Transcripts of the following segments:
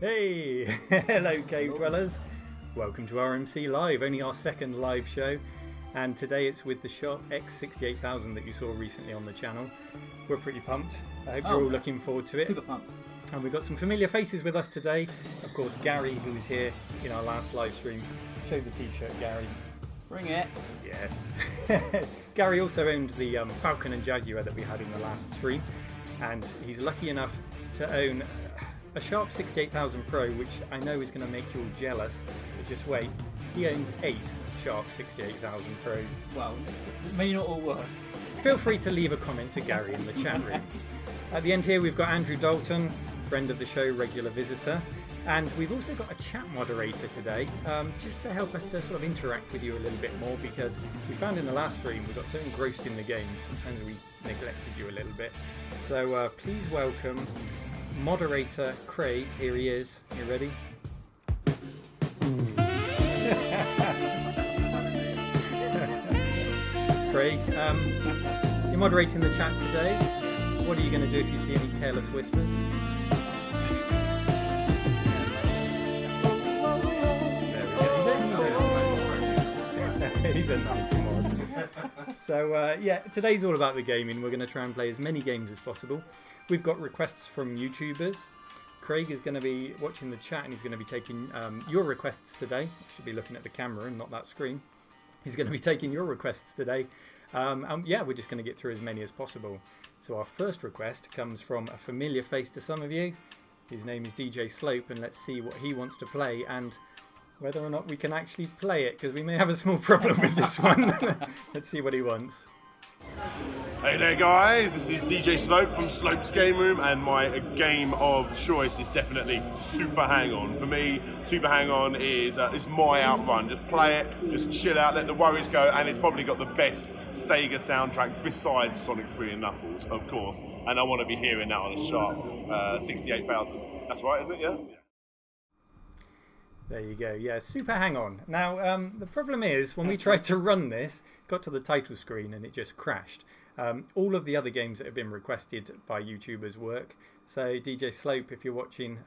Hey, hello cave dwellers. Welcome to RMC Live, only our second live show. And today it's with the Sharp X68000 that you saw recently on the channel. We're pretty pumped. I hope you're all looking forward to it. Super pumped. And we've got some familiar faces with us today. Of course, Gary, who was here in our last live stream. Show the t-shirt, Gary. Bring it. Yes. Gary also owned the Falcon and Jaguar that we had in the last stream. And he's lucky enough to own a Sharp 68000 Pro, which I know is going to make you all jealous. But just wait. He owns 8 Sharp 68000 Pros. Well, may not all work. Feel free to leave a comment to Gary in the chat room. At the end here we've got Andrew Dalton, friend of the show, regular visitor. And we've also got a chat moderator today, just to help us to sort of interact with you a little bit more, because we found in the last stream we got so engrossed in the game, sometimes we neglected you a little bit. So please welcome moderator Craig. Here he is. You ready? Craig, you're moderating the chat today. What are you going to do if you see any careless whispers? He's a nice mod. So yeah, today's all about the gaming. We're going to try and play as many games as possible. We've got requests from YouTubers. Craig is going to be watching the chat and he's going to be taking your requests today. You should be looking at the camera and not that screen. He's going to be taking your requests today. Yeah, we're just going to get through as many as possible. So our first request comes from a familiar face to some of you. His name is DJ Slope, and let's see what he wants to play and whether or not we can actually play it, because we may have a small problem with this one. Let's see what he wants. Hey there guys, this is DJ Slope from Slope's Game Room, and my game of choice is definitely Super Hang-On. For me, Super Hang-On is it's my outrun. Just play it, just chill out, let the worries go, and it's probably got the best Sega soundtrack besides Sonic 3 and Knuckles, of course. And I want to be hearing that on a Sharp 68000. That's right, isn't it? Yeah. There you go. Yeah, Super Hang-On. Now, the problem is, when we tried to run this, got to the title screen and it just crashed. All of the other games that have been requested by YouTubers work. So, DJ Slope, if you're watching,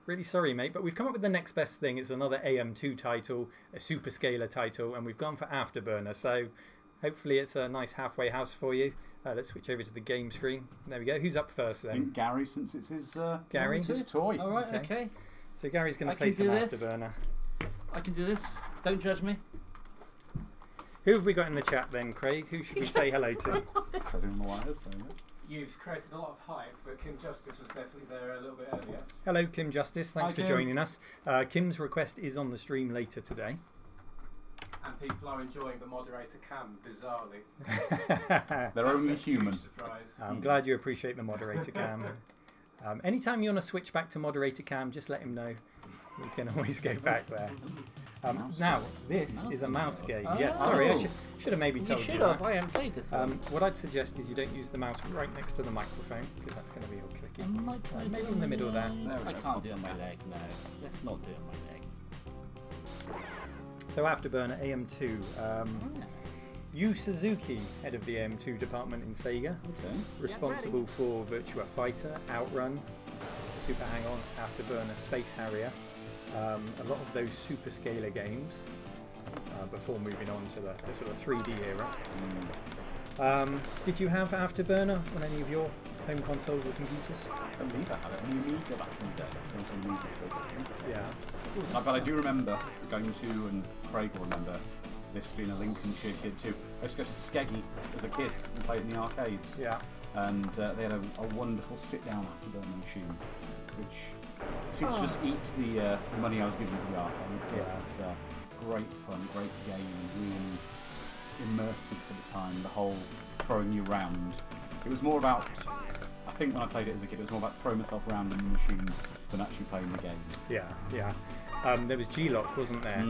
really sorry, mate, but we've come up with the next best thing. It's another AM2 title, a super scalar title, and we've gone for Afterburner. So, hopefully it's a nice halfway house for you. Let's switch over to the game screen. There we go. Who's up first then? And Gary, since it's his, Gary? his toy. All right, okay. So Gary's going to play some Afterburner. I can do this. Don't judge me. Who have we got in the chat then, Craig? Who should we say hello to? You've created a lot of hype, but Kim Justice was definitely there a little bit earlier. Hello, Kim Justice. Thanks for joining us. Kim's request is on the stream later today. And people are enjoying the moderator cam, bizarrely. They're only human. Surprise. I'm glad you appreciate the moderator cam. Anytime you want to switch back to moderator cam, just let him know. We can always go back there. Now, this is a mouse game. Yes, sorry, I should have maybe told you. You should have. I haven't played this one. What I'd suggest is you don't use the mouse right next to the microphone, because that's going to be all clicky. Maybe in the middle there. I can't do it on my leg, no. Let's not do it on my leg. So Afterburner AM2. Yu Suzuki, head of the AM2 department in Sega. Okay. Responsible for Virtua Fighter, Outrun, Super Hang-On, Afterburner, Space Harrier. A lot of those super scalar games before moving on to the sort of 3D era. Did you have Afterburner on any of your home consoles or computers? I believe I had it. You need to go back in the day. There was a Amiga for it. Yeah. But I do remember going to, and Craig will remember, this being a Lincolnshire kid too. I used to go to Skeggy as a kid and play it in the arcades. Yeah. And they had a wonderful sit-down Afterburner machine, which seemed to just eat the money I was giving for the arcade. Yeah. It's great fun, great game, really immersive for the time. The whole throwing you around. It was more about, I think when I played it as a kid, it was more about throwing myself around in the machine than actually playing the game. Yeah, yeah. There was G-Lock, wasn't there?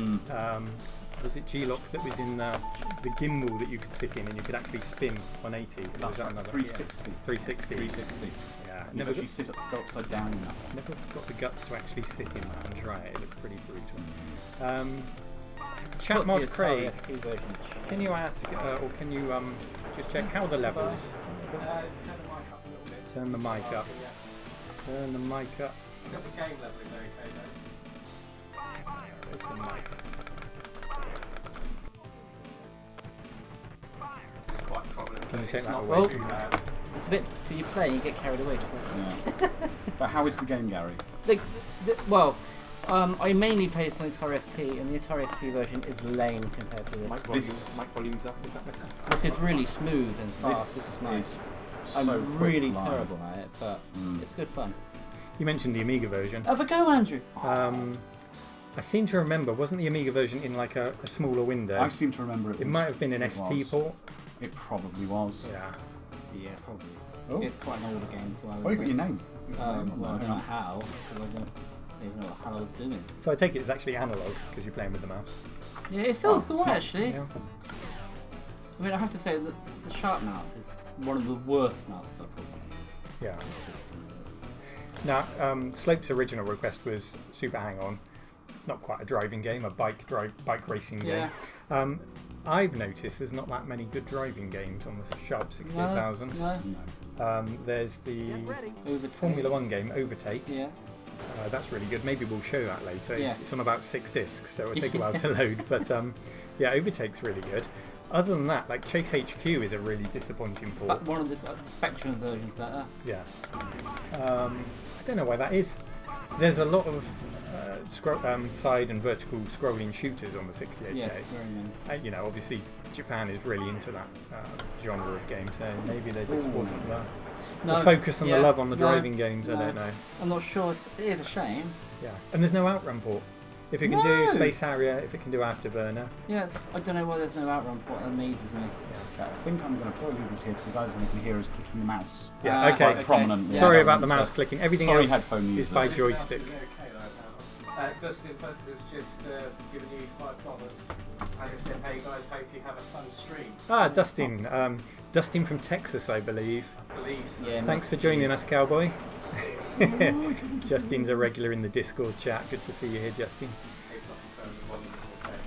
Was it G-Lock that was in the gimbal that you could sit in and you could actually spin 180? That's that like 360. 360. 360. Yeah. Never actually go upside down in that. Never got the guts to actually sit in that and try it. It looked pretty brutal. Chat mod Craig, can you ask, or can you just check how the levels? Turn the mic up a little bit. Turn the mic up. Turn the mic up. got the game level is okay though. Where's the mic? It's quite a problem. Can you take It's that not away? too bad. It's a bit. When you play, you get carried away. Yeah. But how is the game, Gary? Well, I mainly play this on the Atari ST, and the Atari ST version is lame compared to this. This- Mic volume's up, is that better? This is really smooth and fast. This is nice. I'm so really quick live. terrible at it, but it's good fun. You mentioned the Amiga version. Have a go, Andrew. I seem to remember, wasn't the Amiga version in like a smaller window? I seem to remember It might have been an ST was. port. It probably was. Yeah. Yeah, probably. Oh. It's quite an older game, so I Oh, you got your name. well, I don't know how, because I don't even know what the hell I was doing. So I take it it's actually analog because you're playing with the mouse. Yeah, it feels Oh, good so- actually. Yeah. I mean, I have to say that the Sharp mouse is one of the worst mouses I've probably used. Yeah. Now, Slope's original request was Super Hang-On. Not quite a driving game, a bike racing game. I've noticed there's not that many good driving games on the Sharp 68000. No. No. There's the Overtake. Formula 1 game, Overtake. Yeah. That's really good. Maybe we'll show that later. Yes. It's on about 6 discs, so it'll take a while to load. But yeah, Overtake's really good. Other than that, like Chase HQ is a really disappointing port. But one of the Spectrum version's better. Yeah. I don't know why that is. There's a lot of side and vertical scrolling shooters on the 68K. Yes, very many. You know, obviously Japan is really into that genre of games, so maybe there just wasn't the focus and the love on the driving games. I don't know. I'm not sure. It is a shame. Yeah, and there's no outrun port. If it can do Space Harrier, if it can do Afterburner. Yeah, I don't know why there's no outrun port. That amazes me. Okay, I think I'm going to probably leave this here because the guys only can hear us clicking the mouse. Yeah, okay. Quite prominently. Sorry Yeah, about the so- mouse clicking. Everything Sorry, else headphone is users. by This joystick. mouse is okay though, apparently. Dustin Butler's just given you $5 and it said, hey guys, hope you have a fun stream. Ah, Dustin. Dustin from Texas, I believe. I believe so. Yeah, Thanks for joining us, Cowboy. Justin's a regular in the Discord chat. Good to see you here, Justin. They've not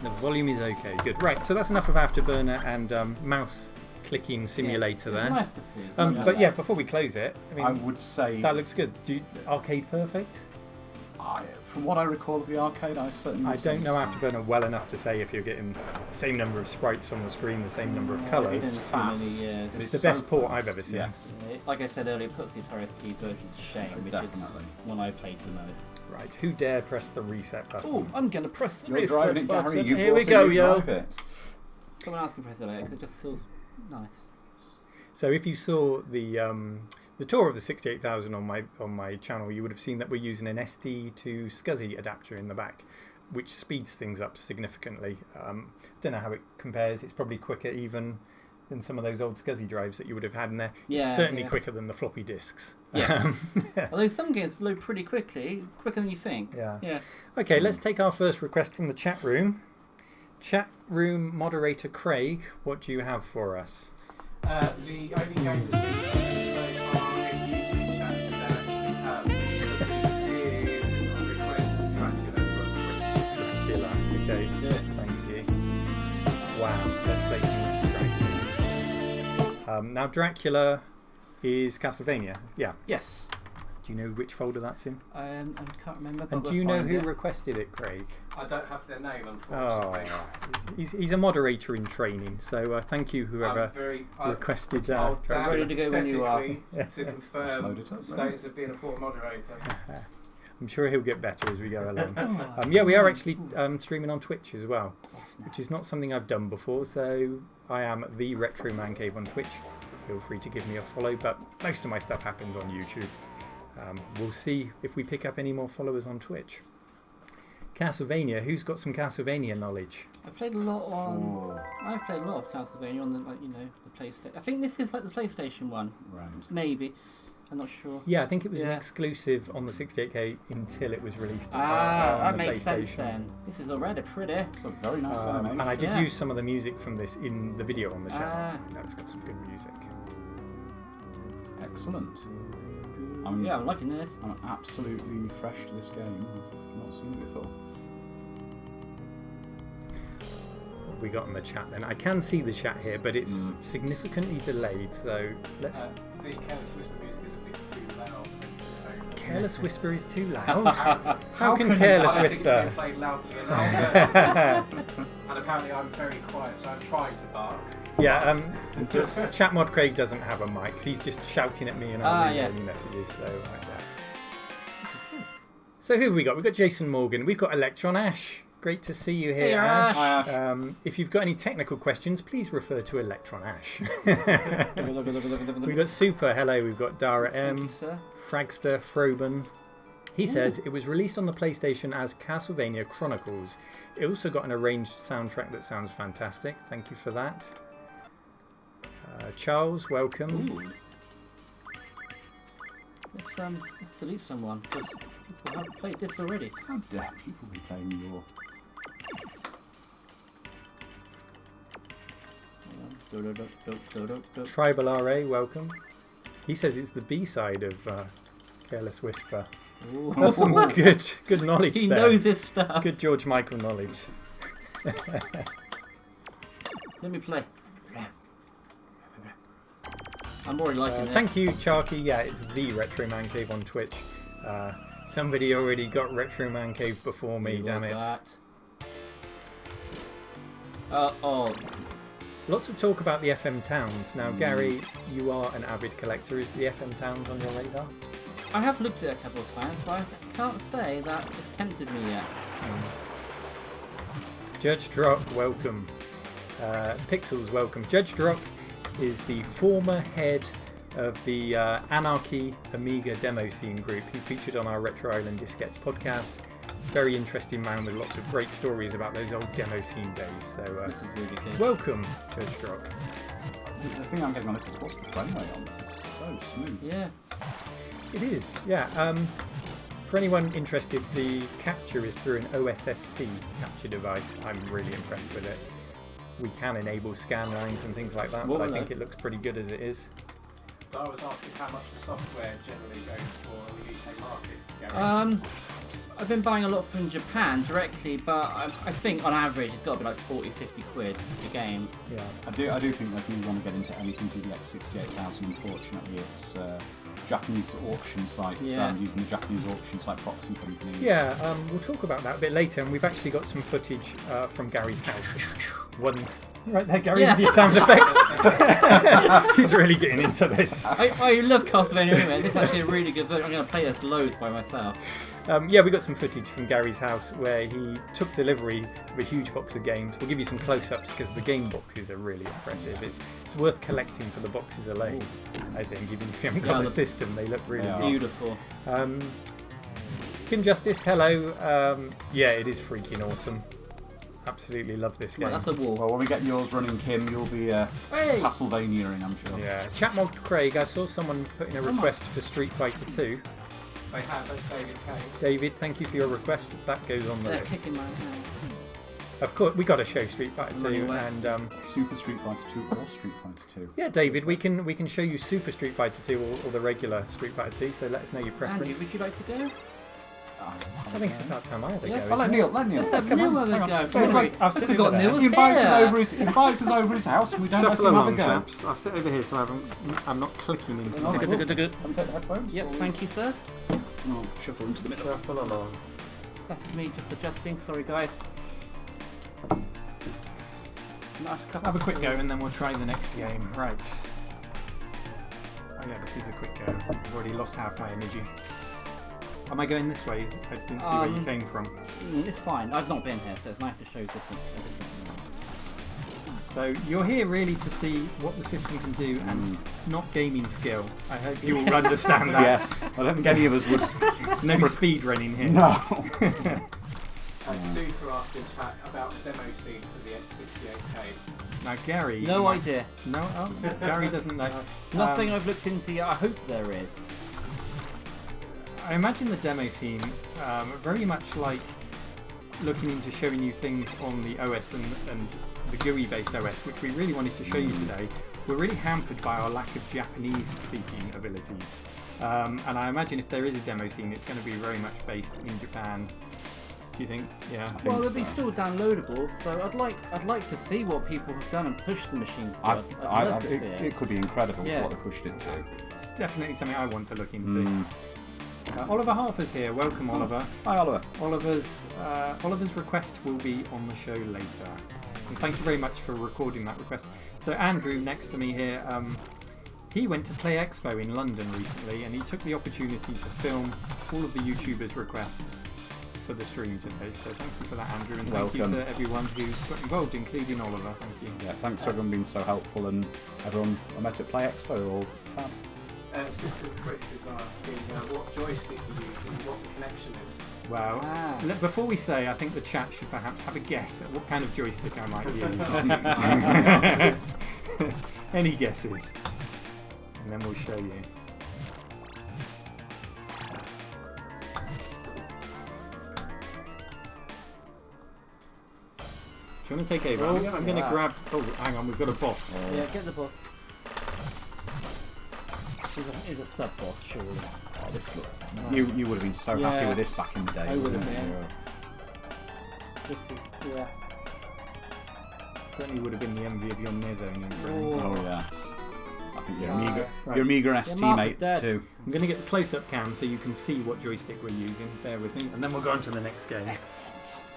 confirmed the volume is okay. The volume is okay. Good. Right, so that's enough of Afterburner and mouse clicking simulator It's there. nice to see. But yeah, before we close it, I mean, I would say that looks good. Arcade perfect? from what I recall of the arcade, I certainly. I would say don't know so. Afterburner well enough to say if you're getting the same number of sprites on the screen, the same number of colours. It's fast. It's the best port I've ever seen. Yes. Like I said earlier, it puts the Atari ST version to shame, which Definitely. is one I played the most. Right, who dare press the reset button? Oh, I'm gonna press the You're reset driving it, Gary. button. You Here brought we it, go, you yo. drive it. Someone else can press it later because it just feels nice. So if you saw the tour of the 68000 on my channel, you would have seen that we're using an SD to SCSI adapter in the back, which speeds things up significantly. I don't know how it compares. It's probably quicker even than some of those old SCSI drives that you would have had in there. Yeah, it's certainly yeah. quicker than the floppy disks. Yes. Although some games load pretty quickly, quicker than you think. Yeah. Yeah. Okay, let's take our first request from the chat room. Chat room moderator Craig, what do you have for us? The only game that's been posted so far in YouTube chat that actually have is a request from Dracula for a Dracula. Okay, do it. thank you. Wow, let's play some Dracula. Now Dracula is Castlevania. Yeah. Yes. Do you know which folder that's in? I can't remember. But And do you know who requested it, Craig? I don't have their name, Oh, unfortunately. he's a moderator in training, so thank you whoever requested I'll Dracula. ready to go when you are. to confirm Load it up, the status of being a poor moderator. I'm sure he'll get better as we go along. Yeah, we are actually streaming on Twitch as well, which is not something I've done before. So I am the Retro Man Cave on Twitch. Feel free to give me a follow, but most of my stuff happens on YouTube. We'll see if we pick up any more followers on Twitch. Castlevania, who's got some Castlevania knowledge? I played a lot on. I played a lot of Castlevania on the the PlayStation. I think this is like the PlayStation one, Right. maybe. I'm not sure. Yeah, I think it was an Yeah. exclusive on the 68K until it was released on That the makes sense PlayStation. then. This is already pretty. It's a very nice animation. And I did Yeah. use some of the music from this in the video on the channel. Ah. So that's got some good music. Excellent. Yeah, I'm liking this. I'm absolutely fresh to this game. I've not seen it before. What have we got in the chat then? I can see the chat here, but it's significantly delayed. So let's. The Careless Whisper music is a bit too loud. Careless Whisper is too loud. How can Careless I think it's Whisper? been played loudly enough. And apparently I'm very quiet, so I'm trying to bark. Yeah, Chat Mod Craig doesn't have a mic. He's just shouting at me and I'm reading any messages. So like that. So who have we got? We've got Jason Morgan. We've got Electron Ash. Great to see you here, Hey, Ash. Hi, Ash. If you've got any technical questions, please refer to Electron Ash. We've got Super. Hello. We've got Dara Thank M. you, sir. Fragster Froben. He says it was released on the PlayStation as Castlevania Chronicles. It also got an arranged soundtrack that sounds fantastic. Thank you for that. Charles, welcome. Ooh. Let's delete someone because people have played this already. How dare people be playing your... Tribal RA, welcome. He says it's the B-side of Careless Whisper. Ooh. That's some good knowledge He there. knows his stuff. Good George Michael knowledge. Let me play. I'm already liking this. Thank you, Charky. Yeah, it's the Retro Man Cave on Twitch. Somebody already got Retro Man Cave before me, Who damn was it. that? Oh, Lots of talk about the FM Towns. Now, Gary, you are an avid collector. Is the FM Towns on your radar? I have looked at it a couple of times, but I can't say that it's tempted me yet. Judge Drock, welcome. Pixels, welcome. Judge Drock is the former head of the Anarchy Amiga demo scene group. He featured on our Retro Island Diskettes podcast. Very interesting man with lots of great stories about those old demo scene days. So, This is really good. welcome, Judge Drock. The thing I'm getting on this is what's the frame rate on this? It's so smooth. Yeah. It is, yeah. For anyone interested, the capture is through an OSSC capture device. I'm really impressed with it. We can enable scan lines and things like that, but I think it looks pretty good as it is. So I was asking how much the software generally goes for the UK market. Gary. I've been buying a lot from Japan directly, but I think on average it's got to be like 40-50 quid a game. Yeah. I do think that if you want to get into anything to the X68000, unfortunately, it's Japanese auction sites using the Japanese auction site proxy companies. Yeah, we'll talk about that a bit later, and we've actually got some footage from Gary's house. One right there, Gary, with your sound effects. He's really getting into this. I love Castlevania anyway. This is actually a really good version. I'm going to play this loads by myself. Yeah, we got some footage from Gary's house where he took delivery of a huge box of games. We'll give you some close-ups because the game boxes are really impressive. It's worth collecting for the boxes alone, I think. Even if you haven't got the system, they look really good. Beautiful. Kim Justice, hello. Yeah, it is freaking awesome. Absolutely love this game. Well, that's a wall. Well, when we get yours running, Kim, you'll be Castlevania-ing, I'm sure. Yeah. Chatmod Craig, I saw someone put in a request for Street Fighter 2. They have, that's David Kay. David, thank you for your request. That goes on the They're list. kicking my hand. Of course, we got to show Street Fighter 2, Anyway. and Super Street Fighter 2 or Street Fighter 2? yeah, David, we can show you Super Street Fighter 2 or the regular Street Fighter 2. So let us know your Andy, preference. would you like to go? I think it's about time I had a Yeah, go. I'll let isn't it? Neil. Let Neil. Let's have Come Neil on, have a hang go. on. Sorry, I've sit forgot over Neil there. was He invites us here. over. Invites us over his house. We don't let Shuffle him have a along, go. chaps. I'll sit over here so I'm not clicking into Oh, the good, mic. good, good. Have we take the headphones? Yes, Or we- thank you, sir. Oh, shuffle into the middle. Shuffle along. That's me just adjusting. Sorry, guys. Nice cup. Have a quick go and then we'll try the next game. Right. Oh yeah, this is a quick go. I've already lost half my energy. Am I going this way? I didn't see where you came from. It's fine. I've not been here, so it's nice to show different. So you're here really to see what the system can do and not gaming skill. I hope you all understand that. Yes. I don't think any of us would. No speed running here. No. And Super asked in chat about the demo scene for the X68K. Now Gary. No idea. No, Gary doesn't know. Nothing I've looked into yet. I hope there is. I imagine the demo scene very much like looking into showing you things on the OS and the GUI based OS, which we really wanted to show you today. We're really hampered by our lack of Japanese speaking abilities. And I imagine if there is a demo scene, it's going to be very much based in Japan. Do you think? Yeah. Well, it'll be still downloadable, so I'd like to see what people have done and pushed the machine to. I'd love to see it. It could be incredible Yeah. what they pushed it to. It's definitely something I want to look into. Oliver Harper's here. Welcome, Oliver. Hi, Oliver. Oliver's request will be on the show later. And thank you very much for recording that request. So Andrew, next to me here, he went to Play Expo in London recently, and he took the opportunity to film all of the YouTubers' requests for the stream today. So thank you for that, Andrew, and thank you to everyone who got involved, including Oliver. Thank you. Yeah, thanks to everyone being so helpful, and everyone I met at Play Expo are all fab. System Chris is asking what joystick you're using, what the connection is. Well, before we say, I think the chat should perhaps have a guess at what kind of joystick I might use. Any guesses? And then we'll show you. Do you want to take over? I'm going to grab... Oh, hang on, we've got a boss. Yeah, get the boss. He's a sub-boss, surely. Oh, this look. You would have been so happy with this back in the day. I would have wouldn't been. you? This is, yeah. Certainly would have been the envy of your NES owning friends. Oh, yes. I think your Right. Amiga ST Mark mates dead. too. I'm going to get the close-up cam so you can see what joystick we're using. Bear with me, and then we'll go on to the next game. Excellent.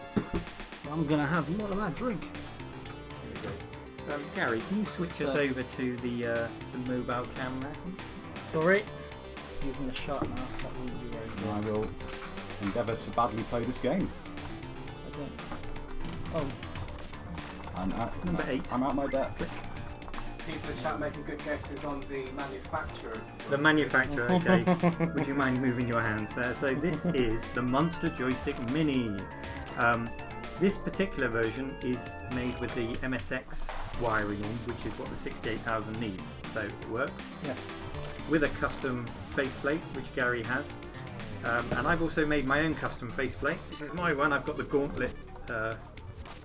I'm going to have more of that drink. Here we go. Gary, can you switch us over to the mobile cam there? Sorry. Using the sharp mouse, that wouldn't be very good. I will endeavour to badly play this game. I don't. Oh, Number 8. I'm out my depth. People in chat making good guesses on the manufacturer. The manufacturer, okay. Would you mind moving your hands there? So this is the Monster Joystick Mini. This particular version is made with the MSX wiring in, which is what the 68000 needs. So it works. yes. With a custom faceplate, which Gary has. And I've also made my own custom faceplate. This is my one. I've got the Gauntlet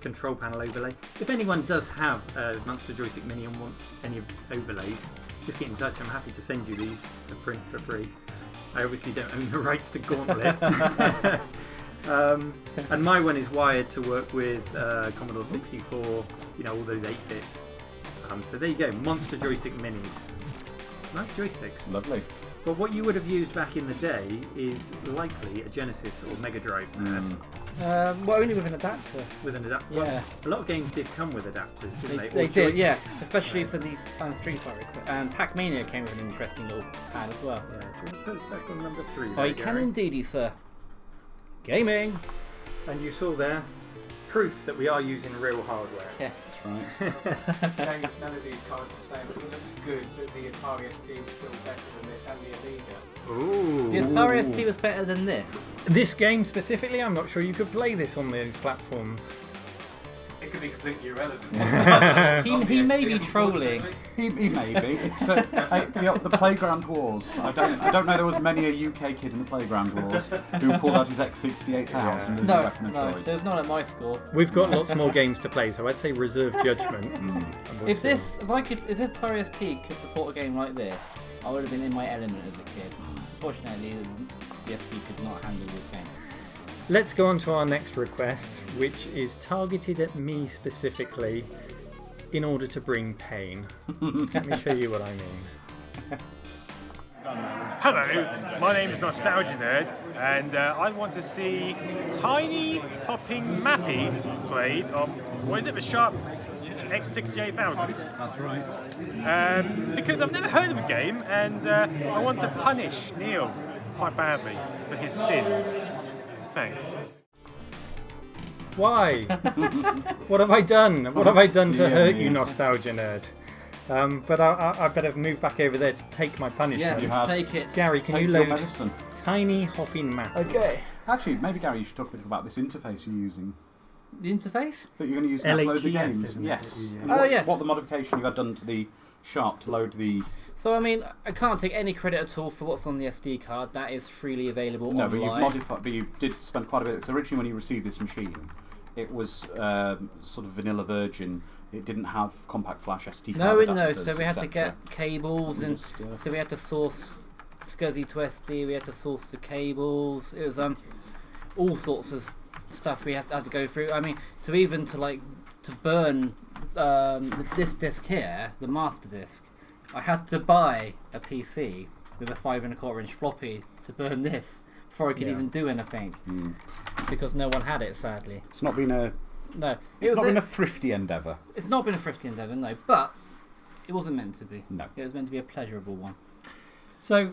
control panel overlay. If anyone does have a Monster Joystick Mini and wants any overlays, just get in touch. I'm happy to send you these to print for free. I obviously don't own the rights to Gauntlet. And my one is wired to work with Commodore 64, you know, all those 8 bits. So there you go, Monster Joystick Minis. Nice joysticks. Lovely. But what you would have used back in the day is likely a Genesis or Mega Drive pad Well, only with an adapter. with an adapter. Yeah. Well, a lot of games did come with adapters, didn't they? They Or did, yeah. joysticks. Especially for these Street Fighter. And Pac-Mania came with an interesting little pad as well. Yeah. Do you want to put us back on number 3? Oh, there, you can Gary? indeed, sir. Gaming! And you saw there proof that we are using real hardware. Yes. Right. James, none of these cards are the same. It looks good, but the Atari ST is still better than this and the Amiga. Ooh. The Atari ST was better than this. This game specifically, I'm not sure you could play this on these platforms. It could be completely irrelevant. He may be trolling. He may be. It's the Playground Wars. I don't know there was many a UK kid in the Playground Wars who pulled out his X68000 as a No, weapon of no, choice. there's not at my school. We've got lots more games to play, so I'd say reserve judgment. And we'll If see. this Atari ST could support a game like this, I would have been in my element as a kid. Unfortunately, the ST could not handle this game. Let's go on to our next request, which is targeted at me specifically in order to bring pain. Let me show you what I mean. Hello, my name is Nostalgia Nerd, and I want to see tiny hopping Mappy played on, what is it, the Sharp X68000? That's right. Because I've never heard of the game, and I want to punish Neil quite badly for his sins. Thanks. Why? What have I done? What have I done to Dear hurt me. you, Nostalgia Nerd? But I better move back over there to take my punishment. Yes, You have. take it. Gary, can Take you your load medicine. tiny hopping map? Okay. Actually, maybe Gary, you should talk a bit about this interface you're using. The interface? That you're going to use to upload the LHES, games. isn't it? Yes. Yeah. And Oh, what, yes. What the modification you had done to the Sharp to load the... So, I mean, I can't take any credit at all for what's on the SD card. That is freely available No, but online. you've modified. But you did spend quite a bit. Because originally, when you received this machine, it was sort of vanilla virgin. It didn't have compact flash SD card. No, adapters, so we had to etc. get cables, and Just, so we had to source SCSI to SD, we had to source the cables. It was all sorts of stuff we had to go through. I mean, to burn this disc here, the master disc, I had to buy a PC with a 5 1/4 inch floppy to burn this before I could Yeah. even do anything. Because no one had it, sadly. It's not been a No. it's not been a thrifty endeavour. It's not been a thrifty endeavour, no, but it wasn't meant to be. No. It was meant to be a pleasurable one. So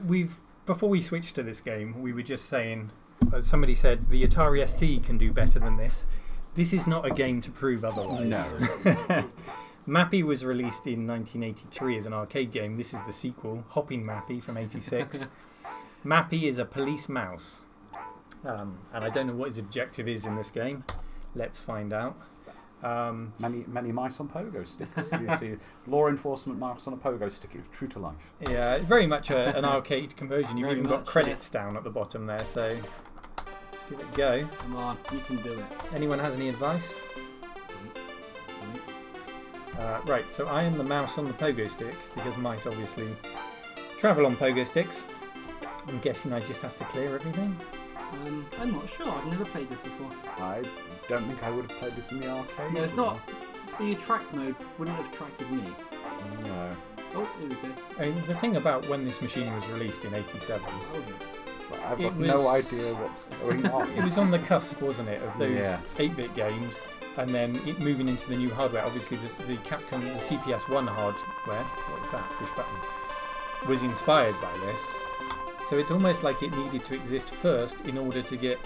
before we switched to this game, we were just saying, somebody said the Atari ST can do better than this. This is not a game to prove otherwise. No. Mappy was released in 1983 as an arcade game. This is the sequel, Hopping Mappy from '86. Mappy is a police mouse. And I don't know what his objective is in this game. Let's find out. Many mice on pogo sticks. You see law enforcement mouse on a pogo stick. It's true to life. Yeah, very much an arcade conversion. You've Very even got much, credits yes. down at the bottom there, so let's give it a go. Come on, you can do it. Anyone has any advice? Right, so I am the mouse on the pogo stick, because mice obviously travel on pogo sticks. I'm guessing I just have to clear everything. I'm not sure. I've never played this before. I don't think I would have played this in the arcade. No, it's not. The attract mode wouldn't have attracted me. No. Oh, here we go. I mean, the thing about when this machine was released in '87, How was it? It's like, I've It got no was- idea what's going on. it was on the cusp, wasn't it, of those Yes. 8-bit games, and then it moving into the new hardware. Obviously, the Capcom, the CPS-1 hardware, what is that, push button, was inspired by this. So it's almost like it needed to exist first in order to get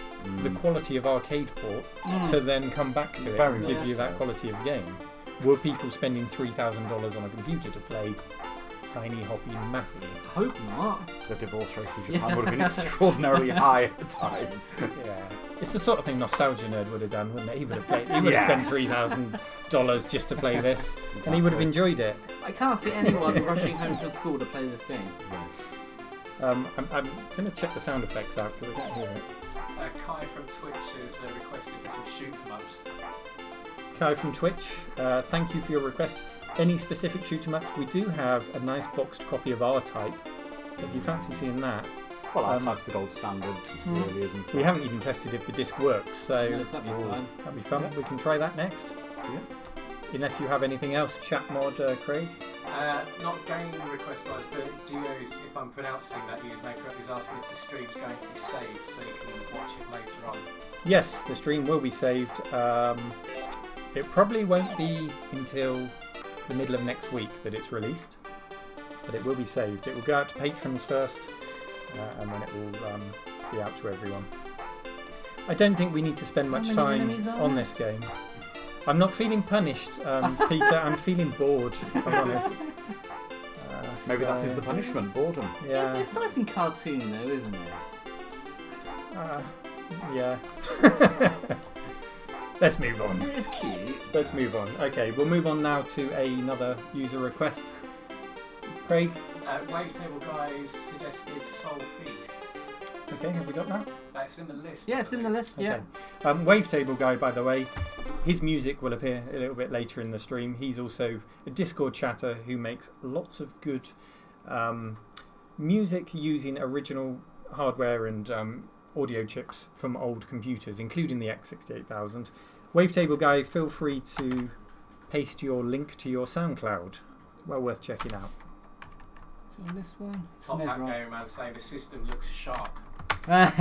the quality of arcade port to then come back to it Very and give much you that so. quality of game. Were people spending $3,000 on a computer to play Tiny Hoppy Mappy? I hope not. The divorce rate in Japan would have been extraordinarily high at the time. Yeah, it's the sort of thing Nostalgia Nerd would have done, wouldn't it? He would have played. He would have spent $3,000 just to play this, and he would have enjoyed it. I can't see anyone rushing home from school to play this game. Yes. I'm going to check the sound effects out because I can't hear it. Kai from Twitch has requested for some shoot 'em ups. Kai from Twitch, thank you for your request. Any specific shoot 'em ups? We do have a nice boxed copy of R-Type, so if you fancy seeing that. Well, R-Type's the gold standard, really, isn't it? We haven't even tested if the disc works, so No, that'd be fun. that'd be fun. We can try that next. Yeah. Unless you have anything else, chat mod, Craig. Not game request wise, but Geo's, if I'm pronouncing that username correctly, is asking if the stream's going to be saved so you can watch it later on. Yes, the stream will be saved. It probably won't be until the middle of next week that it's released, but it will be saved. It will go out to patrons first, and then it will be out to everyone. I don't think we need to spend much many time enemies are on there? this game. I'm not feeling punished, Peter. I'm feeling bored, if I'm honest. Maybe that So, is the punishment, boredom. Yeah. It's nice and cartoony though, isn't it? Yeah. Let's move on. It is cute. Let's move on. Okay, we'll move on now to another user request. Craig, Wavetable guys suggested Soul Feast. okay, have we got that? That's in the list. Yeah, it's in the list. Yeah. Okay. Wavetable guy, by the way, his music will appear a little bit later in the stream. He's also a Discord chatter who makes lots of good music using original hardware and audio chips from old computers, including the X68000. Wavetable guy, feel free to paste your link to your SoundCloud. Well worth checking out. Is it on this one? It's Top Hat never on. Gamer Man saying the system looks sharp. Top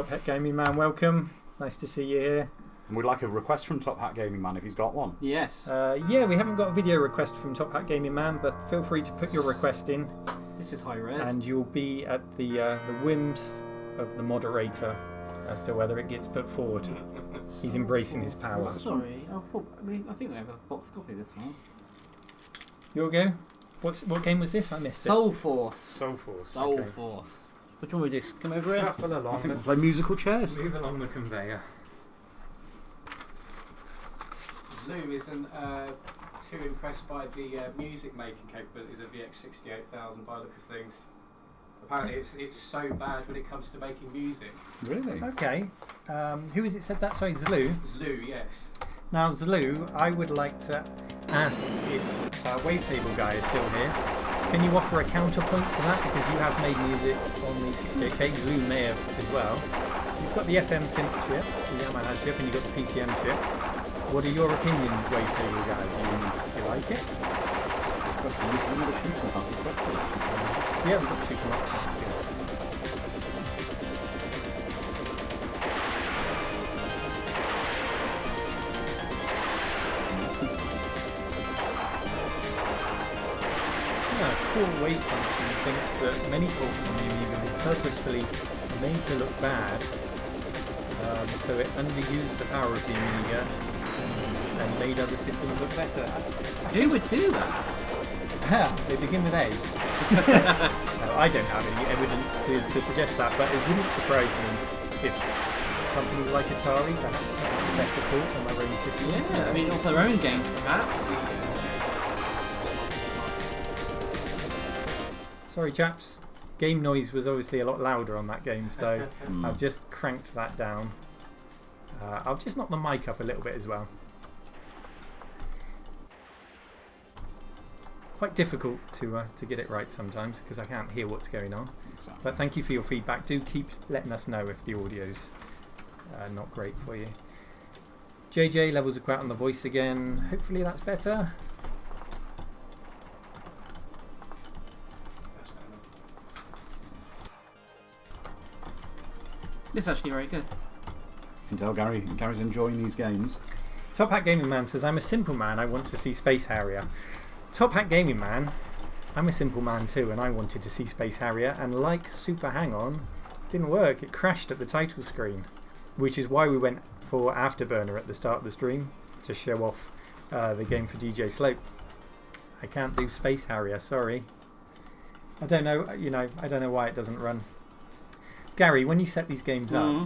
Hat Gaming Man, welcome. Nice to see you here. And we'd like a request from Top Hat Gaming Man if he's got one. Yes. Yeah, we haven't got a video request from Top Hat Gaming Man, but feel free to put your request in, This is high res. and you'll be at the whims of the moderator as to whether it gets put forward. He's embracing his power. Sorry, I think we have a box copy of this one. Your go. What game was this? I missed Soul Force. Soul Force. Soul okay. Force. Which one we do? Come over here. Shuffle along. Let's Play musical chairs. move along the conveyor. Zoom isn't too impressed by the music making capabilities of the X68000 by the look of things. Apparently it's so bad when it comes to making music. Really? Okay. Who is it said that? Sorry, Zlu. Zlu, yes. Now, Zlu, I would like to ask if Wavetable Guy is still here. Can you offer a counterpoint to that? Because you have made music on the 68K. Zlu may have as well. You've got the FM synth chip, the Yamaha chip, and you've got the PCM chip. What are your opinions, Wavetable Guy? Do you like it? This is another shooter. That's the question. Yeah, we've got to shoot them up, so that's good. core wave function thinks that many ports on the Amiga were purposefully made to look bad, so it underused the power of the Amiga and made other systems look better. Who would do that? They begin with A. No, I don't have any evidence to suggest that, but it wouldn't surprise me if companies like Atari perhaps had a better port on their own system. Yeah, I mean, off their own game, perhaps. Sorry, chaps. Game noise was obviously a lot louder on that game, so I've just cranked that down. I'll just knock the mic up a little bit as well. Quite difficult to get it right sometimes because I can't hear what's going on. Exactly. But thank you for your feedback. Do keep letting us know if the audio's not great for you. JJ, levels are quite on the voice again. Hopefully that's better. This is actually very good. You can tell Gary's enjoying these games. Top Hat Gaming Man says, I'm a simple man, I want to see Space Harrier. Top Hat Gaming Man, I'm a simple man too, and I wanted to see Space Harrier, and like Super Hang-On, didn't work. It crashed at the title screen, which is why we went for Afterburner at the start of the stream to show off the game for DJ Slope. I can't do Space Harrier, sorry. I don't know, I don't know why it doesn't run. Gary, when you set these games up,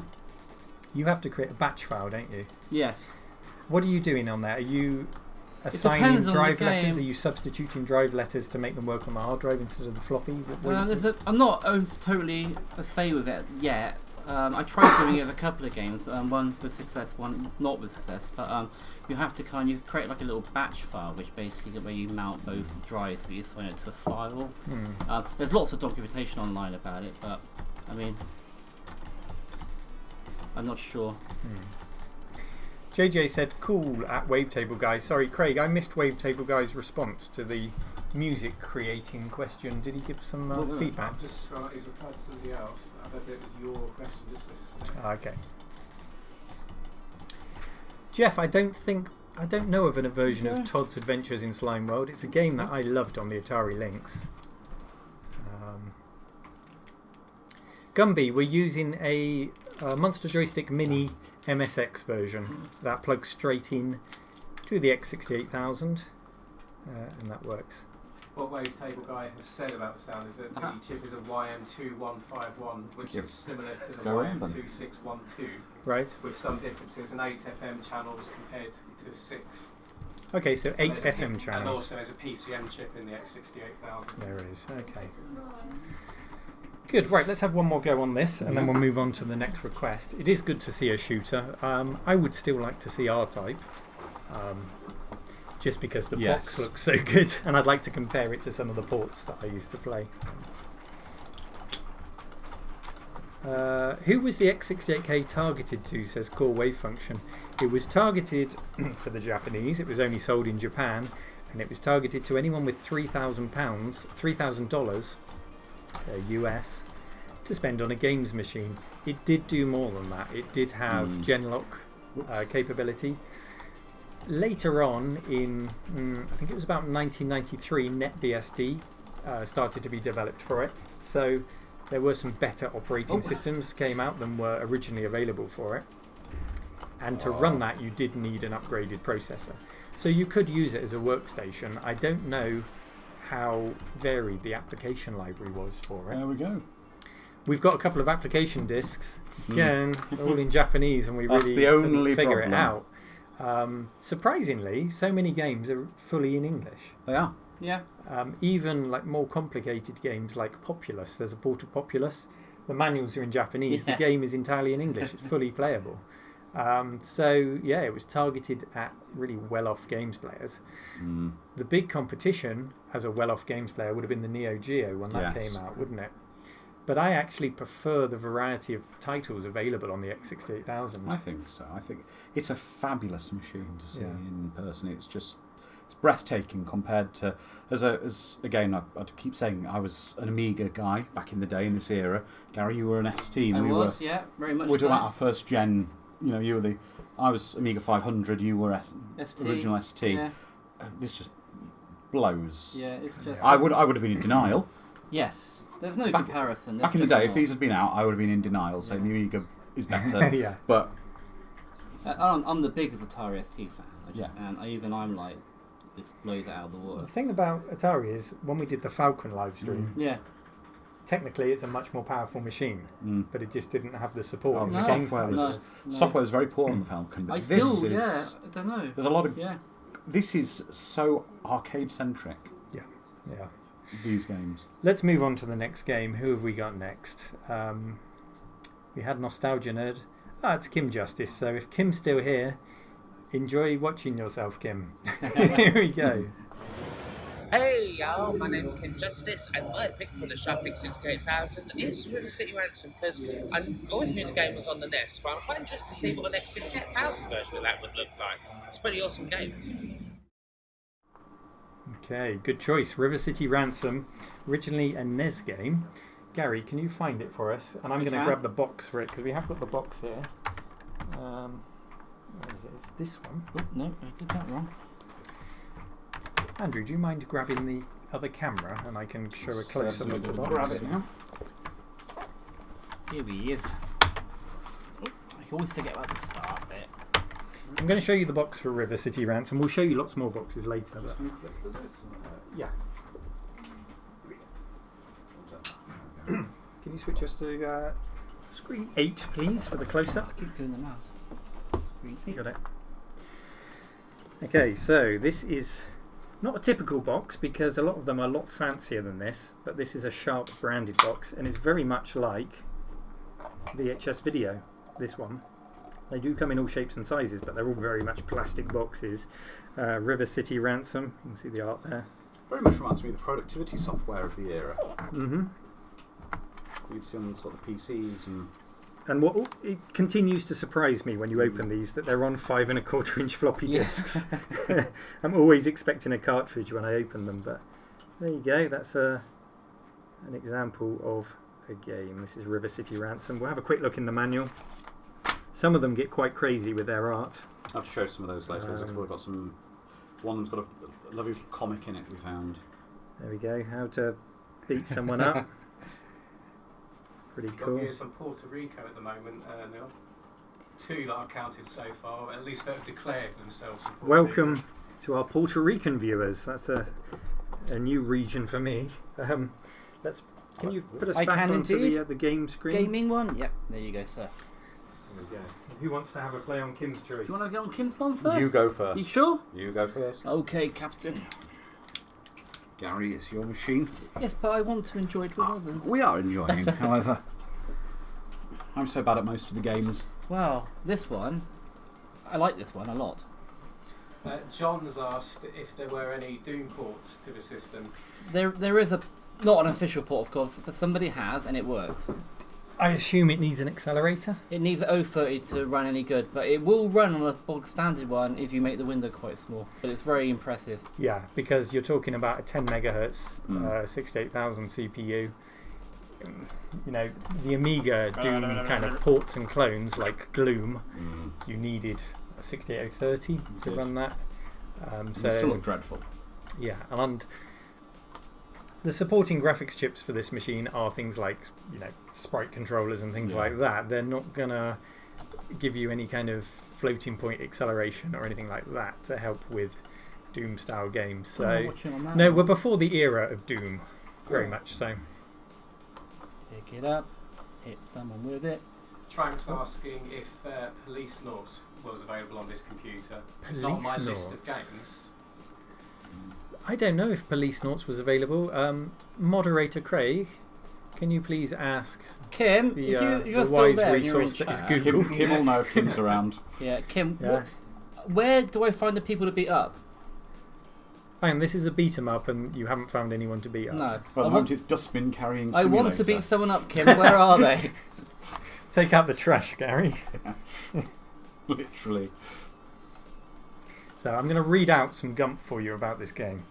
you have to create a batch file, don't you? Yes. What are you doing on there? Are you assigning depends on drive the letters? game. Are you substituting drive letters to make them work on the hard drive instead of the floppy? I'm not totally a fan with it yet. I tried doing it with a couple of games, one with success, one not with success. But you have to you create like a little batch file, which basically where you mount both drives, but you assign it to a file. There's lots of documentation online about it, but I mean, I'm not sure. JJ said, cool at Wavetable Guy. Sorry, Craig, I missed Wavetable Guy's response to the music creating question. Did he give some feedback? I've just he's replied to somebody else. I bet it was your question just this. Okay. Jeff, I don't know of a version of Todd's Adventures in Slime World. It's a game that I loved on the Atari Lynx. Gumby, we're using a Monster Joystick Mini MSX version that plugs straight in to the X68000 and that works. What Wavetable Guy has said about the sound is that the chip is a YM2151, which is similar to the YM2612, right? With some differences, and 8 FM channels compared to 6. Okay, so 8 FM channels. And also there's a PCM chip in the X68000. There it is, okay. Good, right, let's have one more go on this and then we'll move on to the next request. It is good to see a shooter. I would still like to see R-Type, just because the box looks so good and I'd like to compare it to some of the ports that I used to play. Who was the X68K targeted to, says Core Wave Function. It was targeted for the Japanese, it was only sold in Japan, and it was targeted to anyone with $3,000 US to spend on a games machine. It did do more than that. It did have Genlock capability. Later on in, I think it was about 1993, NetBSD started to be developed for it. So there were some better operating systems came out than were originally available for it. And to run that, you did need an upgraded processor. So you could use it as a workstation. I don't know how varied the application library was for it. There we go. We've got a couple of application disks. Again, all in Japanese, and we That's really the only figure problem. it out. Surprisingly, so many games are fully in English. They are. Yeah. Even like more complicated games like Populous. There's a port of Populous. The manuals are in Japanese. The game is entirely in English. It's fully playable. So yeah, it was targeted at really well-off games players. The big competition as a well-off games player would have been the Neo Geo when that came out, wouldn't it? But I actually prefer the variety of titles available on the X68000. I think so. I think it's a fabulous machine to see in person. It's breathtaking compared to again I'd keep saying I was an Amiga guy back in the day in this era. Gary, you were an ST. Very much. We're talking about our first gen. You were I was Amiga 500. You were ST. Original ST. Yeah. This just blows. Yeah, it's just. I would have been in denial. Yes, there's no Back- comparison. Back in the day, if these had been out, I would have been in denial, saying the Amiga is better. Yeah. But I'm the biggest Atari ST fan. Yeah. And I'm like, this blows it out of the water. The thing about Atari is when we did the Falcon live stream, Yeah. technically it's a much more powerful machine, but it just didn't have the support. Oh, in the the games software that was- was. software is very poor on the Falcon. But I this still, is I don't know. there's a lot of Yeah. this is so arcade centric. Yeah. These games. Let's move on to the next game. Who have we got next? We had Nostalgia Nerd. It's Kim Justice. So if Kim's still here, enjoy watching yourself, Kim. Here we go. Hey y'all, my name's Kim Justice, and my pick for the Sharp X68000 is River City Ransom, because I always knew the game was on the NES, but I'm quite interested to see what the X68000 version of that would look like. It's a pretty awesome game. Okay, good choice. River City Ransom, originally a NES game. Gary, can you find it for us? And I'm going to grab the box for it because we have got the box here. Where is it? It's this one. Oh, no, I did that wrong. Andrew, do you mind grabbing the other camera and I can show a close up of the box? Grab it now. Here he is. Oh, I always forget about the start bit. I'm going to show you the box for River City Ransom. We'll show you lots more boxes later. But, yeah. Can you switch us to screen 8, please, for the close-up? Keep doing the mouse. Screen You got it. Okay, so this is not a typical box because a lot of them are a lot fancier than this, but this is a Sharp branded box and it's very much like VHS Video, this one. They do come in all shapes and sizes, but they're all very much plastic boxes. River City Ransom, you can see the art there. Very much reminds me of the productivity software of the era. Mm-hmm. You'd see on sort of PCs And what it continues to surprise me when you open these, that they're on 5 1/4 inch floppy disks. I'm always expecting a cartridge when I open them, but there you go. That's an example of a game. This is River City Ransom. We'll have a quick look in the manual. Some of them get quite crazy with their art. I'll have to show some of those later. There's a couple got some. One of them's got a lovely comic in it we found. There we go. How to beat someone up. Pretty We've got cool. viewers from Puerto Rico at the moment, Neil. 2 that I've counted so far, at least that have declared themselves. from Puerto Welcome Rico. to our Puerto Rican viewers. That's a new region for me. Can you put us I back can onto indeed. the game screen? Gaming one? Yep, there you go, sir. There we go. Who wants to have a play on Kim's choice? Do you want to go on Kim's one first? You go first. You sure? You go first. Okay, Captain. Gary, it's your machine. Yes, but I want to enjoy it with others. We are enjoying it, however. I'm so bad at most of the games. Wow, this one, I like this one a lot. John's asked if there were any Doom ports to the system. There is not an official port, of course, but somebody has, and it works. I assume it needs an accelerator. It needs 030 to run any good, but it will run on a bog standard one if you make the window quite small. But it's very impressive. Yeah, because you're talking about a 10 megahertz 68000 CPU. You know, the Amiga Doom kind of ports and clones like Gloom. You needed a 68030 to run that. They still look dreadful. Yeah, and the supporting graphics chips for this machine are things like, you know, sprite controllers and things like that. They're not gonna give you any kind of floating point acceleration or anything like that to help with Doom style games. So no, we're before the era of Doom, very much so. Pick it up, hit someone with it. Trank's asking if Police Notes was available on this computer. It's not on my list of games. I don't know if Police Noughts was available. Moderator Craig, can you please ask Kim, the, if you're the still wise there and you're in resource that is chat. Google? Kim will know if Kim's around. Yeah, Kim, Yeah. where do I find the people to beat up? Hang on, this is a beat 'em up and you haven't found anyone to beat up. No. Well, at the moment it's dustbin carrying I simulator. want to beat someone up, Kim. Where are they? Take out the trash, Gary. Literally. So I'm going to read out some gump for you about this game.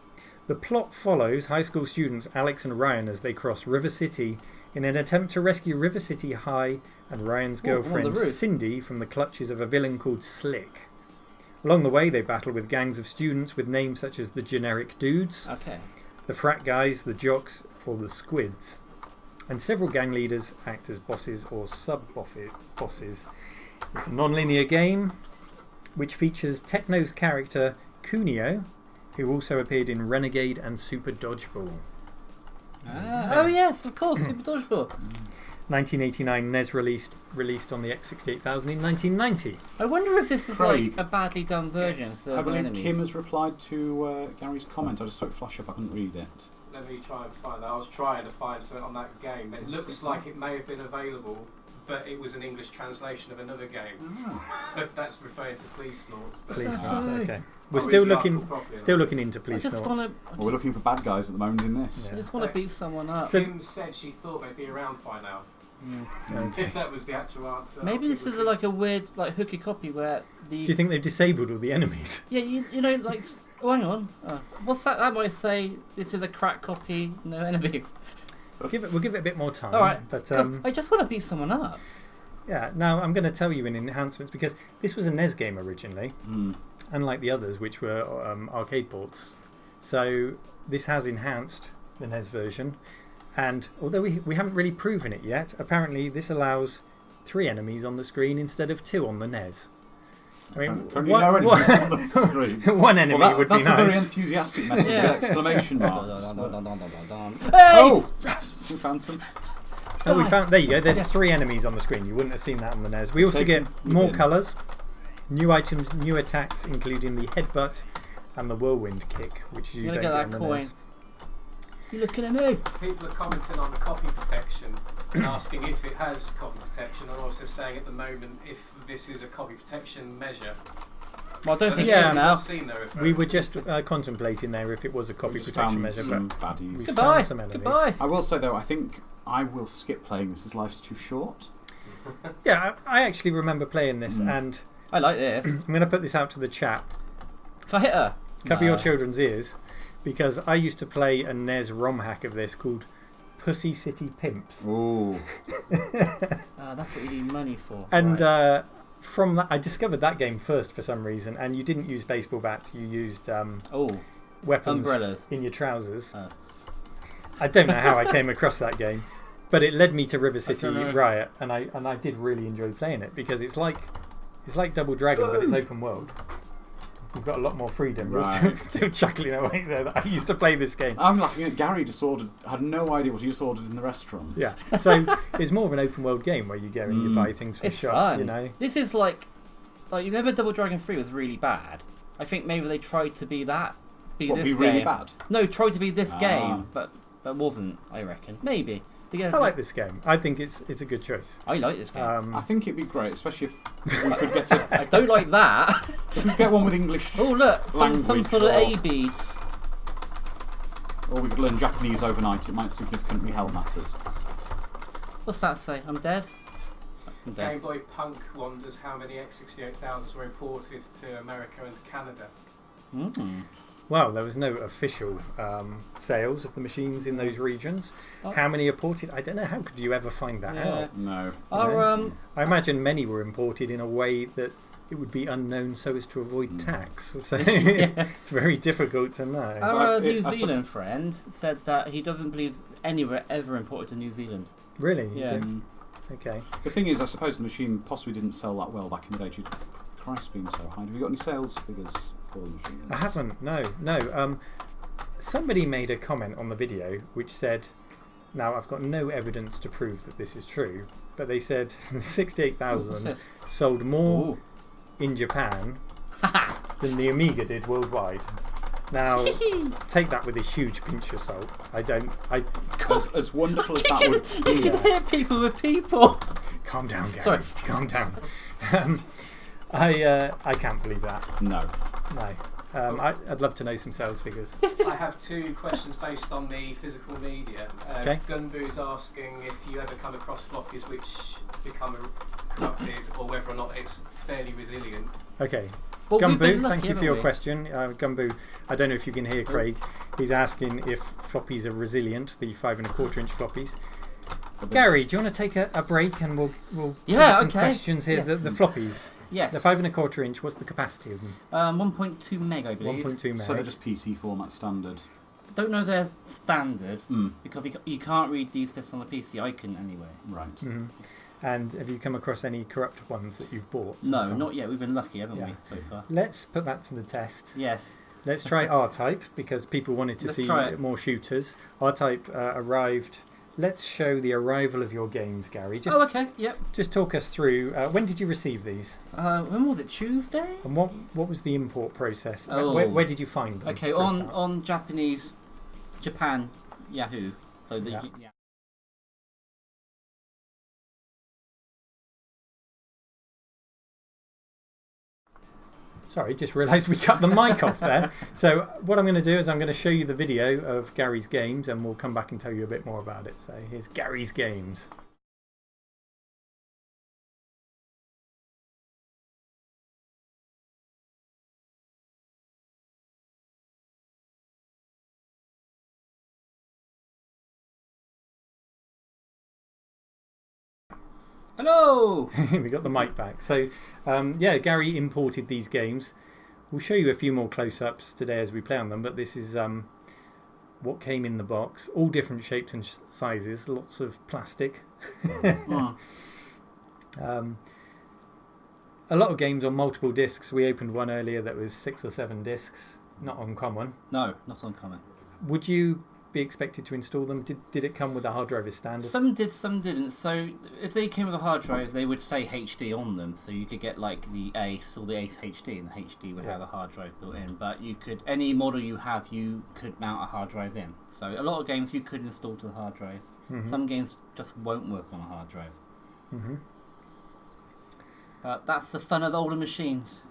The plot follows high school students Alex and Ryan as they cross River City in an attempt to rescue River City High and Ryan's Oh, on the girlfriend roof. Cindy from the clutches of a villain called Slick. Along the way, they battle with gangs of students with names such as the generic dudes, Okay. the frat guys, the jocks, or the squids. And several gang leaders act as bosses or sub-bosses. It's a non-linear game which features Techno's character Kunio, who also appeared in Renegade and Super Dodgeball. Oh yes, of course, Super Dodgeball. 1989 NES released on the X68000 in 1990. I wonder if this is Craig. like a badly done version. Yes. So I there's no believe enemies. Kim has replied to Gary's comment. I just saw it flash up. I couldn't read it. Let me try and find that. I was trying to find something on that game. It looks like it may have been available, but it was an English translation of another game. That's referring to Police Lords. But Please, that so? okay. We're Oh, still it's looking, Arsenal properly, still right? looking into I police just notes. want Well, we're looking for bad guys at the moment in this. to. I just want to beat someone up. So- Kim said she thought they'd be around by now. Okay. If that was the actual answer. Maybe this is like a weird like hooky copy where the Do you think they've disabled all the enemies? yeah you know like oh, hang on what's that? That might say this is a crack copy, no enemies. We'll give it a bit more time. All right, But 'cause I just want to beat someone up. yeah, now I'm going to tell you in enhancements because this was a NES game originally, unlike the others which were arcade ports. So this has enhanced the NES version, and although we haven't really proven it yet, apparently this allows 3 enemies on the screen instead of 2 on the NES. I mean, Currently no enemies on the screen. one enemy Well, would be that's a very nice. enthusiastic message Yeah. with exclamation marks. Hey! Oh! We found some. Oh, we found. There you go. There's 3 enemies on the screen. You wouldn't have seen that on the NES. We also get more colours, new items, new attacks, including the headbutt and the whirlwind kick, which you I'm don't gonna get get on that the coin. NES. You looking at me? People are commenting on the copy protection and asking if it has copy protection, and also saying at the moment if this is a copy protection measure. Well, I don't think Yeah. it is now. Seen there, We were just contemplating there if it was a copy We just protection found measure, some but we baddies. Goodbye. found some enemies. Goodbye. I will say though, I think I will skip playing this as life's too short. Yeah, I actually remember playing this, and I like this. I'm going to put this out to the chat. Can I hit her? Cover No. your children's ears, because I used to play a NES ROM hack of this called Pussy City Pimps. Ooh. That's what you need money for. And right. from that, I discovered that game first for some reason. And you didn't use baseball bats; you used weapons umbrellas. in your trousers. Oh. I don't know how I came across that game, but it led me to River City don't know. Riot, and I did really enjoy playing it because it's like Double Dragon, but it's open world. You've got a lot more freedom. You're Right. still chuckling away there. That I used to play this game. I'm laughing at Gary just ordered, had no idea what he just ordered in the restaurant. Yeah, so it's more of an open world game where you go and you buy things from It's shops. fun. You know, This is like you remember Double Dragon 3 was really bad. I think maybe they tried to be that. Be What, this be game. really bad? No, tried to be this Ah. game, but wasn't. I reckon maybe. I like this game. I think it's a good choice. I like this game. I think it'd be great, especially if we could get a, I don't like that. if we could get one with English, Oh look, some Language sort of or- A beads. or we could learn Japanese overnight. It might significantly help matters. What's that say? I'm dead. I'm Game dead. Boy Punk wonders how many X68000s were imported to America and Canada. Well, there was no official sales of the machines in those regions. Oh. How many imported? I don't know. How could you ever find that Yeah. out? No. Our I imagine many were imported in a way that it would be unknown so as to avoid tax. So it's very difficult to know. Our But New I Zealand friend said that he doesn't believe anywhere ever imported to New Zealand. Really? You Yeah. didn't- Okay. The thing is, I suppose the machine possibly didn't sell that well back in the day due to price being so high. Have you got any sales figures for the machine? I haven't. No. Somebody made a comment on the video which said, now I've got no evidence to prove that this is true, but they said What's 68,000 this? sold more Ooh. in Japan than the Amiga did worldwide. Now, take that with a huge pinch of salt. As wonderful as that would You be, can hit people with people. Calm down, Gary. Sorry. Calm down. I can't believe that. no. No. I'd love to know some sales figures. I have 2 questions based on the physical media. Okay. Gunboo's asking if you ever come across floppies which become corrupted, or whether or not it's fairly resilient. Okay. Well, we've been Gumbo, lucky, thank you for haven't your we? question. Gumbo, I don't know if you can hear Craig. He's asking if floppies are resilient, the 5 1/4 inch floppies. But Gary, do you want to take a break and we'll Yeah, do some okay. questions here? Yes. The floppies. Yes. The 5¼ inch. What's the capacity of them? 1.2 meg, I believe. 1.2 meg. So they're just PC format standard. Don't know their standard because you can't read these discs on the PC. I couldn't anyway. Right. Mhm. And have you come across any corrupt ones that you've bought? so No, far? not yet. We've been lucky, haven't Yeah. we, so far? Let's put that to the test. Yes. Let's try R-Type because people wanted to Let's see try it. more shooters. R-Type arrived. Let's show the arrival of your games, Gary. Just, Oh, okay. Yep. just talk us through. When did you receive these? When was it? Tuesday? And what was the import process? Oh. Where did you find them? Okay, for a on start? Japanese, Japan, Yahoo. So the Yeah. Sorry, just realised we cut the mic off there. So what I'm going to do is I'm going to show you the video of Gary's games and we'll come back and tell you a bit more about it. So here's Gary's games. Hello. We got the mic back. So yeah, Gary imported these games. We'll show you a few more close-ups today as we play on them, but this is what came in the box. All different shapes and sizes, lots of plastic. A lot of games on multiple discs. We opened one earlier that was 6 or 7 discs. Not uncommon. No, not uncommon. Would you be expected to install them? Did it come with a hard drive as standard? Some did, some didn't. So if they came with a hard drive, they would say HD on them. So you could get like the Ace or the Ace HD, and the HD would have a hard drive built in. But you could, any model you have, you could mount a hard drive in. So a lot of games you could install to the hard drive. Some games just won't work on a hard drive. That's the fun of the older machines.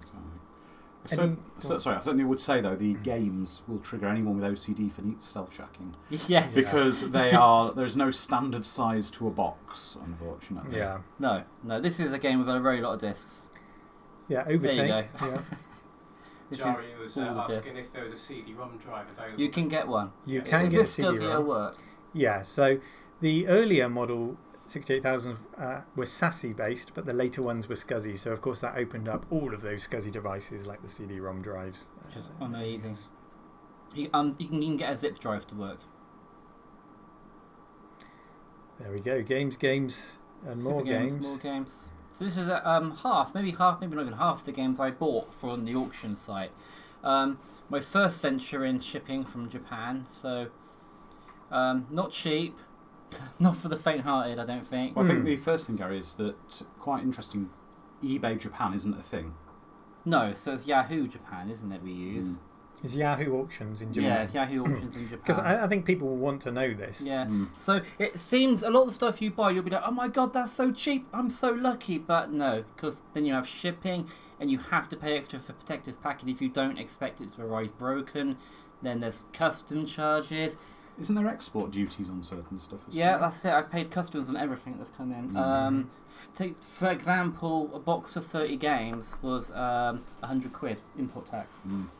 Sorry, I certainly would say though the games will trigger anyone with OCD for neat stealth shacking. Yes. Because there's no standard size to a box, unfortunately. Yeah. No, this is a game with a very lot of discs. Yeah, overtake. There you go. Yeah. This Jari is was all the asking discs. if there was a CD-ROM drive available. You can get one. You can Is get a this SCSI CD-ROM. work? Yeah, so the earlier model 68000 were SASI based, but the later ones were SCSI. So of course that opened up all of those SCSI devices like the CD-ROM drives. Which is amazing. You can get a zip drive to work. There we go. Games, and more Super games. More games. So this is half, maybe not even half of the games I bought from the auction site. My first venture in shipping from Japan, so not cheap. Not for the faint-hearted, I don't think. Well, I think the first thing, Gary, is that quite interesting. eBay Japan isn't a thing. No, so it's Yahoo Japan, isn't it? We use. Is Yahoo auctions in Japan? Yeah, it's Yahoo auctions in Japan. Because I think people will want to know this. Yeah. So it seems a lot of the stuff you buy, you'll be like, oh my god, that's so cheap. I'm so lucky. But no, because then you have shipping and you have to pay extra for protective packing if you don't expect it to arrive broken. Then there's custom charges. Isn't there export duties on certain stuff as Yeah, well? that's it. I've paid customs on everything that's come in. For example, a box of 30 games was £100 import tax.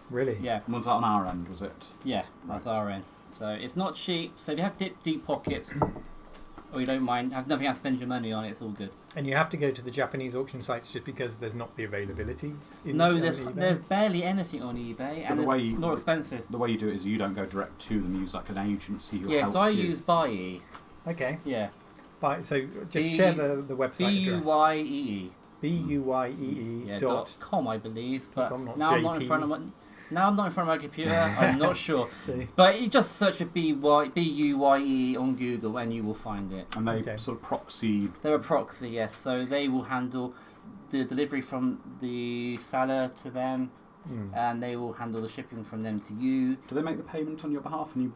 Really? Yeah. And was that on our end, was it? Yeah, that's our end. So it's not cheap. So if you have deep pockets, or you don't mind, have nothing else to spend your money on, it's all good. And you have to go to the Japanese auction sites just because there's not the availability. No, on there's eBay? barely anything on eBay, and it's more expensive. The way you do it is you don't go direct to them, you use like an agency who help so I you. use Buyee. Okay. Yeah. So just share the website address. BUYEE. BUYEE Yeah, dot. .com, I believe. But .com, not now I'm not in JP. front of my. Now I'm not in front of my computer. I'm not sure. See. But you just search for BUYE on Google and you will find it. And they sort of proxy. They're a proxy, yes. So they will handle the delivery from the seller to them, and they will handle the shipping from them to you. Do they make the payment on your behalf? And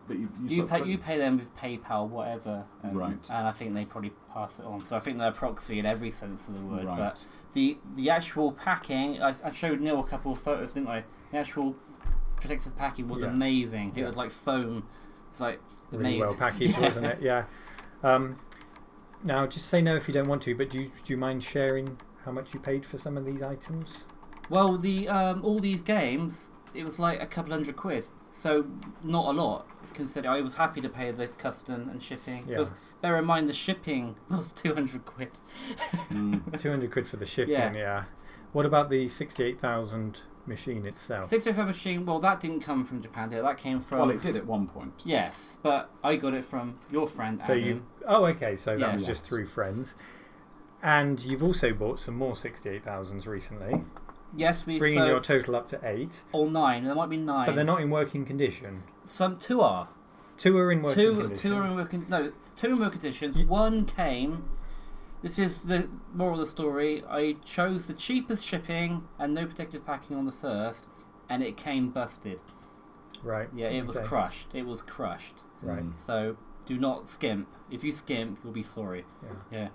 You pay them with PayPal, whatever. Right. And I think they probably pass it on. So I think they're a proxy in every sense of the word. Right. But the actual packing, I showed Neil a couple of photos, didn't I? The actual protective packing was amazing. It was like foam. It's like Really amazing. well packaged, wasn't it? Yeah. Now, just say no if you don't want to, but do you mind sharing how much you paid for some of these items? Well, the all these games, it was like a couple £100. So not a lot. Consider I was happy to pay the custom and shipping. Because bear in mind the shipping was £200. £200 for the shipping, yeah. What about the 68,000 machine itself? 65 machine. Well, that didn't come from Japan. Did it? That came from. Well, it did at one point. Yes, but I got it from your friend. So Adam. okay. So that was just through friends. And you've also bought some more 68,000s recently. Yes, we've bringing your total up to 8. Or 9. There might be 9. But they're not in working condition. 2 are. 2 are in working condition. 2 are in working. No, 2 in working conditions. 1 came. This is the moral of the story. I chose the cheapest shipping and no protective packing on the first, and it came busted. Right. Yeah, it was crushed. It was crushed. Right. So do not skimp. If you skimp, you'll be sorry. Yeah.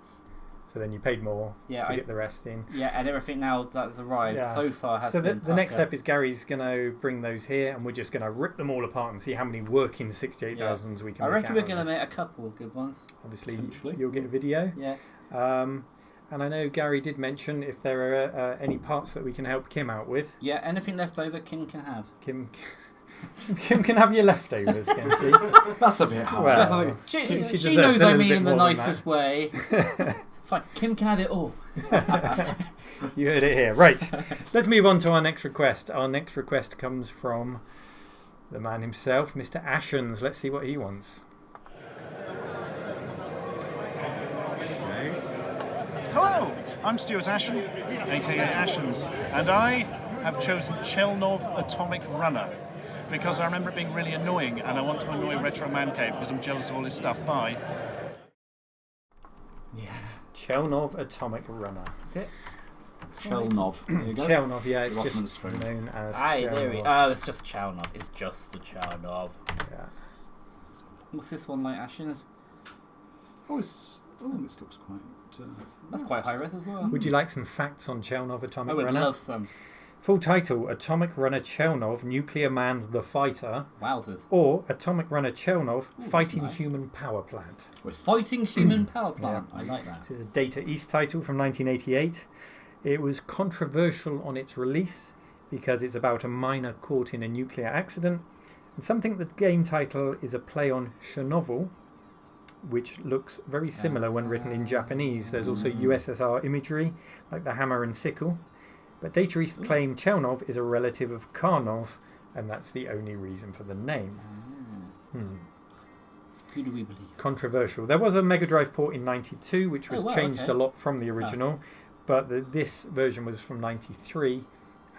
So then you paid more to get the rest in. Yeah, and everything now that's arrived so far has been. So the next step is Gary's going to bring those here, and we're just going to rip them all apart and see how many working 68,000s we can. I reckon we're going to make a couple of good ones. Obviously, you'll get a video. Yeah. And I know Gary did mention if there are any parts that we can help Kim out with. Yeah, anything left over, Kim can have. Kim can have your leftovers, can she? That's a bit hard. Well, she knows I mean in the nicest way. Fine, Kim can have it all. You heard it here. Right, let's move on to our next request. Our next request comes from the man himself, Mr. Ashens. Let's see what he wants. Hello, I'm Stuart Ashen, aka Ashens, and I have chosen Chelnov Atomic Runner because I remember it being really annoying and I want to annoy Retro Man Cave because I'm jealous of all his stuff. Bye. Yeah. Chelnov Atomic Runner. Is it? Chelnov. There you go. Chelnov, yeah, it's just known as Chelnov. Oh, it's just Chelnov. It's just the Chelnov. Yeah. What's this one like, Ashens? This looks quite... That's quite high res as well. Would you like some facts on Chelnov Atomic Runner? I would Runner? love some. Full title, Atomic Runner Chelnov, Nuclear Man the Fighter. Wowzers. Or Atomic Runner Chelnov, Fighting Human Power Plant. Fighting Human Power Plant. I like that. This is a Data East title from 1988. It was controversial on its release because it's about a miner caught in a nuclear accident. And something that the game title is a play on Chernobyl, which looks very similar when written in Japanese. There's also USSR imagery, like the hammer and sickle. But Data East claim Chelnov is a relative of Karnov, and that's the only reason for the name. Who do we believe? Controversial. There was a Mega Drive port in '92, which was changed a lot from the original, but this version was from '93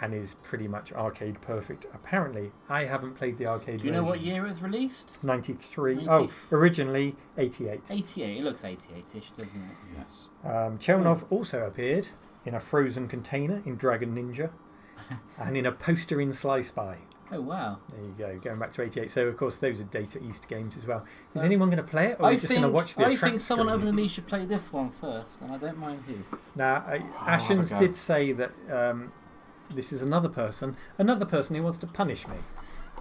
and is pretty much arcade perfect. Apparently, I haven't played the arcade version. Do you know what year it was released? 93. Oh, originally 88. 88. It looks 88-ish, doesn't it? Yes. Chelnov also appeared in a frozen container in Dragon Ninja and in a poster in Sly Spy. Oh, wow. There you go, going back to 88. So, of course, those are Data East games as well. Is anyone going to play it, or are we just going to watch the I think someone other than me should play this one first, and I don't mind who. Now, Ashens did say that this is another person who wants to punish me.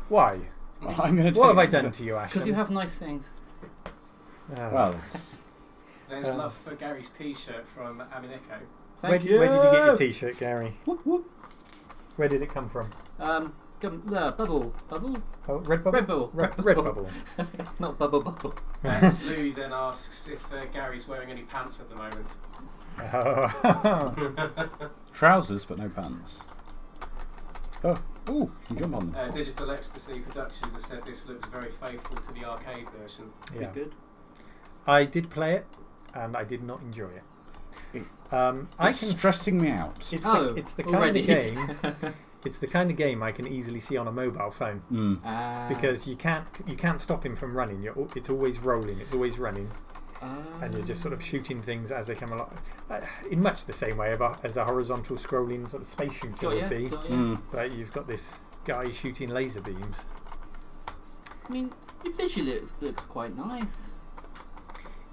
Why? What have I done to you, Ashens? Because you have nice things. There's love for Gary's t-shirt from Amineko. Where did you get your t-shirt, Gary? Where did it come from? Bubble. Oh, Red Bubble? Red Bubble. Not Bubble. Louis then asks if Gary's wearing any pants at the moment. Trousers, but no pants. Oh, you can jump on them. Digital Ecstasy Productions has said this looks very faithful to the arcade version. Yeah. Good. I did play it, and I did not enjoy it. It's stressing me out. It's the kind of game. It's the kind of game I can easily see on a mobile phone because you can't stop him from running. It's always rolling. It's always running. And you're just sort of shooting things as they come along, in much the same way as a horizontal scrolling sort of space shooter would be. But you've got this guy shooting laser beams. I mean, it visually looks quite nice.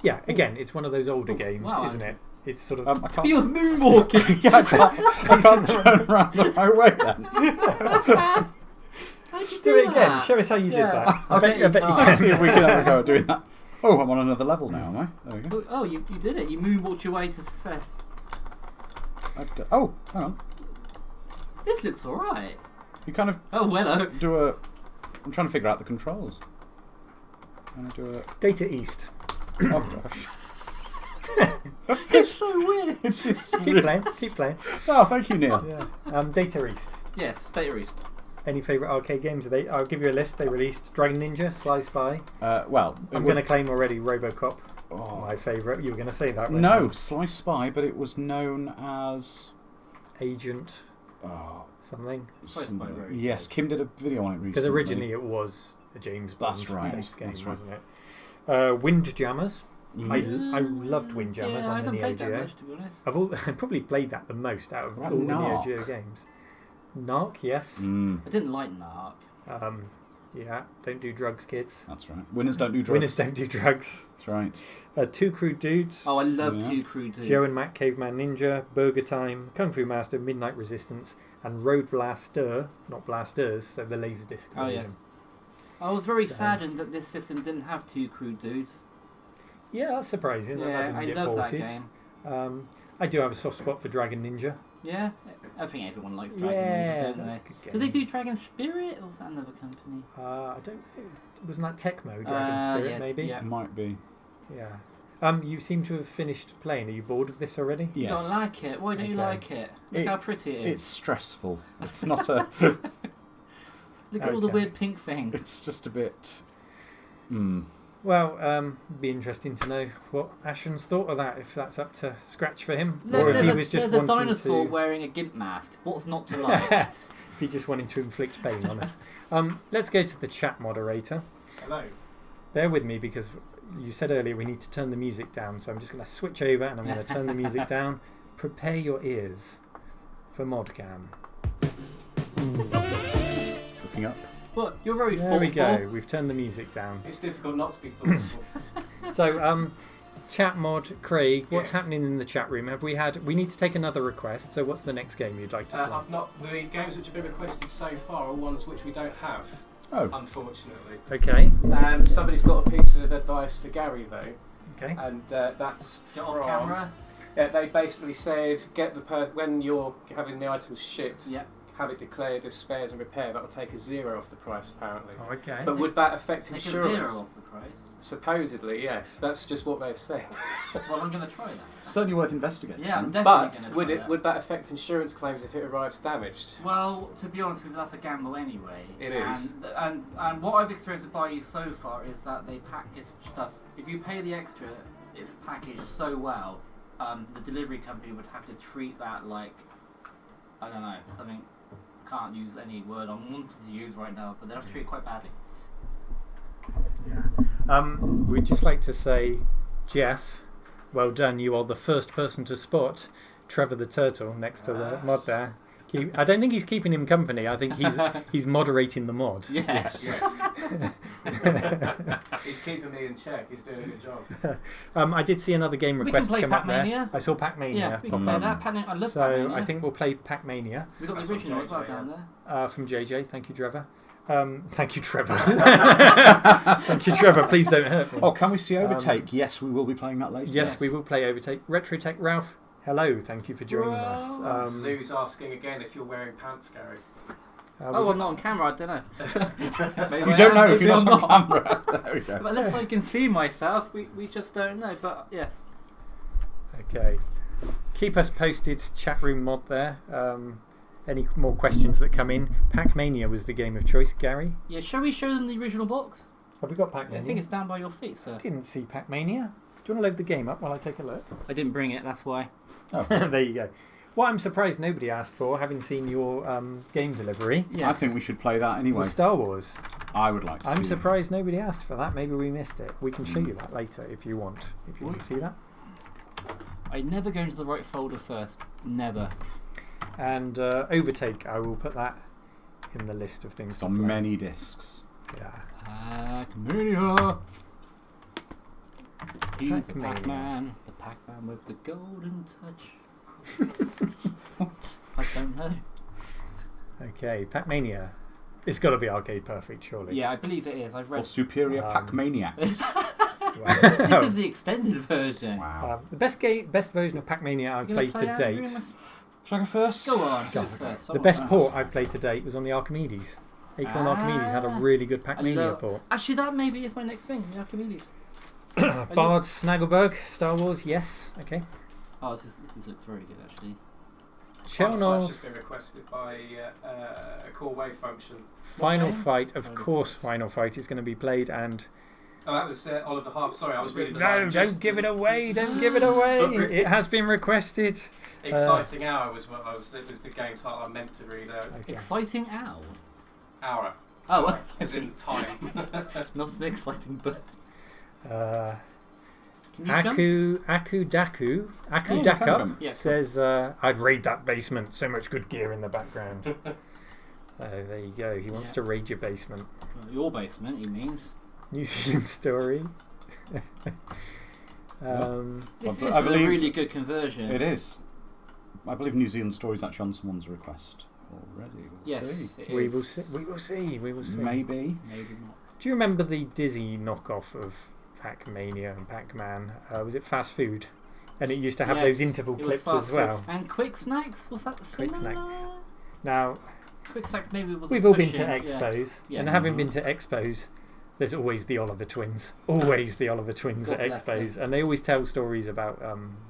Yeah, again, it's one of those older games, isn't it? It's sort of you're moonwalking. I can't turn around the right way then. How'd you do it again. Show us how you did that. I bet you can. Let's see if we can have a go at doing that. Oh, I'm on another level now, am I? There we go. Oh, you did it. You moonwalked your way to success. Hang on. This looks alright. You kind of hello. I'm trying to figure out the controls. I'm going to do Data East. Oh gosh. It's so weird. It is Keep really- playing. Keep playing. Oh, thank you, Neil. Yeah. Data East. Yes, Data East. Any favourite arcade games? I'll give you a list. They released Dragon Ninja, Sly Spy. Well, I'm going to claim already Robo-Cop. My favourite. You were going to say that, right? No, Sly Spy, but it was known as Agent something. Yes, Kim did a video on it recently. Because originally it was a James Bond based game, That's right. wasn't it? Windjammers. Yeah. I loved Windjammers on the Neo played that Geo. much, to be honest. I probably played that the most out of What all the about Neo Narc? Geo games. Narc, yes. I didn't like Narc. Yeah, don't do drugs, kids. That's right. Winners don't do drugs. Winners don't do drugs. That's right. Two Crude Dudes. Oh, I love Two Crude Dudes. Joe and Matt Caveman Ninja, Burger Time, Kung Fu Master, Midnight Resistance, and Road Blaster, not Blasters, so the Laserdisc Oh, version. yes. I was very saddened that this system didn't have Two Crude Dudes. Yeah, that's surprising. that Yeah, didn't I get love that ported. game. I do have a soft spot for Dragon Ninja. Yeah, I think everyone likes Dragon Yeah, Ninja, don't that's they? a good game. Did they do Dragon Spirit, or was that another company? I don't know. Wasn't that Tecmo, Dragon Spirit, yes, maybe? yeah. Might be. Yeah. You seem to have finished playing. Are you bored of this already? You Yes. don't like it. Why don't you Okay. like it? Look how pretty it is. It's stressful. It's not a. Look at all the Okay. weird pink things. It's just a bit. Well, be interesting to know what Ashen's thought of that, if that's up to scratch for him. Look, or if he there's was just a wanting dinosaur to... wearing a gimp mask. What's not to like? if he just wanting to inflict pain on us. Let's go to the chat moderator. Hello. Bear with me because you said earlier we need to turn the music down, so I'm just going to switch over and I'm going to turn the music down. Prepare your ears for Modcam. Looking up. What? You're very There thoughtful. we go. We've turned the music down. It's difficult not to be thoughtful. So, chat mod, Craig, what's Yes. happening in the chat room? We need to take another request. So, what's the next game you'd like to play? I've not. The games which have been requested so far are ones which we don't have. Oh. Unfortunately. Okay. Somebody's got a piece of advice for Gary though. Okay. And that's Get from, off camera. Yeah, they basically said get the when you're having the items shipped. Yep. Have it declared as spares and repair. That will take a zero off the price, apparently. Oh, okay. But would that affect Take a insurance? 0 off the price. Supposedly, yes. That's just what they've said. Well, I'm going to try that. Certainly worth investigating. Yeah, I'm isn't it? definitely But gonna would try it that. would that affect insurance claims if it arrives damaged? Well, to be honest with you, that's a gamble anyway. It is. And what I've experienced with Bayou so far is that they package stuff. If you pay the extra, it's packaged so well. The delivery company would have to treat that like, I don't know, something. Can't use any word I wanted to use right now, but they have to treat it quite badly. We'd just like to say, Jeff, well done. You are the first person to spot Trevor the Turtle next to the mod there. I don't think he's keeping him company. I think he's moderating the mod. Yes. He's keeping me in check. He's doing a good job. I did see another game We can request play come up there. Pac-Mania. I saw Pac-Mania. Yeah, we can play that. Pac-Mania. I love So Pac-Mania. I think we'll play Pac-Mania. We got That's the from original as well JJ, down there. From JJ. Thank you, Trevor. Thank you, Trevor. Thank you, Trevor. Please don't hurt me. Oh, can we see Overtake? Yes, we will be playing that later. Yes, we will play Overtake. Retrotech Ralph, hello. Thank you for joining us. Lou's asking again if you're wearing pants, Gary. Oh, I'm not on camera. I don't know. Maybe You I don't am, know if maybe you're I'm not on camera. There we go. But unless I can see myself, we just don't know. But yes. Okay. Keep us posted, chat room mod there. Any more questions that come in? Pac-Mania was the game of choice, Gary. Yeah. Shall we show them the original box? Have we got I Pac-Mania? think it's down by your feet, sir. Didn't see Pac-Mania. Do you want to load the game up while I take a look? I didn't bring it. That's why. There you go. What I'm surprised nobody asked for, having seen your game delivery, Yeah. I think we should play that anyway. was Star Wars. I would like to see I'm it. surprised nobody asked for that. Maybe we missed it. We can show you that later if you want. If you want to see that. I never go into the right folder first. Never. And Overtake, I will put that in the list of things It's to on play. many discs. Yeah. Pac-Mania. He's the Pac-Mania. Pac-Man. The Pac-Man with the golden touch. What? I don't know. Okay, Pac-Mania. It's got to be arcade perfect, surely. Yeah, I believe it is. I've For read. superior Pac-Maniacs. This is the extended version. Wow. The best version of Pac-Mania I've You gonna played play to Andrew? date. Shall I go first? Go on. Go. Go first. The best port I've played to date was on the Archimedes. Acorn Archimedes had a really good Pac-Mania port. Actually, that maybe is my next thing. The Archimedes. Bard Snaggleberg, Star Wars, yes. Okay. Oh, this looks very good actually. Final Fight's Chelnov. just been requested by a core wave function. Final Okay. Fight, of Final course. Fight. Final Fight is going to be played, and Oh, that was Oliver Harp. Sorry, I was reading the no, line. don't Just give it away! Don't give it away! Sorry. It has been requested. Exciting Hour was what I was. It was the game title I meant to read out. Okay. Exciting owl. Hour. Oh, As in time. not an exciting bird. Uh, Can you jump? Aku you can Dakup jump. Yeah, cool. says, "I'd raid that basement. So much good gear in the background." There you go. He wants Yeah. to raid your basement. Well, your basement, you mean? New Zealand story. This I is a believe really good conversion. It is. I believe New Zealand Story is actually on someone's request already. We'll Yes, see. it We is. will see. We will see. We will see. Maybe. Maybe not. Do you remember the Dizzy knockoff of Pac-Mania and Pac-Man? Was it Fast Food? And it used to have Yes, those interval it was clips fast as well. food. And Quick Snacks, was that Quick similar? Snack. Now, Quick Snacks maybe was we've all been pushing, to yeah. expos, Yeah. and having been to expos, there's always the Oliver twins. Always the Oliver twins God at bless expos, and they always tell stories about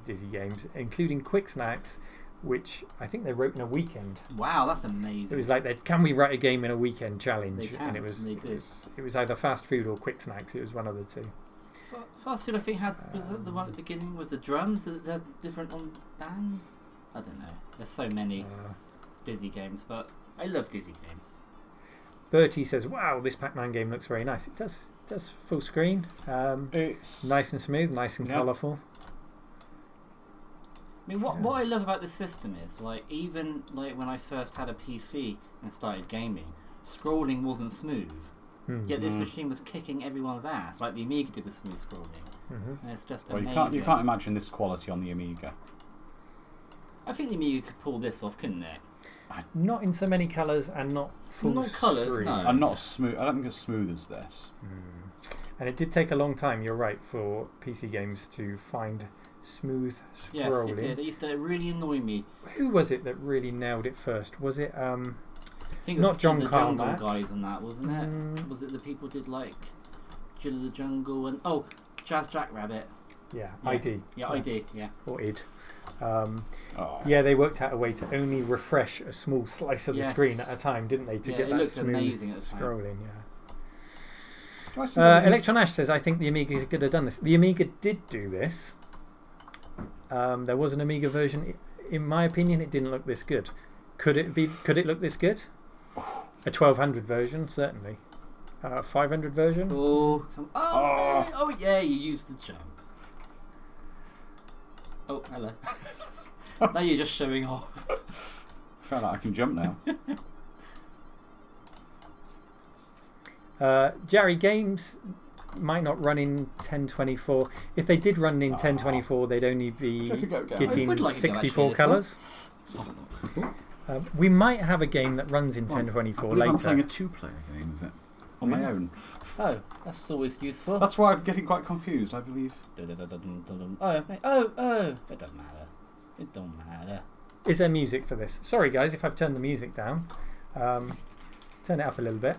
Dizzy games, including Quick Snacks, which I think they wrote in a weekend. Wow, that's amazing. It was like, can we write a game in a weekend challenge? They can, and it was, they did. it was either Fast Food or Quick Snacks. It was one of the two. Fast Food, I think, was that the one at the beginning with the drums? They're different on bands? I don't know. There's so many Dizzy games, but I love Dizzy games. Bertie says, "Wow, this Pac-Man game looks very nice." It does. It does full screen. It's Nice and smooth, nice and Yeah. colourful. I mean, what I love about this system is, like, even like when I first had a PC and started gaming, scrolling wasn't smooth. Yet this machine was kicking everyone's ass, like the Amiga did with smooth scrolling. And it's just Well, amazing. you can't imagine this quality on the Amiga. I think the Amiga could pull this off, couldn't it? Not in so many colours and not full Not colours, screen. no. I'm not smooth. I don't think it's smooth as this. And it did take a long time, you're right, for PC games to find smooth Yes, scrolling. it did. It used to really annoy me. Who was it that really nailed it first? Was it I think it Not was John the Jungle Carmack. guys and that, wasn't it? Was it the people who did like Jill of the Jungle and Jazz Jackrabbit? yeah, Yeah. ID? Yeah, ID. Yeah. Or id. Oh. Yeah, they worked out a way to only refresh a small slice of the Yes. screen at a time, didn't they, to Yeah, get it that looked smooth amazing at the time. scrolling? Yeah. Try something Electron Ash says, "I think the Amiga could have done this." The Amiga did do this. There was an Amiga version. In my opinion, it didn't look this good. Could it look this good? A 1200 version, certainly. 500 version. Oh, come on. Oh, yeah, you used the jump. Oh, hello. Now you're just showing off. I feel like I can jump now. Jerry, games might not run in 1024. If they did run in 1024, they'd only be Go, go, go. I getting would like to go, 64 actually, this one. colours. We might have a game that runs in 1024 I'm playing later. a two-player game of it on my own. Oh, that's always useful. That's why I'm getting quite confused. I believe. Oh, it doesn't matter. It don't matter. Is there music for this? Sorry, guys, if I've turned the music down. Let's turn it up a little bit.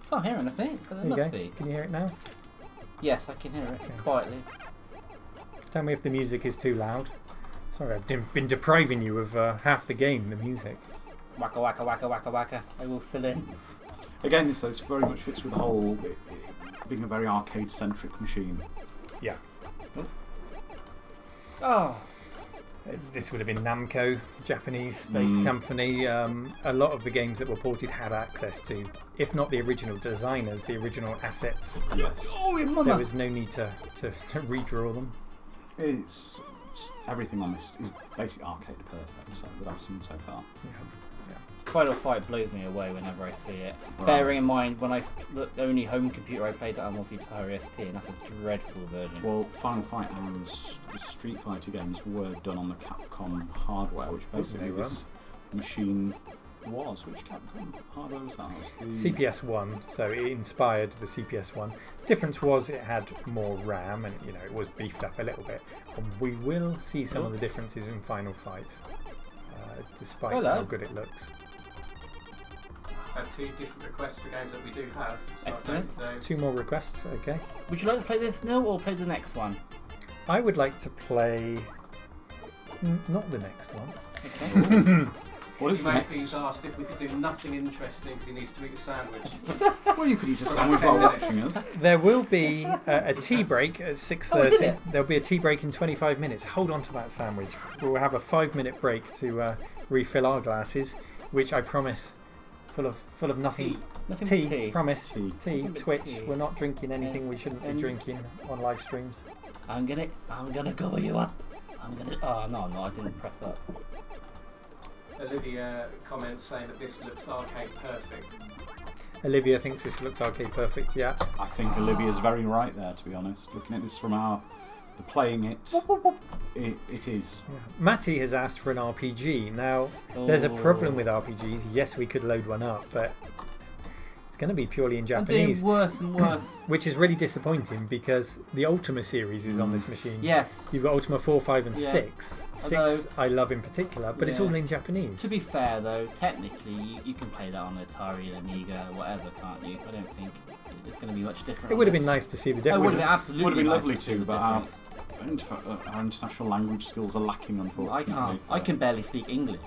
Can't hear anything, but there There you must go. be. Can you hear it now? Yes, I can hear it quietly. Just tell me if the music is too loud. Sorry, I've been depriving you of half the game, the music. Waka waka waka waka waka. I will fill in. Again, so it's very much fits with the whole it being a very arcade-centric machine. Yeah. Oh, This would have been Namco, Japanese-based company. A lot of the games that were ported had access to, if not the original designers, the original assets. Yes. There was no need to redraw them. It's just everything on this is basically arcade perfect. So that I've seen so far. Final Fight blows me away whenever I see it. Right. Bearing in mind, the only home computer I played that on was the Atari ST, and that's a dreadful version. Well, Final Fight and the Street Fighter games were done on the Capcom hardware, which basically they were. this machine was. Which Capcom hardware was that? It was CPS-1, so it inspired the CPS-1. Difference was it had more RAM and it was beefed up a little bit. And we will see some of the differences in Final Fight, despite how good it looks. Two different requests for games that we do have. So Excellent. Two more requests, okay. Would you like to play this now or play the next one? I would like to play Not the next one. Okay. What is the Mappy's next? asked if we could do nothing interesting because he needs to eat a sandwich. Well, you could eat a sandwich while watching us. There will be a tea break at 6:30. did it? There'll be a tea break in 25 minutes. Hold on to that sandwich. We'll have a 5-minute break to refill our glasses, which I promise, full of nothing. Nothing Tea, but tea. promise. Tea. Tea. Nothing but Twitch. tea. We're not drinking anything we shouldn't be drinking on live streams. I'm gonna cover you up. Oh no, I didn't press up. Olivia comments saying that this looks arcade perfect. Olivia thinks this looks arcade perfect. Yeah. I think Olivia's very right there, to be honest. Looking at this from the playing it is. Matty has asked for an RPG. Now, there's a problem with RPGs. Yes, we could load one up, but it's going to be purely in I'm Japanese, doing worse and worse. which is really disappointing because the Ultima series is on this machine. Yes. You've got Ultima 4, 5 and Yeah. 6. 6 Although- I love in particular, but it's Yeah. all in Japanese. To be fair though, technically you can play that on Atari, Amiga, whatever, can't you? I don't think it's going to be much different. It would have been nice to see the It difference. would have been absolutely Would have been nice lovely to see to, the but our difference. international language skills are lacking, I unfortunately. can't. I can barely speak English.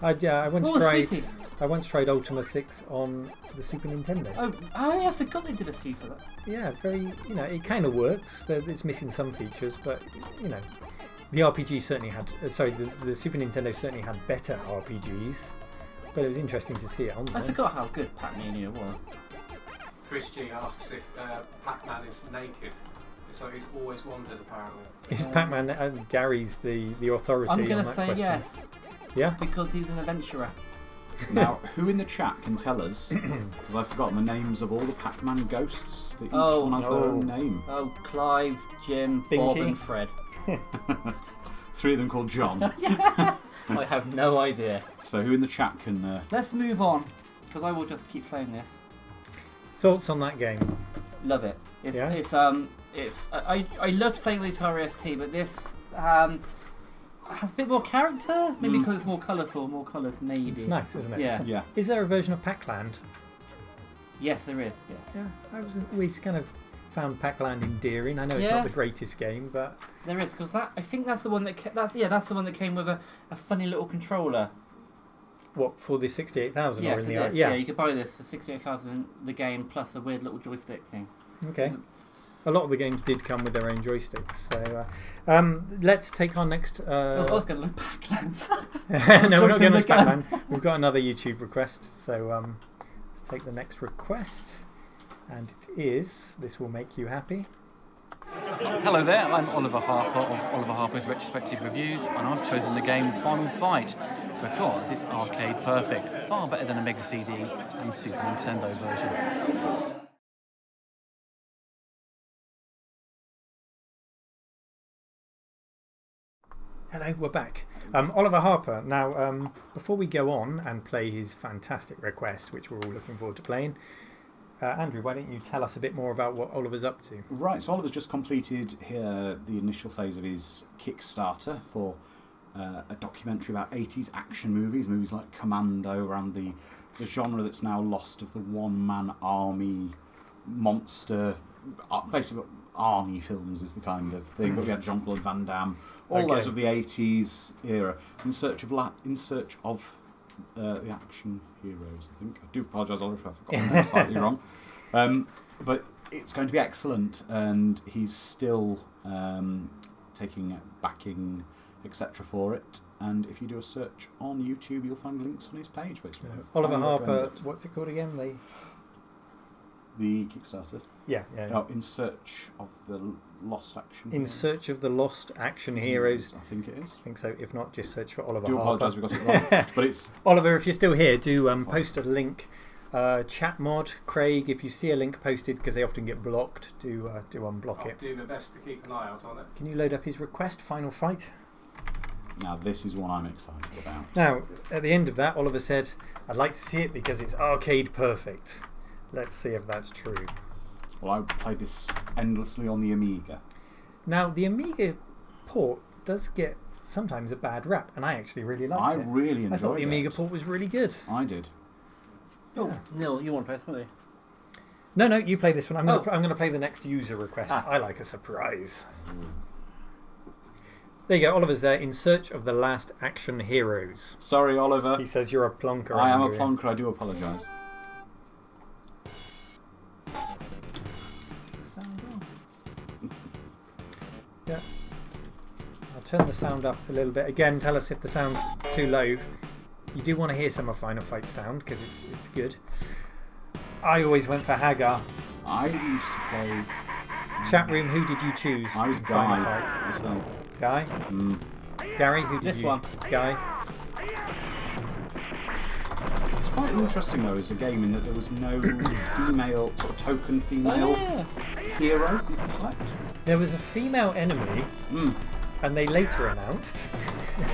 I once Oh, tried. sweetie. I once tried Ultima 6 on the Super Nintendo. Oh, yeah, I forgot they did a few for that. Yeah, very. It kind of works. It's missing some features, but the RPG certainly had. Sorry, the Super Nintendo certainly had better RPGs, but it was interesting to see it on I there. forgot how good Pac-Mania was. Chris G asks if Pac-Man is naked. So he's always wondered, apparently. Is Pac-Man and Gary's the authority I'm on going that to say question? yes, Yeah. because he's an adventurer. Now, who in the chat can tell us, because I've forgotten the names of all the Pac-Man ghosts, that each Oh. one has their own name. Oh, Clive, Jim, Bob Binky. and Fred. 3 of them called John. I have no idea. So who in the chat can... Let's move on, because I will just keep playing this. Thoughts on that game? Love it. Yeah? I loved playing the Atari ST, but this has a bit more character. Maybe because it's more colourful, more colours maybe. It's nice, isn't it? Yeah. Yeah. Is there a version of Pac-Land? Yes, there is. Yes. Yeah, I was always kind of found Pac-Land endearing. I know it's Yeah. not the greatest game, but There is, because I think that's the one that that's the one that came with a funny little controller. what for the 68,000 Yeah, or for in the this. Yeah, you could buy this for 68,000 the game plus a weird little joystick thing. Okay. A lot of the games did come with their own joysticks. So let's take our next. I was going to look Pac-Land. No, we're not going to jumping the gun. Pac-Man. We've got another YouTube request. So let's take the next request, and it is. This will make you happy. Hello there, I'm Oliver Harper of Oliver Harper's Retrospective Reviews, and I've chosen the game Final Fight because it's arcade perfect, far better than a Mega CD and Super Nintendo version. Hello, we're back. Oliver Harper. Now, before we go on and play his fantastic request, which we're all looking forward to playing, Andrew, why don't you tell us a bit more about what Oliver's up to? Right, so Oliver's just completed here the initial phase of his Kickstarter for a documentary about 80s action movies like Commando, around the genre that's now lost of the one-man army monster, basically army films is the kind of thing, but we had Jean-Claude Van Damme, all those of the 80s era, in search of the action heroes, I think. I do apologise, Oliver, if I've got them slightly wrong. But it's going to be excellent, and he's still taking backing, etc. for it. And if you do a search on YouTube, you'll find links on his page. Which Oliver Harper, what's it called again? The Kickstarter. Yeah. Oh, In Search of the Lost Action. In Search of the Lost Action Heroes. I think it is. I think so. If not, just search for Oliver I do Harper. apologise, we got it wrong. But it's Oliver, if you're still here, do post a link. Chat mod, Craig, if you see a link posted, because they often get blocked, do unblock I'll it. do my best to keep an eye out on it. Can you load up his request, Final Fight? now this is one I'm excited about. Now, at the end of that, Oliver said, I'd like to see it because it's arcade perfect. Let's see if that's true. Well, I played this endlessly on the Amiga. Now, the Amiga port does get sometimes a bad rap, and I actually really liked it. I really enjoyed it. I thought the Amiga port was really good. I did. Oh, Neil, you want to play with me? No, you play this one. I'm going to play the next user request. Ah. I like a surprise. There you go. Oliver's there in search of the last action heroes. Sorry, Oliver. He says you're a plonker. I am a Andrew. plonker. I do apologise. Yeah. I'll turn the sound up a little bit. Again, tell us if the sound's too low. You do want to hear some of Final Fight sound because it's good. I always went for Hagar. I used to play. Chat room, who did you choose? I was in Final Guy. Fight? Myself. Guy? Gary, who did This you? one. Guy. It's quite interesting though as a game in that there was no female, sort of token female hero you could select. There was a female enemy, and they later announced,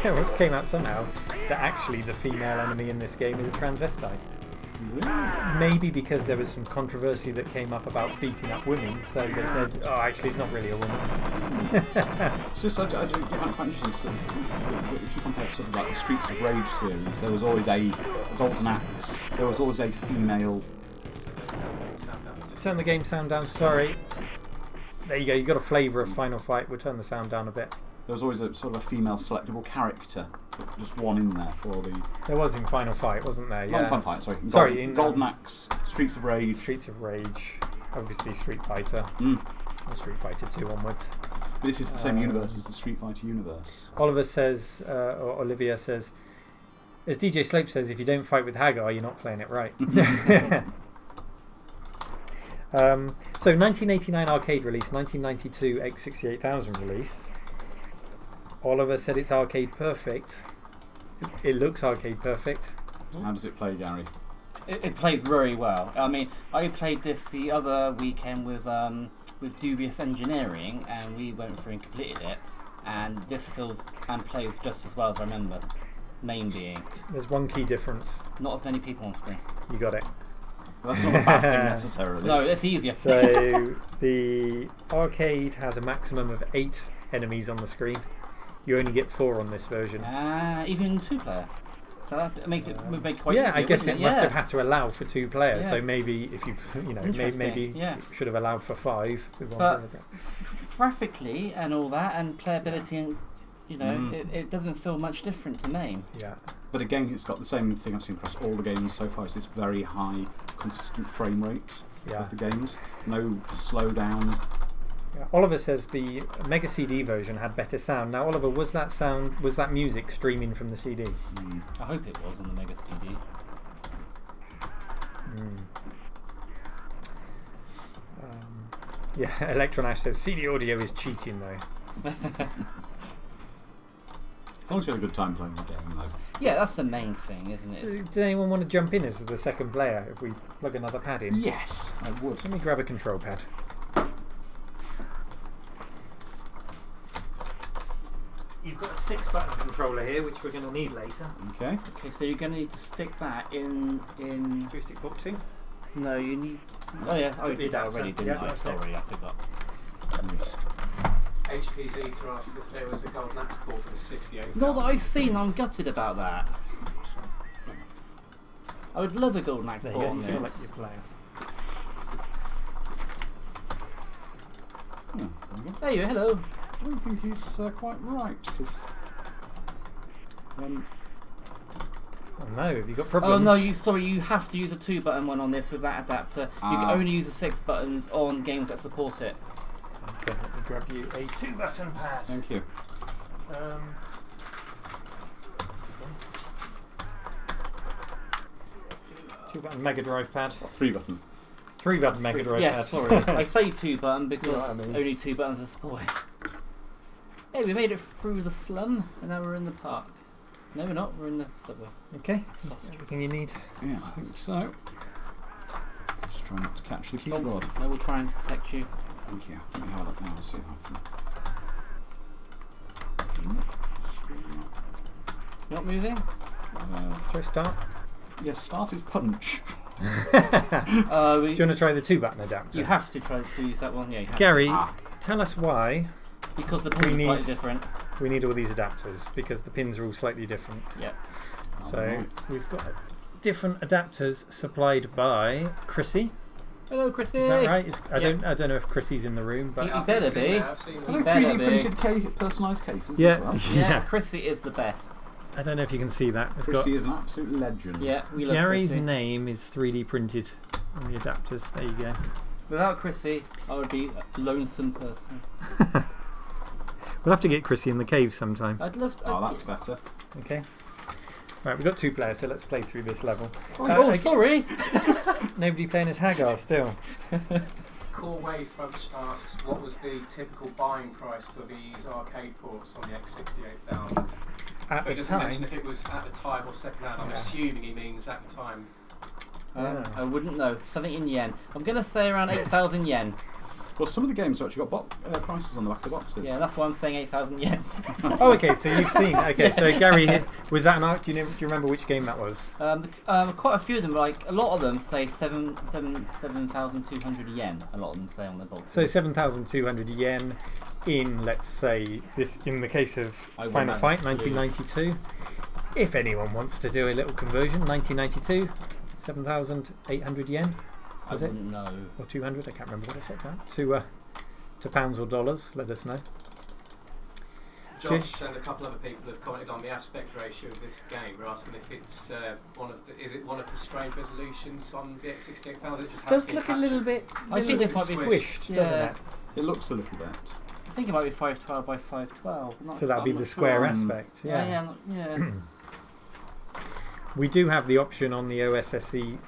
it came out somehow, that actually the female enemy in this game is a transvestite. Maybe because there was some controversy that came up about beating up women, so they said, oh, actually, it's not really a woman. It's just, I do find it quite interesting. If you compare sort of like the Streets of Rage series, there was always a golden axe, there was always a female. Turn the game sound down, sorry. There you go, you got a flavour of Final Fight. We'll turn the sound down a bit. There was always a sort of a female selectable character, just one in there for the. There was in Final Fight, wasn't there? Not Yeah. in Final Fight, sorry. Sorry, in Golden Axe, Streets of Rage. Streets of Rage, obviously Street Fighter, or Street Fighter 2 onwards. But this is the same universe as the Street Fighter universe. Oliver says, or Olivia says, as DJ Slope says, if you don't fight with Hagar, you're not playing it right. So 1989 arcade release, 1992 X68000 release. Oliver said it's arcade perfect. It looks arcade perfect. How does it play, Gary? It plays very well. I mean, I played this the other weekend with Dubious Engineering, and we went through and completed it. And this feels and plays just as well as I remember. Main being, There's one key difference. not as many people on screen. You got it. That's not a bad thing necessarily. No, it's easier. So the arcade has a maximum of 8 enemies on the screen. You only get 4 on this version. Even 2-player. So that makes it make quite yeah, easier, I guess wouldn't it must have had to allow for 2 players. Yeah. So maybe if you know, Interesting, maybe yeah. it should have allowed for 5 with one But player. graphically and all that, and playability, and it doesn't feel much different to MAME. Yeah. But again, it's got the same thing I've seen across all the games so far. It's this very high, consistent frame rate of the games. No slowdown. Yeah. Oliver says the Mega CD version had better sound. Now, Oliver, was that music streaming from the CD? I hope it was on the Mega CD. Yeah, Electronash says CD audio is cheating though. As long as you had a good time playing the game, though. Yeah, that's the main thing, isn't it? Does anyone want to jump in as the second player if we plug another pad in? Yes, I would. Let me grab a control pad. You've got a 6-button controller here, which we're going to need later. Okay. Okay, so you're going to need to stick that in Joystick port 2. No, you need. Oh yes, I did that adapter. already, didn't Yeah, I? that's Sorry, I forgot. HPZ to ask if there was a golden axe port for the 68. Not that I've seen. I'm gutted about that. I would love a golden axe There you port go. on You feel this. like you're playing. There you go. Hello. I don't think he's quite right, because. Oh no, have you got problems? Oh no, you have to use a 2-button one on this with that adapter. You can only use the 6 buttons on games that support it. Okay, let me grab you a 2-button pad. Thank you. 2-button Mega Drive pad. 3-button. 3-button Mega Drive Yes, pad. sorry. I say 2-button because You know what I mean. only 2 buttons are supported. Hey, we made it through the slum and now we're in the park. No, we're not. We're in the subway. Okay, everything you need. Yeah, I think so. Just try not to catch the keyboard. I will try and protect you. Thank you. Let me have a look now and see if I You're not moving? can. Shall I start? Yes, start is punch. Do you want to try the 2-button adapter? You have to try to use that one. Yeah, you have Gary, to. tell us why Because the pins are slightly different. we need all these adapters, because the pins are all slightly different. Yeah. So we've got different adapters supplied by Chrissy. Hello, Chrissy. Is that right? I don't know if Chrissy's in the room, but He better be. I've seen He him. better be. 3D printed personalised cases yeah, as well. Yeah, Chrissy is the best. I don't know if you can see that. It's Chrissy is an absolute legend. Yeah, we love Gary's Chrissy. name is 3D printed on the adapters. There you go. Without Chrissy, I would be a lonesome person. We'll have to get Chrissy in the cave sometime. I'd love to. Oh, that's better. Okay. Right, we've got 2 players, so let's play through this level. Sorry. Nobody playing as Hagar still. Core Wave Front asks, what was the typical buying price for these arcade ports on the X68000? At But he the doesn't mention time, if it was at the time or second hand. I'm Yeah. assuming he means at the time. I wouldn't know. Something in yen. I'm going to say around 8,000 yen. Well, some of the games have actually got prices on the back of the boxes. Yeah, that's why I'm saying 8,000 yen. oh, okay. So you've seen. Okay, so Gary, was that an arc? Do you remember which game that was? Quite a few of them, like a lot of them, say 7,200 yen. A lot of them say on their boxes. So 7,200 yen in, let's say, this in the case of Final Fight 1992. If anyone wants to do a little conversion, 1992, 7,800 yen. Was I it? wouldn't know. Or 200? I can't remember what I said now. To pounds or dollars. Let us know. Josh and a couple other people have commented on the aspect ratio of this game. We're asking if it's is it one of the strange resolutions on the X68000? It just Does look a little bit. I think this might be squished, doesn't it? It looks a little bit. I think it might be 512 by 512. So that'd be the square aspect. Yeah. Yeah. We do have the option on the OSSE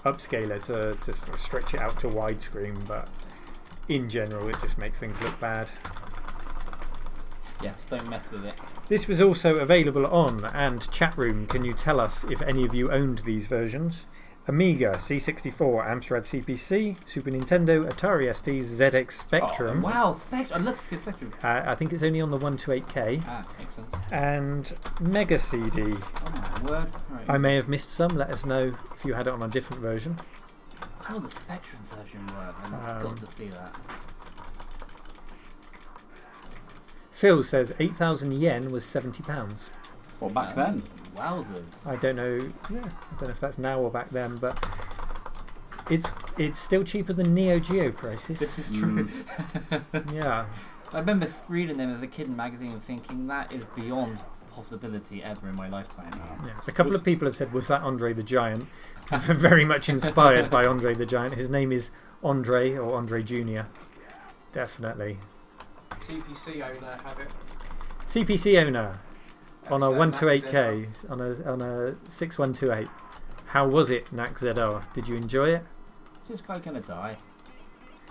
upscaler to just stretch it out to widescreen, but in general it just makes things look bad. Yes, don't mess with it. This was also available on and chat room. Can you tell us if any of you owned these versions? Amiga, C64, Amstrad CPC, Super Nintendo, Atari ST, ZX Spectrum. Oh, wow, Spectrum! I'd love to see a Spectrum. I think it's only on the 128K. Ah, makes sense. And Mega CD. Oh my word. Right. I may have missed some. Let us know if you had it on a different version. How the Spectrum version worked. I've got to see that. Phil says 8,000 yen was £70. Well, back then. Wowzers. I don't know. Yeah, I don't know if that's now or back then, but it's still cheaper than Neo Geo prices. This is true. Yeah. I remember reading them as a kid in magazine and thinking that is beyond possibility ever in my lifetime. Yeah. A couple of people have said, was that Andre the Giant? Very much inspired by Andre the Giant. His name is Andre or Andre Jr. Definitely. CPC owner have it. CPC owner. On a That's, 128K, on a 6128. How was it, NACZR? Did you enjoy it? Is this guy going to die?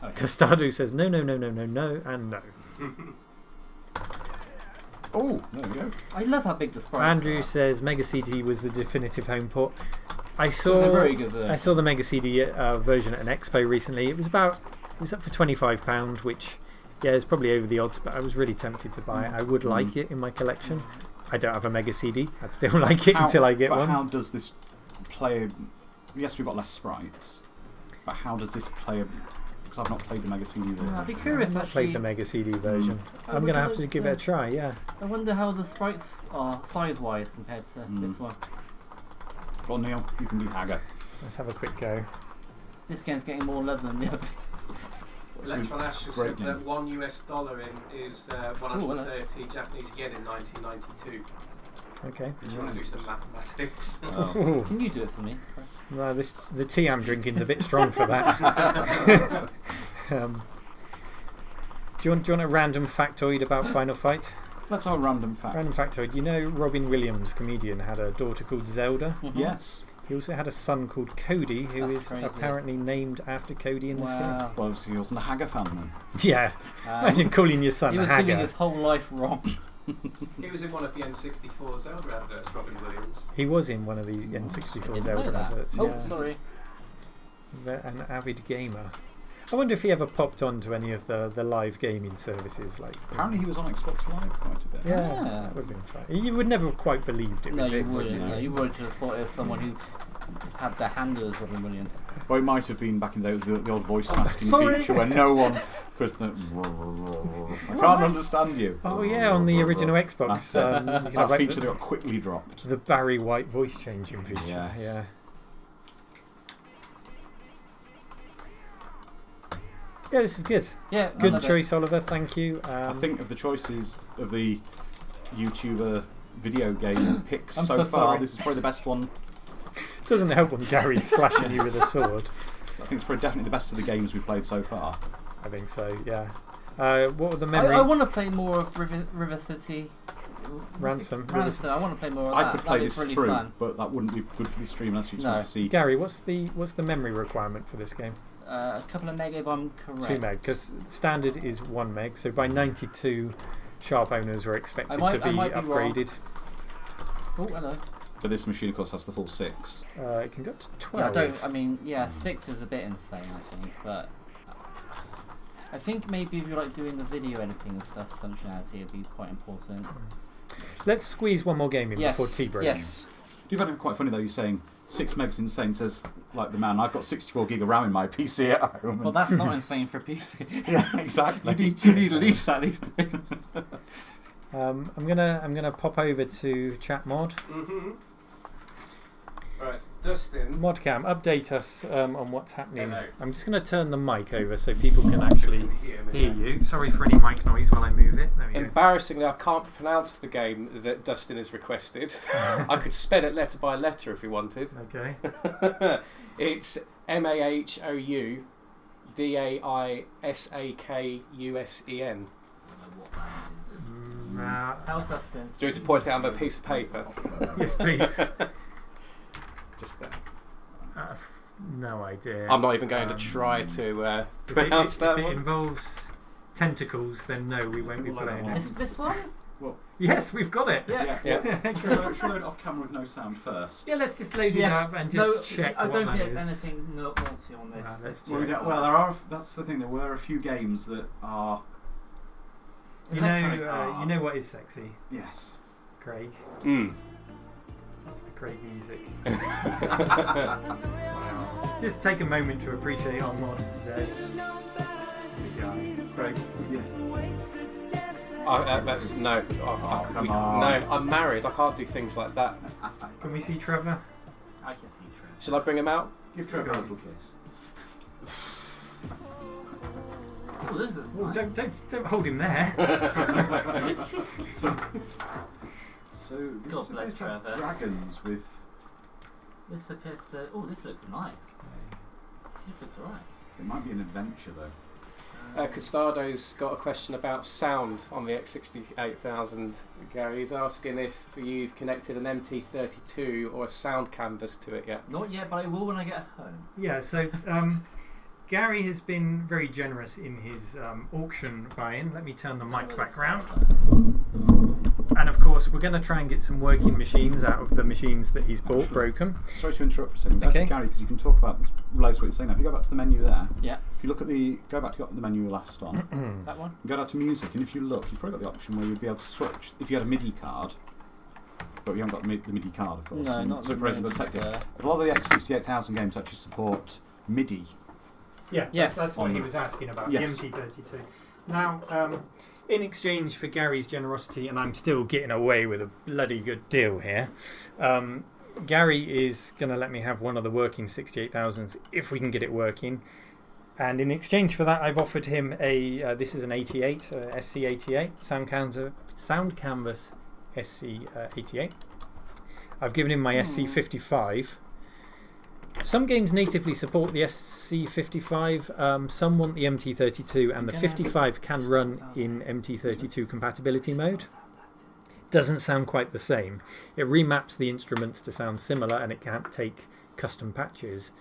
Oh, yeah. Costado says no, and no. Oh, there we go. I love how big the sprites Andrew are. says Mega CD was the definitive home port. I It was a very good version. I saw the Mega CD version at an expo recently. It was up for £25, which is probably over the odds, but I was really tempted to buy it. I would like it in my collection. I don't have a Mega CD. I'd still like it until I get one. How does this play? Yes, we've got less sprites, but how does this play? Because I've not played the Mega CD version. I'd be curious. I've not played the Mega CD version. I'm going to have to give it a try. Yeah. I wonder how the sprites are size-wise compared to this one. Go on, Neil. You can be Hagar. Let's have a quick go. This game's getting more leather than the others. Electron Ash has said that $1 is 130 Japanese yen in 1992. Okay. Do you want to do some mathematics? Oh. Can you do it for me? No, the tea I'm drinking's a bit strong for that. Do you want a random factoid about Final Fight? Let's have a random fact. Random factoid. You know Robin Williams, comedian, had a daughter called Zelda? Yes. He also had a son called Cody, who That's is crazy. apparently named after Cody in this game. Wow. Well, so he wasn't a Hagar fan then. Yeah. Imagine calling your son He was Hagar. doing his whole life wrong. He was in one of the N64 Zelda adverts, Robin Williams. He was in one of the N64 Didn't know Zelda that. adverts. Oh, yeah. sorry. An avid gamer. I wonder if he ever popped onto any of the live gaming services. Apparently he was on Xbox Live quite a bit. Yeah, Yeah. that would have been fun. You would never have quite believed it No, was you him, would wouldn't. you? No, you would have thought it was someone who had their hand as Robin Williams. Well, it might have been back in the day. It was the old voice masking sorry. feature where no one could. I can't understand you. Oh yeah, on the original Xbox. You could have, That feature that got quickly dropped. the Barry White voice changing feature. Yes. Yeah. Yeah, this is good. Yeah, Good choice, Oliver. Thank you. I think of the choices of the YouTuber video game picks I'm so so far, sorry. this is probably the best one. Doesn't help when Gary's slashing you with a sword. I think it's probably definitely the best of the games we've played so far. I think so. Yeah. What were the memory? I want to play more of River City. Ransom. Ransom. I want to play more of I that. could play this really through, fun. but that wouldn't be good for the stream unless you just want to see. Gary, what's the memory requirement for this game? A couple of meg if I'm correct. 2 meg, because standard is 1 meg. So by 92, Sharp owners were expected to be upgraded. Oh, hello. But this machine, of course, has the full 6. It can go up to 12. Yeah, 6 is a bit insane, I think, but I think maybe if you're like doing the video editing and stuff, functionality would be quite important. Let's squeeze one more game in before tea break. Yes. Do you find it quite funny though? You're saying 6 megs insane. Says like the man. I've got 64 gig of RAM in my PC at home. Well, that's not insane for a PC. Yeah, exactly. you need at least that these days. I'm gonna pop over to chat mod. Right, Dustin. Modcam, update us on what's happening. Hello. I'm just going to turn the mic over so people can actually hear you. Sorry for any mic noise while I move it. There we go. Embarrassingly, I can't pronounce the game that Dustin has requested. I could spell it letter by letter if we wanted. Okay. It's MAHOUDAISAKUSEN. How Dustin? Do you want to point it out on a piece of paper? Yes, please. Just there. No idea. I'm not even going to try to pronounce that if one. it involves tentacles, then no, we won't be playing it. This one? Well, yes, we've got it. Yeah. Should we load it off camera with no sound first? Yeah, let's just load it up and just check. I don't what think that there's is. anything naughty on this. Let's Well, check. there are. That's the thing. There were a few games that are. You know what is sexy, Yes. Craig? That's the Craig music. Just take a moment to appreciate our mod today. Craig. Yeah. That's no. Come on. No, I'm married. I can't do things like that. Can we see Trevor? I can see Trevor. Shall I bring him out? Give Trevor a little kiss. Oh, this is Oh, nice. don't hold him there. So this God bless is like Trevor. dragons with. This appears to. Oh, this looks nice. This looks alright. It might be an adventure though. Castado's got a question about sound on the X68000. Gary, he's asking if you've connected an MT32 or a sound canvas to it yet. Not yet, but I will when I get home. Yeah, so Gary has been very generous in his auction buy-in. Let me turn the mic back round. And of course, we're going to try and get some working machines out of the machines that he's bought broken. Sorry to interrupt for a second. Back Okay. to Gary, because you can talk about this relates to what you're saying now. If you go back to the menu there, Yeah. if you look at go back to the menu last on, That one? go down to music, and if you look, you've probably got the option where you'd be able to switch if you had a MIDI card. But you haven't got the MIDI card, of course. No, and not so the Fraser will take it. But a lot of the X68000 games actually support MIDI. Yeah, Yes. that's what he was asking about, Yes. the MT32. Now, in exchange for Gary's generosity, and I'm still getting away with a bloody good deal here, Gary is going to let me have one of the working 68000s if we can get it working. And in exchange for that, I've offered him this is an 88, SC88, Sound Canvas SC88. I've given him my SC55. Some games natively support the SC55, some want the MT32, and the 55 can run in MT32 compatibility mode. Doesn't sound quite the same. It remaps the instruments to sound similar, and it can't take custom patches.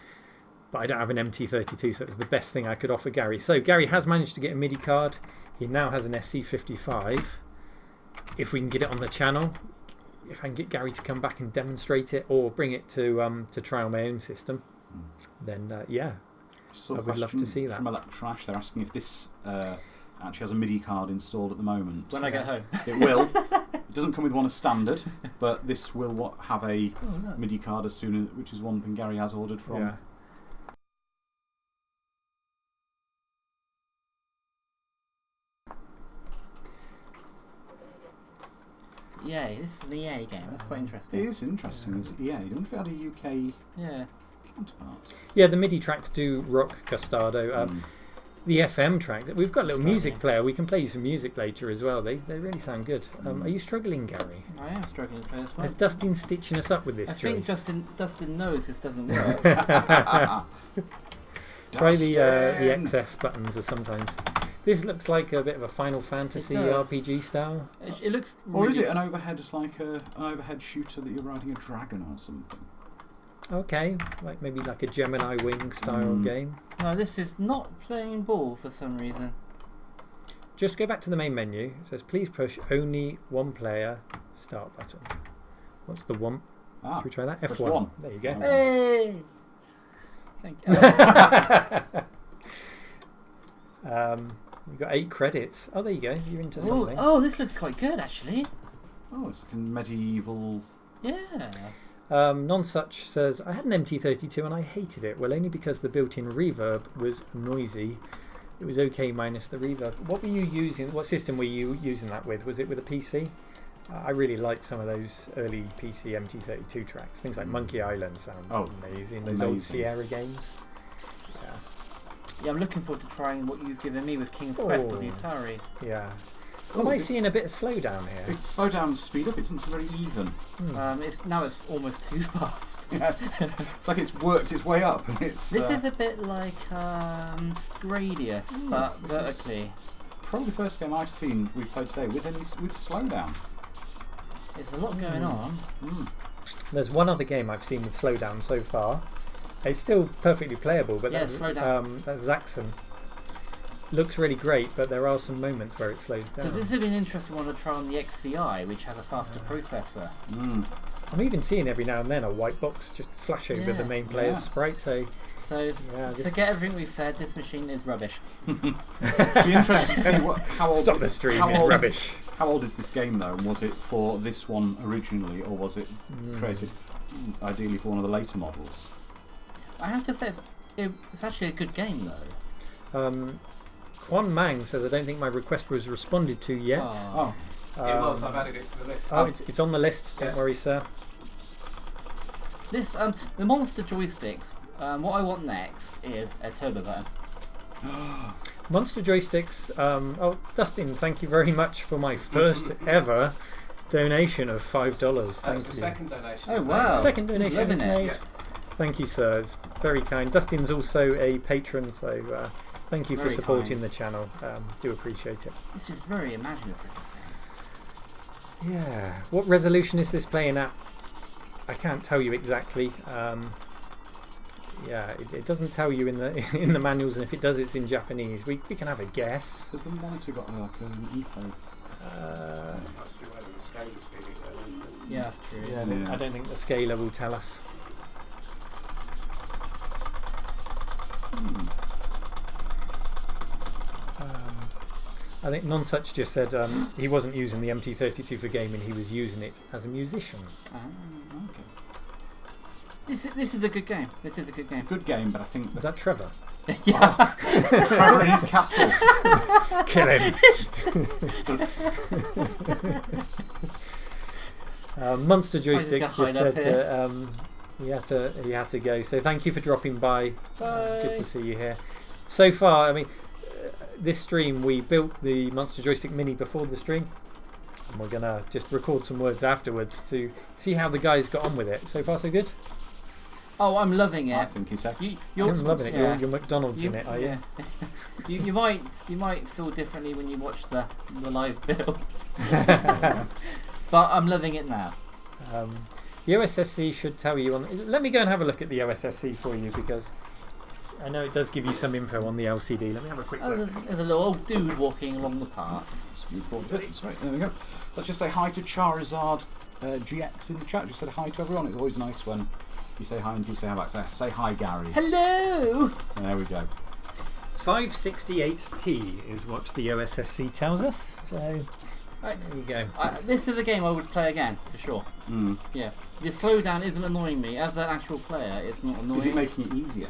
But I don't have an MT32, so it was the best thing I could offer Gary. So Gary has managed to get a MIDI card. He now has an SC55. If we can get it on the channel, if I can get Gary to come back and demonstrate it or bring it to try on my own system, then yeah, So I would love to see that. From Electrash, they're asking if this actually has a MIDI card installed at the moment. When I get home. It will. It doesn't come with one as standard, but this will have a MIDI card as soon as, which is one thing Gary has ordered from. Yeah. Yeah, this is an EA game. That's quite interesting. It is interesting. It's EA. I don't know if it had a UK Yeah. counterpart. Yeah, the MIDI tracks do rock Custado. the FM track. We've got a little music player. We can play you some music later as well. They really sound good. Are you struggling, Gary? I am struggling to play this one. Is Dustin stitching us up with this choice? I think Dustin knows this doesn't work. Try the XF buttons or sometimes. This looks like a bit of a Final Fantasy RPG style. It looks. Or is it an overhead, like an overhead shooter that you're riding a dragon or something? Okay, like maybe like a Gemini Wing style game. No, this is not playing ball for some reason. Just go back to the main menu. It says please push only one player start button. What's the one? Should we try that? F1. There you go. Hey! Thank you. You've got 8 credits. Oh, there you go. You're into something. Oh, this looks quite good actually. Oh, it's like a medieval. Yeah. Nonsuch says, I had an MT32 and I hated it. Well, only because the built-in reverb was noisy. It was okay minus the reverb. What were you using? What system were you using that with? Was it with a PC? I really liked some of those early PC MT32 tracks. Things like Monkey Island sound amazing. Those old Sierra games. Yeah, I'm looking forward to trying what you've given me with King's Quest on the Atari. Yeah. Am I seeing a bit of slowdown here? It's slow down, speed up. It's very even. It's almost too fast. Yes. It's like it's worked its way up, and it's. This is a bit like Gradius, but vertically. Probably the first game I've seen we've played today with slowdown. There's a lot going on. There's one other game I've seen with slowdown so far. It's still perfectly playable, but that's Zaxxon. Looks really great, but there are some moments where it slows down. So this would be an interesting one to try on the XVI, which has a faster processor. I'm even seeing every now and then a white box just flash over the main player's sprite. So forget everything we've said. This machine is rubbish. It'd be interesting to see how old. Stop the stream. It's rubbish. How old is this game though? Was it for this one originally, or was it created ideally for one of the later models? I have to say it's actually a good game though. Quan Mang says, I don't think my request was responded to yet. It was, I've added it to the list. Oh, it's on the list, don't worry, sir. This, the monster joysticks, what I want next is a turbo button. Monster joysticks, Dustin, thank you very much for my first ever donation of $5. Thank you. The second donation. Oh, wow. Second donation is made. Yeah. Thank you, sir. It's very kind. Dustin's also a patron, so thank you for supporting the channel. Do appreciate it. This is very imaginative. Yeah. What resolution is this playing at? I can't tell you exactly. It doesn't tell you in the manuals, and if it does, it's in Japanese. We can have a guess. Has the monitor got like an info? Yeah, that's true. Yeah, I don't think the scaler will tell us. I think Nonsuch just said he wasn't using the MT32 for gaming, he was using it as a musician. Okay. This is a good game. This is a good game. It's a good game, but I think... Is that Trevor? Yeah. Trevor in his castle. Kill him. Monster Joysticks just said that he had to go. So thank you for dropping by. Good to see you here. So far, I mean, this stream we built the Monster Joystick Mini before the stream, and we're gonna just record some words afterwards to see how the guys got on with it. So far, so good. Oh, I'm loving it. I think it's actually. You're loving it. Yeah. You're McDonald's in it, are you? You might feel differently when you watch the live build, but I'm loving it now. The OSSC should tell you on. Let me go and have a look at the OSSC for you, because I know it does give you some info on the LCD. Let me have a quick look. There's a little old dude walking along the path. Right, there we go. Let's just say hi to Charizard GX in the chat. Just said hi to everyone. It's always nice when you say hi and you say hi back. Say hi, Gary. Hello! There we go. 568p is what the OSSC tells us. So there you go. This is a game I would play again, for sure. Yeah. The slowdown isn't annoying me. As an actual player, it's not annoying. Is it making it easier?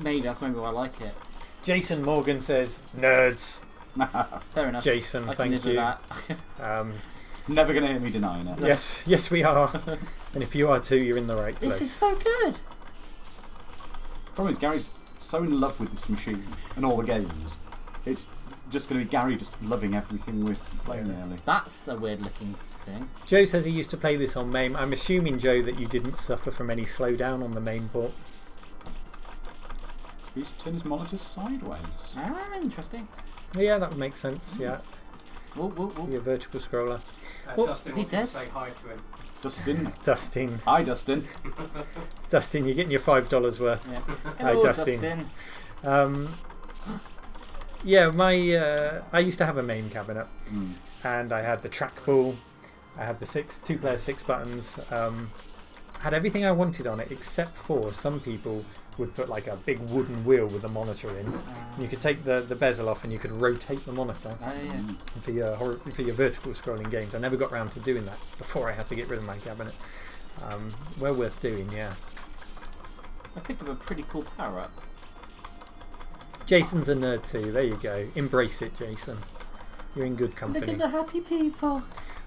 Maybe that's maybe why I like it. Jason Morgan says, nerds. Fair enough. Jason, I thank you. That. Never going to hear me denying it. Yes, we are. And if you are too, you're in the right place. This is so good. Problem is, Gary's so in love with this machine and all the games. It's just going to be Gary just loving everything we're playing nearly. That's a weird looking thing. Joe says he used to play this on MAME. I'm assuming, Joe, that you didn't suffer from any slowdown on the MAME port. He used to turn his monitors sideways. Ah, interesting. Yeah, that would make sense, yeah. Whoa. Your vertical scroller. Dustin is he wants to dead? say hi to him. Dustin. Dustin. Hi, Dustin. Dustin, you're getting your $5 worth. Yeah. Hi, Hello, Dustin. Yeah, I used to have a MAME cabinet, and I had the trackball, I had the 2-player 6 buttons, had everything I wanted on it except for some people would put like a big wooden wheel with a monitor in. And you could take the bezel off and you could rotate the monitor for your vertical scrolling games. I never got around to doing that before I had to get rid of my cabinet. Well worth doing, yeah. I picked up a pretty cool power up. Jason's a nerd too. There you go. Embrace it, Jason. You're in good company. Look at the happy people.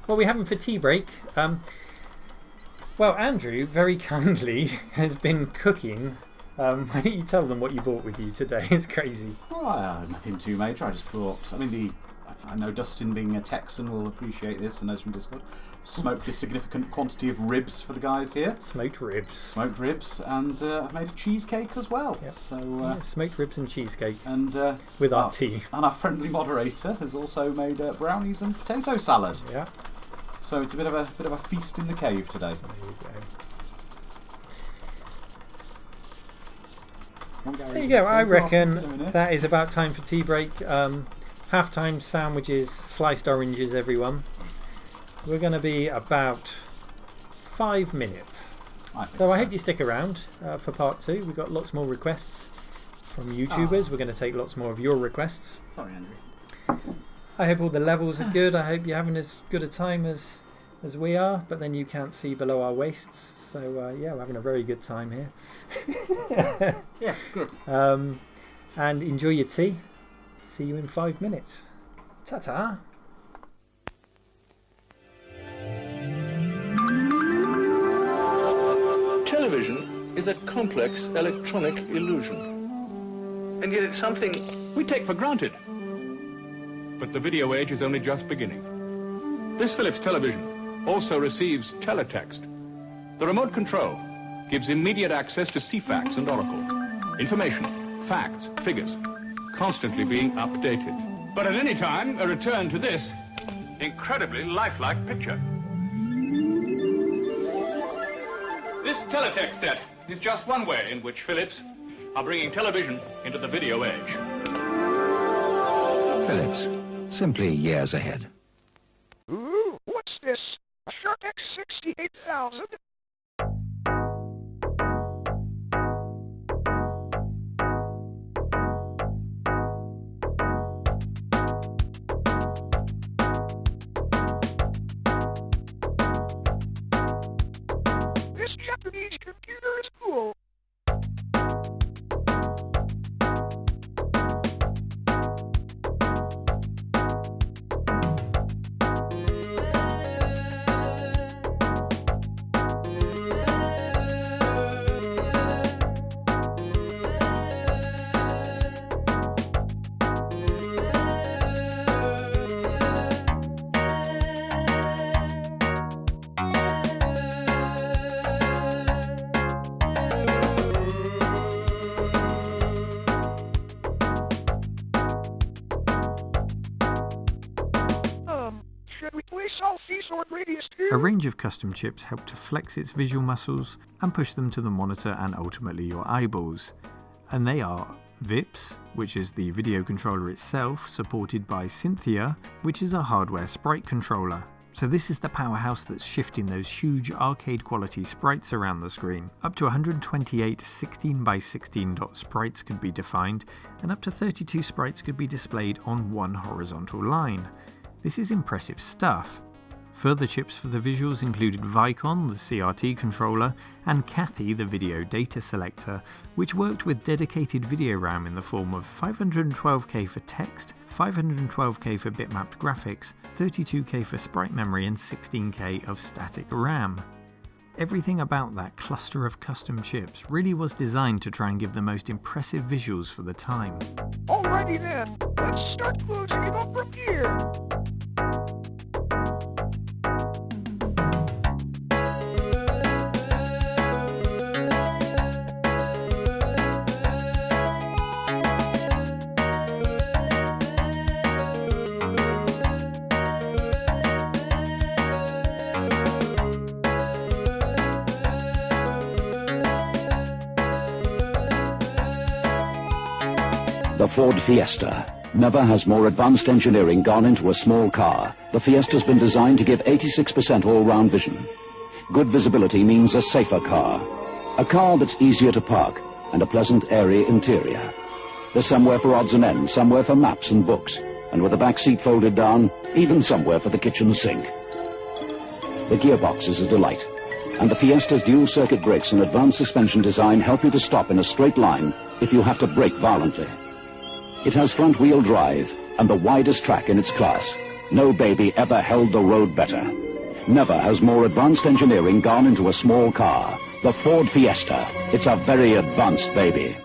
What are we having for tea break? Well, Andrew very kindly has been cooking. Why don't you tell them what you brought with you today? It's crazy. Well, nothing too major. I just brought. I know Dustin, being a Texan, will appreciate this and knows from Discord. Smoked a significant quantity of ribs for the guys here. Smoked ribs, and I've made a cheesecake as well. Yep. So smoked ribs and cheesecake, and with our tea. And our friendly moderator has also made brownies and potato salad. Yeah. So it's a bit of a feast in the cave today. There you go. I reckon that is about time for tea break. Half-time sandwiches, sliced oranges, everyone. We're going to be about 5 minutes. I hope you stick around for part 2. We've got lots more requests from YouTubers. We're going to take lots more of your requests. Sorry, Andrew. I hope all the levels are good. I hope you're having as good a time as we are, but then you can't see below our waists. So yeah, we're having a very good time here. Yeah, good. And enjoy your tea. See you in 5 minutes. Ta-ta. Television is a complex electronic illusion. And yet it's something we take for granted. But the video age is only just beginning. This Philips television also receives teletext. The remote control gives immediate access to CFAX and Oracle. Information, facts, figures, constantly being updated. But at any time, a return to this incredibly lifelike picture. This teletext set is just one way in which Philips are bringing television into the video age. Philips, simply years ahead. Ooh, what's this? A Sharp X68000? This Japanese computer is cool. Should we play Sword Radius 2? A range of custom chips help to flex its visual muscles and push them to the monitor and ultimately your eyeballs. And they are VIPS, which is the video controller itself, supported by Cynthia, which is a hardware sprite controller. So this is the powerhouse that's shifting those huge arcade quality sprites around the screen. Up to 128 16x16 dot sprites could be defined, and up to 32 sprites could be displayed on one horizontal line. This is impressive stuff. Further chips for the visuals included Vicon, the CRT controller, and Cathy, the video data selector, which worked with dedicated video RAM in the form of 512K for text, 512K for bitmapped graphics, 32K for sprite memory, and 16K of static RAM. Everything about that cluster of custom chips really was designed to try and give the most impressive visuals for the time. Alrighty then, let's start closing it up from here. The Ford Fiesta. Never has more advanced engineering gone into a small car. The Fiesta's been designed to give 86% all-round vision. Good visibility means a safer car. A car that's easier to park and a pleasant, airy interior. There's somewhere for odds and ends, somewhere for maps and books, and with the back seat folded down, even somewhere for the kitchen sink. The gearbox is a delight, and the Fiesta's dual-circuit brakes and advanced suspension design help you to stop in a straight line if you have to brake violently. It has front-wheel drive and the widest track in its class. No baby ever held the road better. Never has more advanced engineering gone into a small car. The Ford Fiesta. It's a very advanced baby.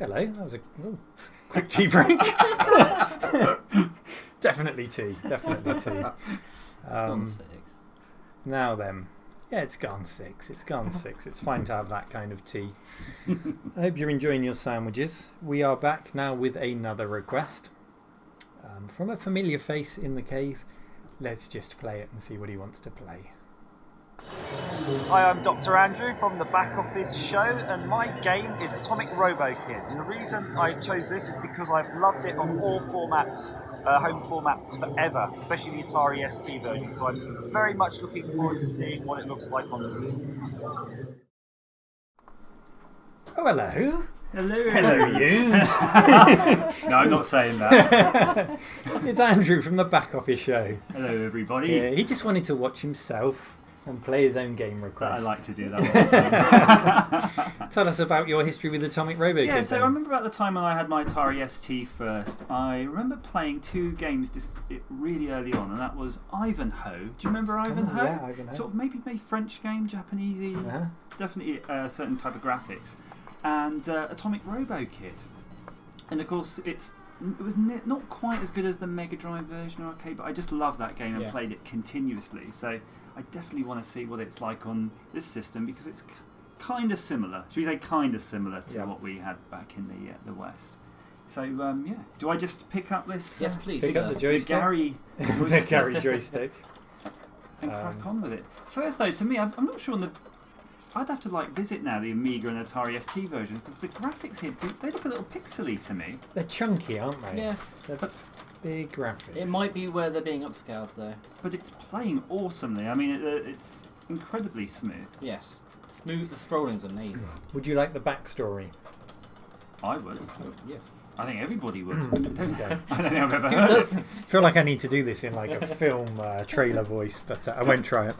Hello, that was a quick tea break. Definitely tea, definitely tea. It's gone 6. Now then, yeah, it's gone 6. It's gone 6. It's fine to have that kind of tea. I hope you're enjoying your sandwiches. We are back now with another request from a familiar face in the cave. Let's just play it and see what he wants to play. Hi, I'm Dr. Andrew from the Back Office Show, and my game is Atomic Robo-Kid. And the reason I chose this is because I've loved it on all formats, home formats forever, especially the Atari ST version. So I'm very much looking forward to seeing what it looks like on the system. Oh, hello. Hello. Hello, you. No, I'm not saying that. It's Andrew from the Back Office Show. Hello, everybody. Yeah, he just wanted to watch himself and play his own game request. I like to do that all the time. Tell us about your history with Atomic Robo-Kid. Yeah, so I remember at the time when I had my Atari ST first, I remember playing 2 games really early on, and that was Ivanhoe. Do you remember Ivanhoe? Yeah, Ivanhoe. Sort of maybe French game, Japanesey, definitely a certain type of graphics. And Atomic Robo-Kid. And of course, it was not quite as good as the Mega Drive version or arcade, but I just loved that game and played it continuously. So I definitely want to see what it's like on this system, because it's kind of similar. Should we say kind of similar to what we had back in the West? So yeah, do I just pick up this? Yes, please. Pick up the joystick. The Gary joystick. And crack on with it. First, though, to me, I'm not sure on the. I'd have to visit now the Amiga and Atari ST versions, because the graphics here they look a little pixely to me. They're chunky, aren't they? Yeah. They're big graphics. It might be where they're being upscaled, though. But it's playing awesomely. I mean, it's incredibly smooth. Yes. Smooth. The scrolling's amazing. Would you like the backstory? I would. Yeah. I think everybody would. Okay. I don't think I've ever heard it. I feel like I need to do this in a film trailer voice, but I won't try it.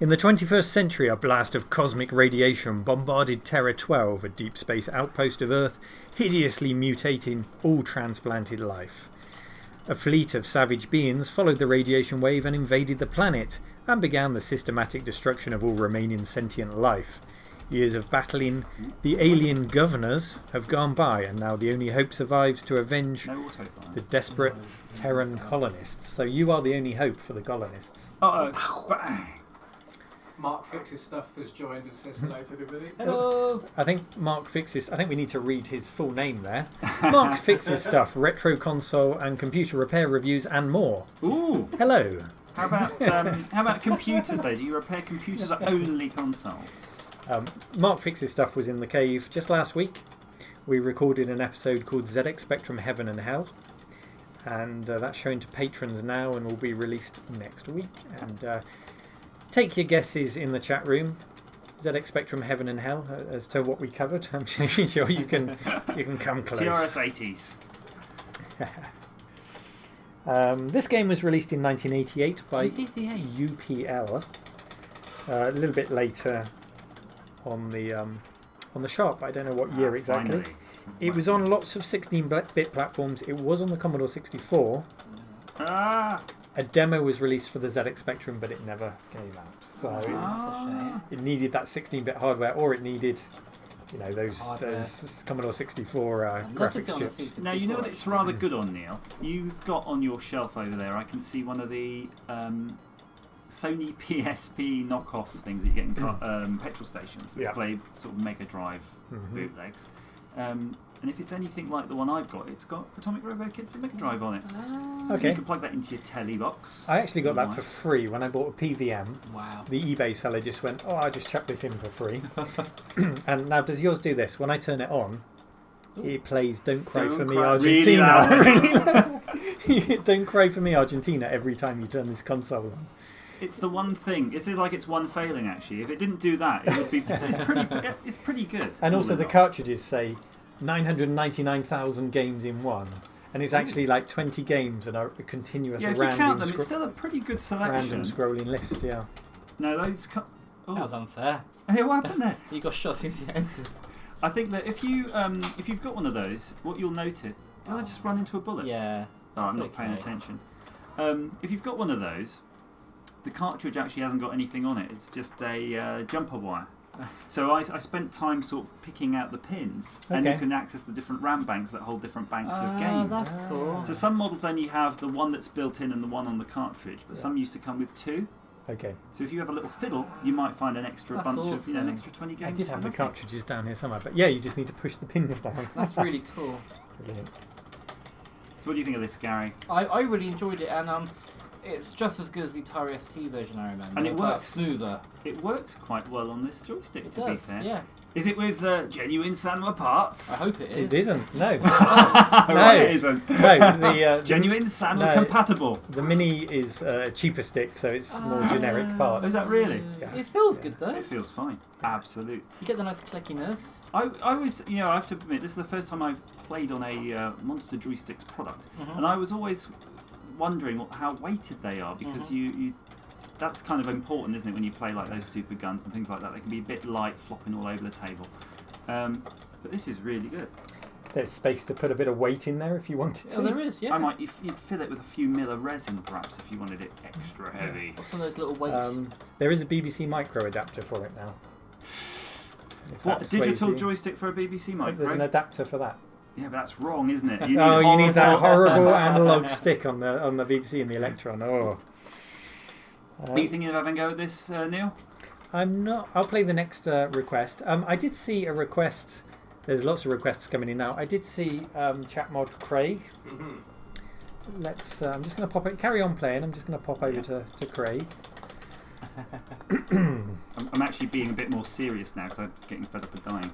In the 21st century, a blast of cosmic radiation bombarded Terra 12, a deep space outpost of Earth, hideously mutating all transplanted life. A fleet of savage beings followed the radiation wave and invaded the planet, and began the systematic destruction of all remaining sentient life. Years of battling the alien governors have gone by, and now the only hope survives to avenge the desperate Terran colonists. So you are the only hope for the colonists. Uh-oh. Bang. Mark Fix's stuff has joined and says hello to everybody. Hello. I think Mark Fix's. I think we need to read his full name there. Mark Fix's stuff, retro console and computer repair reviews and more. Ooh. Hello. How about computers though? Do you repair computers or only consoles? Mark Fix's stuff was in the cave just last week. We recorded an episode called ZX Spectrum Heaven and Hell, and that's shown to patrons now and will be released next week. And take your guesses in the chat room. ZX Spectrum Heaven and Hell as to what we covered. I'm sure you can come close. TRS-80s. This game was released in 1988 by UPL. A little bit later on the Sharp. I don't know what year exactly. Finally. It was on lots of 16-bit platforms. It was on the Commodore 64. A demo was released for the ZX Spectrum, but it never came out. So it needed that 16-bit hardware, or it needed, those Commodore 64 graphics chips. Now, you know what it's rather good on, Neil? You've got on your shelf over there, I can see one of the Sony PSP knockoff things that you get in petrol stations, which play sort of Mega Drive bootlegs. And if it's anything like the one I've got, it's got Atomic Robo-Kid for Mega Drive on it. Okay. You can plug that into your telly box. I actually got that for free when I bought a PVM. Wow. The eBay seller just went, I'll just chuck this in for free. And now, does yours do this? When I turn it on, it plays Don't Cry For Me Argentina. Really Don't Cry For Me Argentina every time you turn this console on. It's the one thing. It seems like it's one failing, actually. If it didn't do that, it would be. It's pretty good. And also the cartridges say 999,000 games in one, and it's actually like 20 games and a continuous if you count them, it's still a pretty good selection. Random scrolling list, yeah. No, those. That was unfair. Hey, what happened there? You got shot since you entered. I think that if you've got one of those, what you'll notice. Did I just run into a bullet? Yeah. Oh, I'm not paying attention. If you've got one of those, the cartridge actually hasn't got anything on it. It's just a jumper wire. So I spent time sort of picking out the pins, and you can access the different RAM banks that hold different banks of games. That's cool. So some models only have the one that's built in and the one on the cartridge, but some used to come with two. Okay. So if you have a little fiddle, you might find an extra bunch of, an extra 20 games. I did have the cartridges down here somewhere, but yeah, you just need to push the pins down. That's really cool. Brilliant. So what do you think of this, Gary? I really enjoyed it, and it's just as good as the Atari ST version, I remember. And it works smoother. It works quite well on this joystick, to be fair. Yeah. Is it with genuine Sanwa parts? I hope it is. It isn't. No. No, it isn't. No, the genuine Sanwa compatible. The Mini is a cheaper stick, so it's more generic parts. Is that really? Yeah. It feels good though. It feels fine. Absolutely. You get the nice clickiness. I was, I have to admit, this is the first time I've played on a Monster Joysticks product, and I was always wondering how weighted they are, because you that's kind of important, isn't it, when you play like those super guns and things like that? They can be a bit light, flopping all over the table. But this is really good. There's space to put a bit of weight in there if you wanted to. Oh, there is, yeah. You'd fill it with a few mil resin, perhaps, if you wanted it extra heavy. What's some of those little weights? There is a BBC Micro adapter for it now. What, digital joystick for a BBC Micro? There's an adapter for that. Yeah, but that's wrong, isn't it? You need that horrible analog stick on the BBC and the Electron. Oh. Are you thinking of having a go at this, Neil? I'm not. I'll play the next request. I did see a request. There's lots of requests coming in now. I did see chat mod Craig. Let's. I'm just going to pop it. Carry on playing. I'm just going to pop over to Craig. I'm actually being a bit more serious now because I'm getting fed up of dying.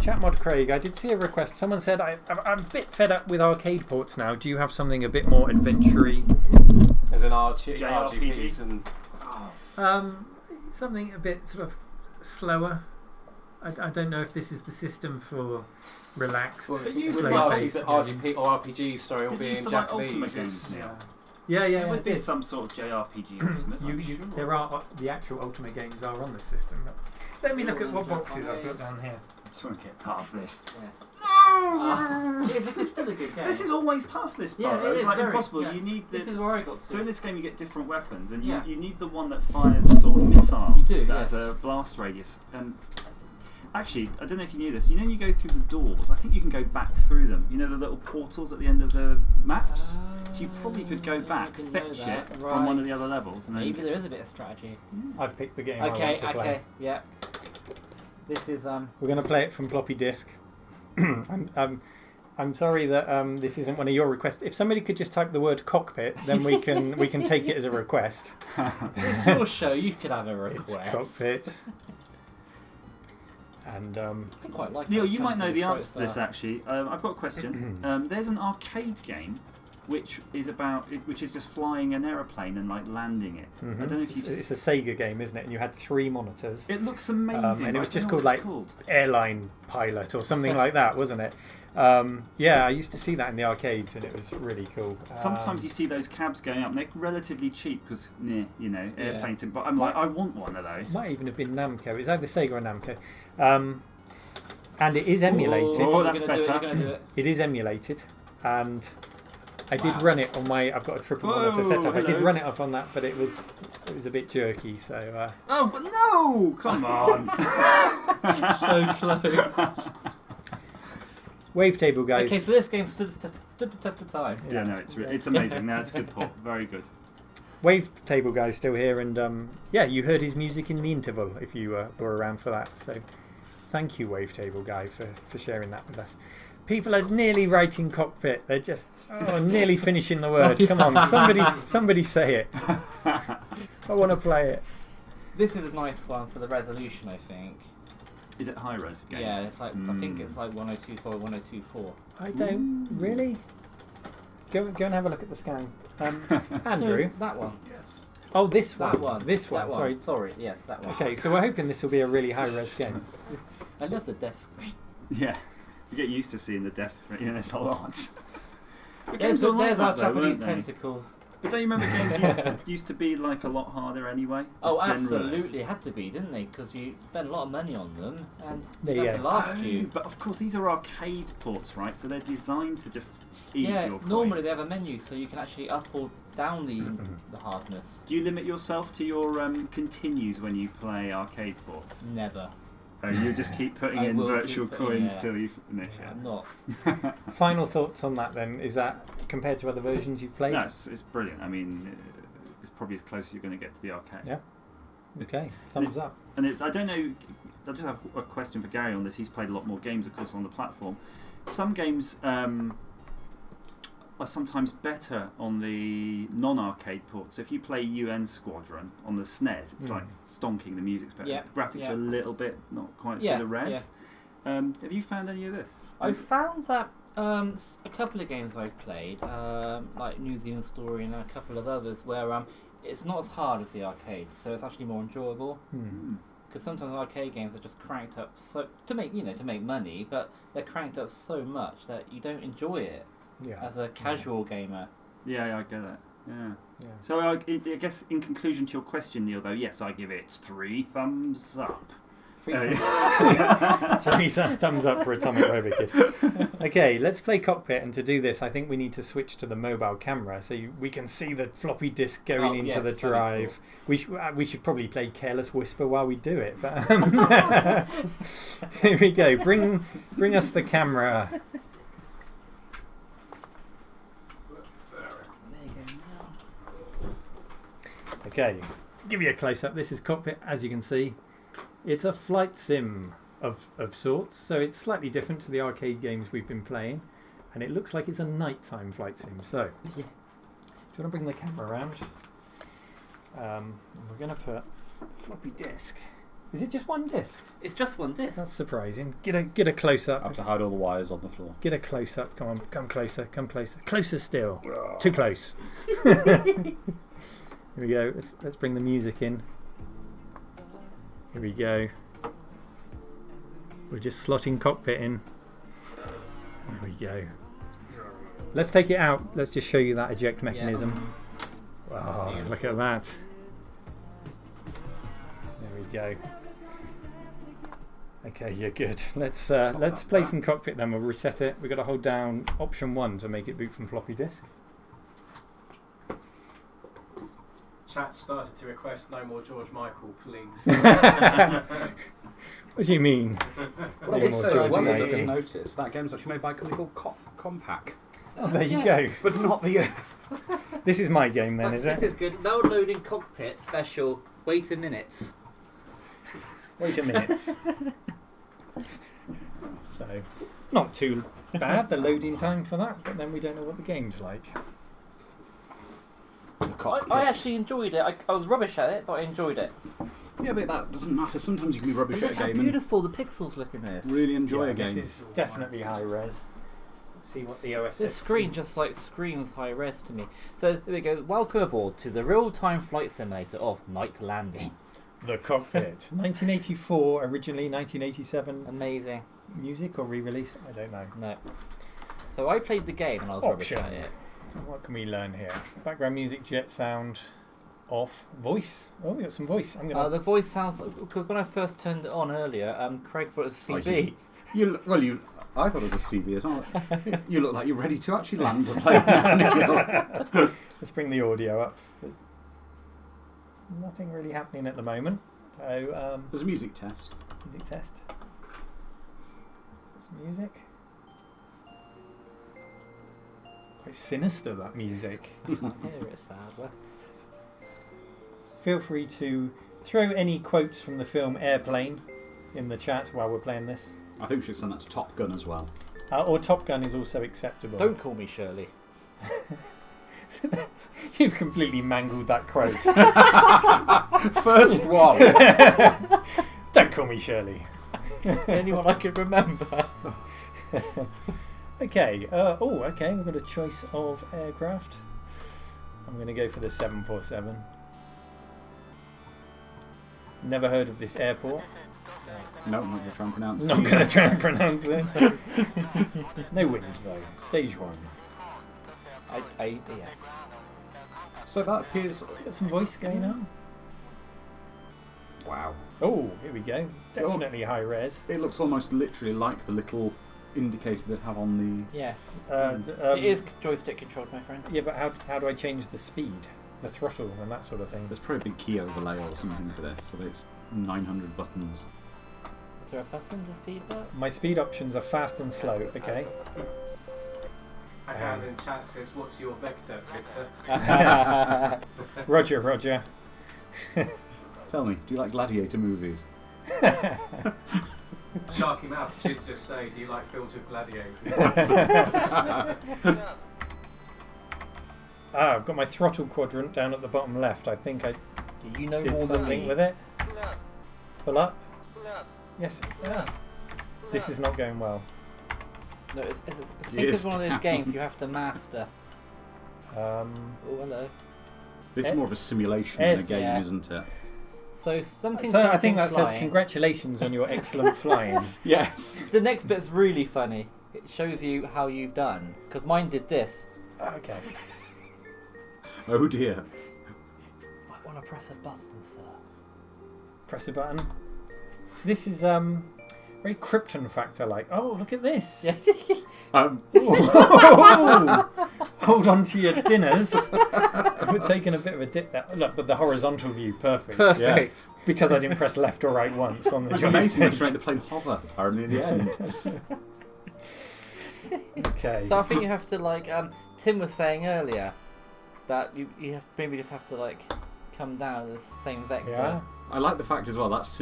Chat mod Craig, I did see a request. Someone said, I'm a bit fed up with arcade ports now. Do you have something a bit more adventure-y? As an RPGs and... something a bit sort of slower. I don't know if this is the system for relaxed. Well, RPGs, sorry, all being Japanese. Yeah, there would be some sort of JRPG Ultimates. There are the actual Ultimate games are on the system. But let me look at what boxes I've got down here. I just want to get past this. Yes. It's still a good game. This is always tough. This part. Yeah, it's like very, impossible. Yeah. You need this is where I got to. So in this game, you get different weapons, and you need the one that fires the sort of missile. You do. That has a blast radius. And actually, I don't know if you knew this. You know, when you go through the doors, I think you can go back through them. You know, the little portals at the end of the maps. So you probably could go back, fetch it from one of the other levels. And maybe there is a bit of strategy. I've picked the game. Okay, I want to play. yeah. This is We're going to play it from floppy disk. I'm sorry that this isn't one of your requests. If somebody could just type the word cockpit, then we can take it as a request. It's your show. You could have a request. It's cockpit. And I quite like Neil, you might know the answer to this actually. I've got a question. There's an arcade game which is just flying an aeroplane and like landing it. I don't know if you've It's a Sega game, isn't it? And you had 3 monitors. It looks amazing. And it was I just don't called know what like it's called. Airline Pilot or something like that, wasn't it? Yeah, I used to see that in the arcades, and it was really cool. Sometimes you see those cabs going up, and they're relatively cheap because, airplanes. But I'm like, I want one of those. Might even have been Namco. It was either Sega or Namco. And it is emulated. Oh, that's better. It is emulated, and I did run it on my. I've got a triple monitor setup. I did run it up on that, but it was a bit jerky. So. Oh, but no! Come on. So close. Wavetable, guys. Okay, so this game stood the test of time. Yeah, no, it's amazing. No, it's a good port. Very good. Wavetable guy's still here, and you heard his music in the interval if you were around for that. So, thank you, Wavetable guy, for sharing that with us. People are nearly writing cockpit. They're just nearly finishing the word. Come on, somebody say it. I want to play it. This is a nice one for the resolution, I think. Is it high res game? Yeah, it's like I think it's like 1024 or 1024. I don't really. Go and have a look at the scan. Andrew, that one. Yes. Oh, this one. That one. This one. That Sorry. Sorry. Yes, that one. Okay, so we're hoping this will be a really high res game. I love the death screen. Yeah, you get used to seeing the death screen. It's a lot. There's our Japanese tentacles. But don't you remember games used to be like a lot harder anyway? Oh, absolutely, it had to be, didn't they? Because you spent a lot of money on them, and they had to last you. But of course, these are arcade ports, right? So they're designed to just eat your coins. Normally they have a menu, so you can actually up or down the hardness. Do you limit yourself to your continues when you play arcade ports? Never. Oh, you just keep putting in virtual coins till you finish it. I'm not. Final thoughts on that then? Is that compared to other versions you've played? No, it's brilliant. I mean, it's probably as close as you're going to get to the arcade. Yeah. Okay, thumbs up. And I don't know, I just have a question for Gary on this. He's played a lot more games, of course, on the platform. Some games are sometimes better on the non-arcade ports. If you play UN Squadron on the SNES, it's like stonking, the music's better. Yeah. The graphics are a little bit not quite as good as res. Have you found any of this? I found that a couple of games I've played, like New Zealand Story and a couple of others, where it's not as hard as the arcade, so it's actually more enjoyable. Because sometimes arcade games are just cranked up so to make money, but they're cranked up so much that you don't enjoy it as a casual gamer. Yeah, I get it. Yeah. So I guess in conclusion to your question, Neil, though, yes, I give it 3 thumbs up. 3 thumbs up for Atomic Robo-Kid. Okay, let's play cockpit, and to do this I think we need to switch to the mobile camera so we can see the floppy disk going into the drive. Cool. We should probably play Careless Whisper while we do it, but here we go. Bring us the camera. Okay, give you a close-up. This is cockpit, as you can see. It's a flight sim of sorts, so it's slightly different to the arcade games we've been playing, and it looks like it's a nighttime flight sim. So, do you want to bring the camera around? We're going to put floppy disk. Is it just one disc? It's just one disc. That's surprising. Get a close-up. I have to hide all the wires on the floor. Get a close-up. Come on, come closer, come closer. Closer still. Too close. Here we go. Let's bring the music in. Here we go. We're just slotting cockpit in. There we go. Let's take it out. Let's just show you that eject mechanism. Wow, look at that. There we go. Okay, you're good. Let's play some cockpit then. We'll reset it. We've got to hold down option 1 to make it boot from floppy disk. Chat started to request no more George Michael, please. What do you mean? Well, I just noticed that game's actually made by a company called Compact. Oh, there you go. But not the. This is my game then, is it? This is good. Downloading cockpit special. Wait a minute. Wait a minute. So, not too bad, the loading time for that, but then we don't know what the game's like. I actually enjoyed it. I was rubbish at it, but I enjoyed it. Yeah, but that doesn't matter. Sometimes you can be rubbish at a game. Look how beautiful the pixels look in this. Really enjoy a game. This is definitely high res. see what the OS This screen just like screams high res to me. So there we go. Welcome aboard to the real-time flight simulator of Night Landing. The cockpit. 1984, originally 1987. Amazing. Music or re-release? I don't know. No. So I played the game and I was rubbish Option. at it. What can we learn here? Background music, jet sound, off. Voice. Oh, we got some voice. I'm gonna. The voice sounds because when I first turned it on earlier, Craig thought it was CB. I thought it was a CB as well. You look like you're ready to actually land the plane. Let's bring the audio up. Nothing really happening at the moment. So there's a music test. Music test. Some music. Quite sinister, that music. I can't hear it, sadly. Feel free to throw any quotes from the film Airplane in the chat while we're playing this. I think we should send that to Top Gun as well. Or Top Gun is also acceptable. Don't call me Shirley. You've completely mangled that quote. First one. Don't call me Shirley. It's the only one I could remember. Okay. Okay. We've got a choice of aircraft. I'm going to go for the 747. Never heard of this airport. No, I'm not going to try and pronounce it. Not going to try and pronounce it. No wind though. Stage 1. Yes. So that appears. Got some voice going on. Wow. Oh, here we go. Definitely high res. It looks almost literally like the little indicator they have on the. Yes. It is joystick controlled, my friend. Yeah, but how do I change the speed, the throttle, and that sort of thing? There's probably a big key overlay or something for this, so that it's 900 buttons. Is there a button to speed that? My speed options are fast and slow. Okay. And in chat says, "What's your vector, Victor?" Roger. Tell me, do you like gladiator movies? Sharky Mouth should just say, "Do you like films with gladiators?" I've got my throttle quadrant down at the bottom left. I think I you know did more than something me. with it. Pull up. Yes. This is not going well. No, I think it's one of those games you have to master. Oh, hello. This is more of a simulation than a game, isn't it? So I think that says congratulations on your excellent flying. Yes. The next bit's really funny. It shows you how you've done. Because mine did this. Okay. Oh dear. Might want to press a button, sir. Press a button. This is very Krypton factor like. Oh, look at this. Hold on to your dinners. We're taking a bit of a dip there. Look, but the horizontal view, perfect. Yeah. Because I didn't press left or right once on the It was amazing when joystick. you made the plane hover, apparently, in the end. Okay. So I think you have to Tim was saying earlier that you maybe just have to come down the same vector. Yeah. I like the fact as well that's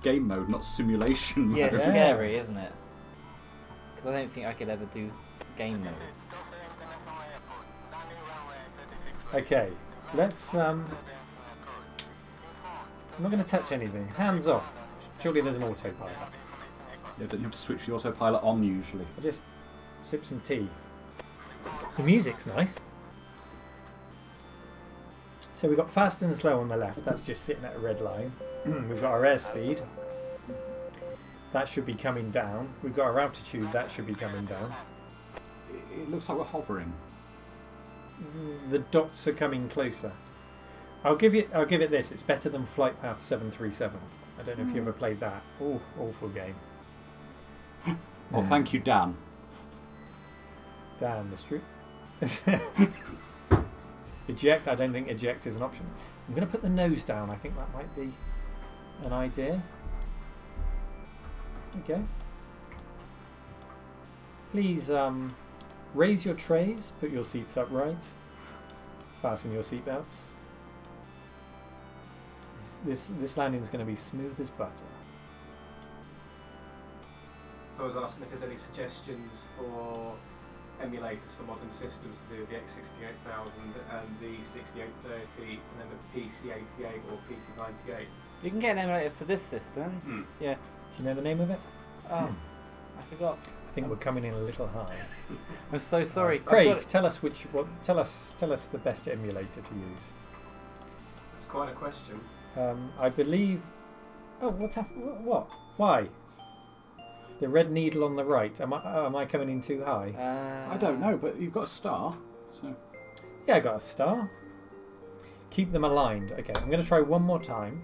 game mode, not simulation mode. Yeah, it's scary, isn't it? Because I don't think I could ever do game mode. Okay, let's. I'm not going to touch anything. Hands off. Surely there's an autopilot. Yeah, don't you have to switch the autopilot on usually? I'll just sip some tea. The music's nice. So we've got fast and slow on the left. That's just sitting at a red line. We've got our airspeed. That should be coming down. We've got our altitude. That should be coming down. It looks like we're hovering. The dots are coming closer. I'll give it this. It's better than Flight Path 737. I don't know if you ever played that. Oh, awful game. Well, thank you, Dan. Dan, the street. Eject. I don't think eject is an option. I'm going to put the nose down. I think that might be an idea. Okay. Please raise your trays. Put your seats upright. Fasten your seatbelts. This landing's going to be smooth as butter. So I was asking if there's any suggestions for emulators for modern systems to do with the X68000 and the 6830 and then the PC88 or PC98. You can get an emulator for this system. Yeah. Do you know the name of it? Oh, I forgot. I think we're coming in a little high. I'm so sorry. Craig, tell us tell us the best emulator to use. It's quite a question. I believe. Oh, what's happening? What? Why? The red needle on the right. Am I coming in too high? I don't know, but you've got a star. So. Yeah, I got a star. Keep them aligned. Okay, I'm going to try one more time.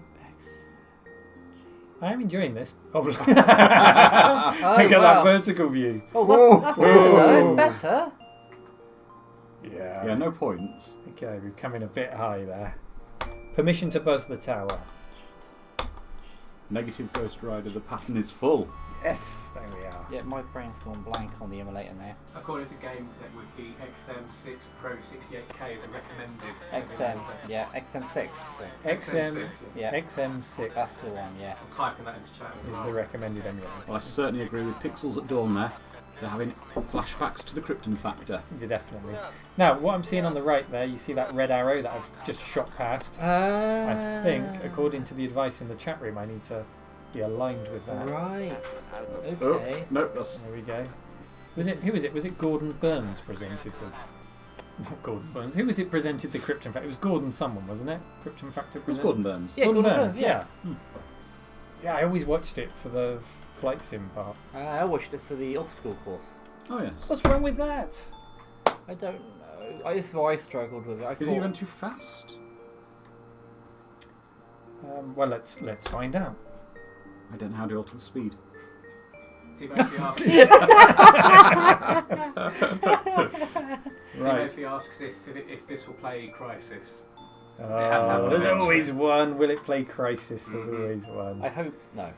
I am enjoying this. Oh, look at that vertical view. Oh, that's better though. It's better. Yeah. Yeah, no points. Okay, we're coming a bit high there. Permission to buzz the tower. Negative Ghost Rider, the pattern is full. Yes, there we are. Yeah, my brain's gone blank on the emulator now. According to GameTech, with the XM6 Pro 68K is a recommended. XM6. XM6. Yeah. XM6. That's the one. Yeah. I'm typing that into chat. Is the recommended emulator. Well, I certainly agree with Pixels at Dawn there. They're having flashbacks to the Krypton Factor. Yeah, definitely. Now, what I'm seeing on the right there, you see that red arrow that I've just shot past? I think, according to the advice in the chat room, I need to be aligned with that. Right. Okay. Oh, no, that's... There we go. Who was it? Was it Gordon Burns presented the... Not Gordon Burns. Who was it presented the Krypton Factor? It was Gordon someone, wasn't it? Krypton Factor It was present- Gordon Burns. Yeah, Gordon Burns, yeah. yes. Yeah, I always watched it for the flight sim part. I watched it for the obstacle course. Oh, yes. What's wrong with that? I don't know. This is why I struggled with it. Is he run too fast? Well, let's find out. I don't know how to alter the speed. Timothy asks if this will play Crisis. There's always one. Will it play Crisis? There's always one. I hope no.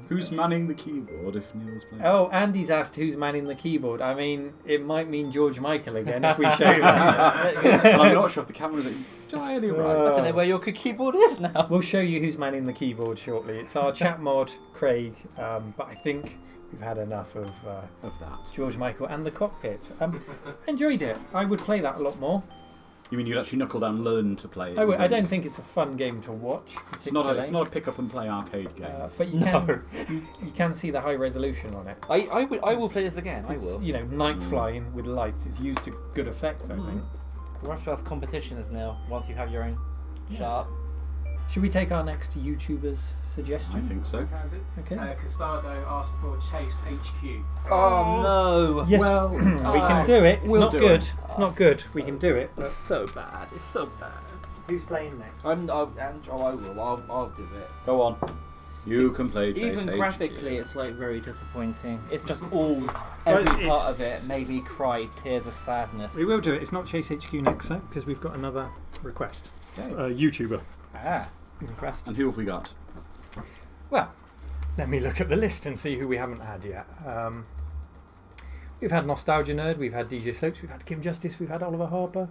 Who's manning the keyboard if Neil's playing? Oh, Andy's asked who's manning the keyboard. I mean, it might mean George Michael again if we show that. I'm not sure if the camera's entirely right. I don't know where your keyboard is now. We'll show you who's manning the keyboard shortly. It's our chat mod, Craig, but I think we've had enough of that. George Michael and the cockpit. I enjoyed it. I would play that a lot more. You mean you'd actually knuckle down and learn to play it? I don't think it's a fun game to watch. It's not a pick up and play arcade game. But you can you can see the high resolution on it. I will play this again. I will. You know, night flying with lights. It's used to good effect, I think. We'll have to have competitions now. Once you have your own Sharp. Should we take our next YouTuber's suggestion? I think so. Okay. Castaldo asked for Chase HQ. Oh no! Yes, well, we can do it. It's not good. It. It's not good. We can do it. It's so bad. It's so bad. Who's playing next? I will. I'll do it. Go on. You can play Chase Even HQ. graphically, it's like very disappointing. It's just every part of it made me cry tears of sadness. We will do it. It's not Chase HQ next, though, because we've got another request. Okay. YouTuber. Request. And who have we got? Well, let me look at the list and see who we haven't had yet. We've had Nostalgia Nerd, we've had DJ Slopes, we've had Kim Justice, we've had Oliver Harper,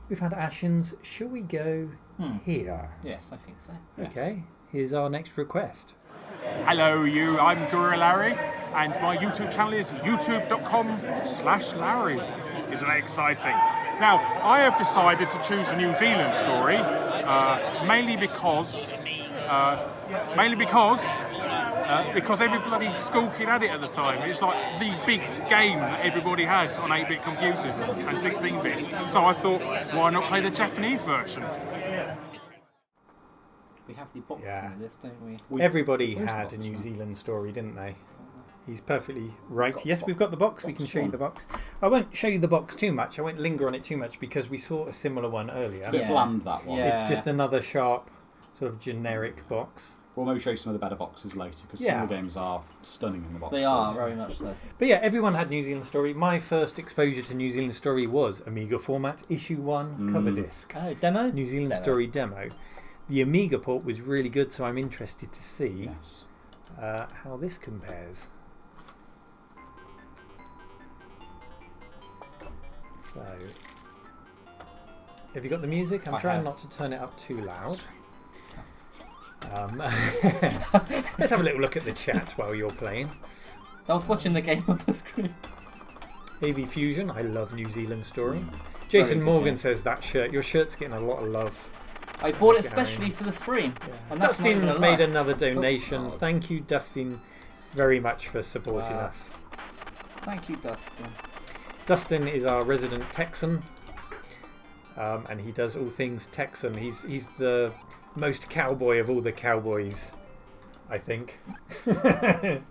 we've had Ashens. Shall we go here? Yes, I think so. Okay, here's our next request. Hello you, I'm Guru Larry and my YouTube channel is youtube.com/Larry. Isn't that exciting? Now, I have decided to choose a New Zealand story, mainly because every bloody school kid had it at the time. It's like the big game that everybody had on 8-bit computers and 16-bits. So I thought, why not play the Japanese version? We have the box for this, don't we? Everybody had a New Zealand story, didn't they? He's perfectly right. Yes, we've got the box. We can show you the box. I won't show you the box too much. I won't linger on it too much because we saw a similar one earlier. It's a bit bland, that one. It's just another Sharp sort of generic box. We'll maybe show you some of the better boxes later because some of the games are stunning in the boxes. They are, very much so. But yeah, everyone had New Zealand Story. My first exposure to New Zealand Story was Amiga format, issue 1, cover disc. Oh, demo? New Zealand Story demo. The Amiga port was really good, so I'm interested to see how this compares. So, have you got the music? I'm trying not to turn it up too loud. Let's have a little look at the chat while you're playing. I was watching the game on the screen. AV Fusion, I love New Zealand Story. Jason Morgan says that shirt. Your shirt's getting a lot of love. I bought it especially for the stream. Yeah. And that's Dustin's not made even a lie. another donation. Thank you, Dustin. very much for supporting Wow. us. Thank you, Dustin. Dustin is our resident Texan, and he does all things Texan. He's the most cowboy of all the cowboys, I think.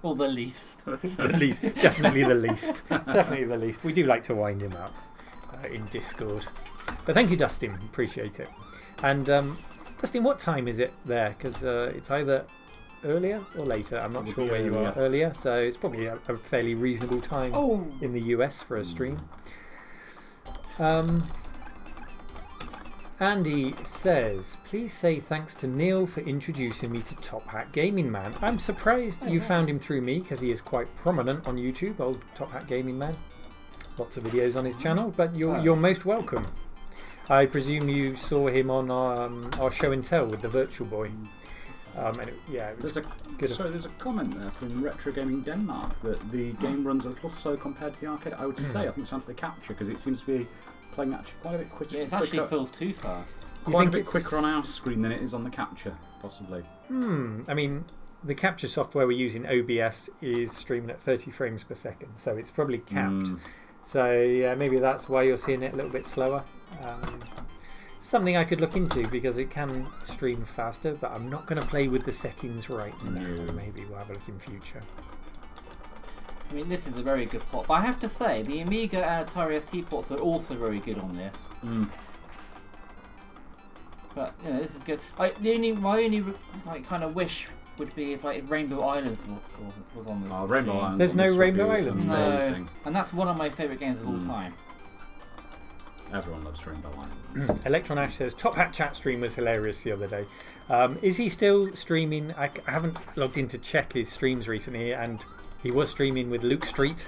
Or the least. The least, definitely the least. Definitely the least. We do like to wind him up in Discord. But thank you, Dustin. Appreciate it. And Dustin, what time is it there? Because it's either earlier or later. I'm not sure where you are. Earlier, so it's probably a fairly reasonable time in the US for a stream. Andy says, please say thanks to Neil for introducing me to Top Hat Gaming Man. I'm surprised you found him through me because he is quite prominent on YouTube, old Top Hat Gaming Man. Lots of videos on his channel, but you're most welcome. I presume you saw him on our show and tell with the Virtual Boy. And it was good. Sorry, there's a comment there from Retro Gaming Denmark that the game runs a little slow compared to the arcade. I would say, I think it's down to the capture because it seems to be playing actually quite a bit quicker. Yeah, it actually feels too fast. Quite a bit quicker on our screen than it is on the capture, possibly. I mean, the capture software we're using, OBS, is streaming at 30 frames per second, so it's probably capped. So yeah, maybe that's why you're seeing it a little bit slower. Something I could look into because it can stream faster, but I'm not going to play with the settings right now. Maybe we'll have a look in future. I mean, this is a very good port, but I have to say the Amiga and Atari ST ports are also very good on this. But you know, this is good. My only like kind of wish would be if like Rainbow Islands was on this. Oh, Rainbow Islands. There's no Rainbow Islands. No, and that's one of my favourite games of all time. Everyone loves Rainbow Islands. Electron Ash says Top Hat chat stream was hilarious the other day. Is he still streaming? I haven't logged in to check his streams recently, and he was streaming with Luke Street,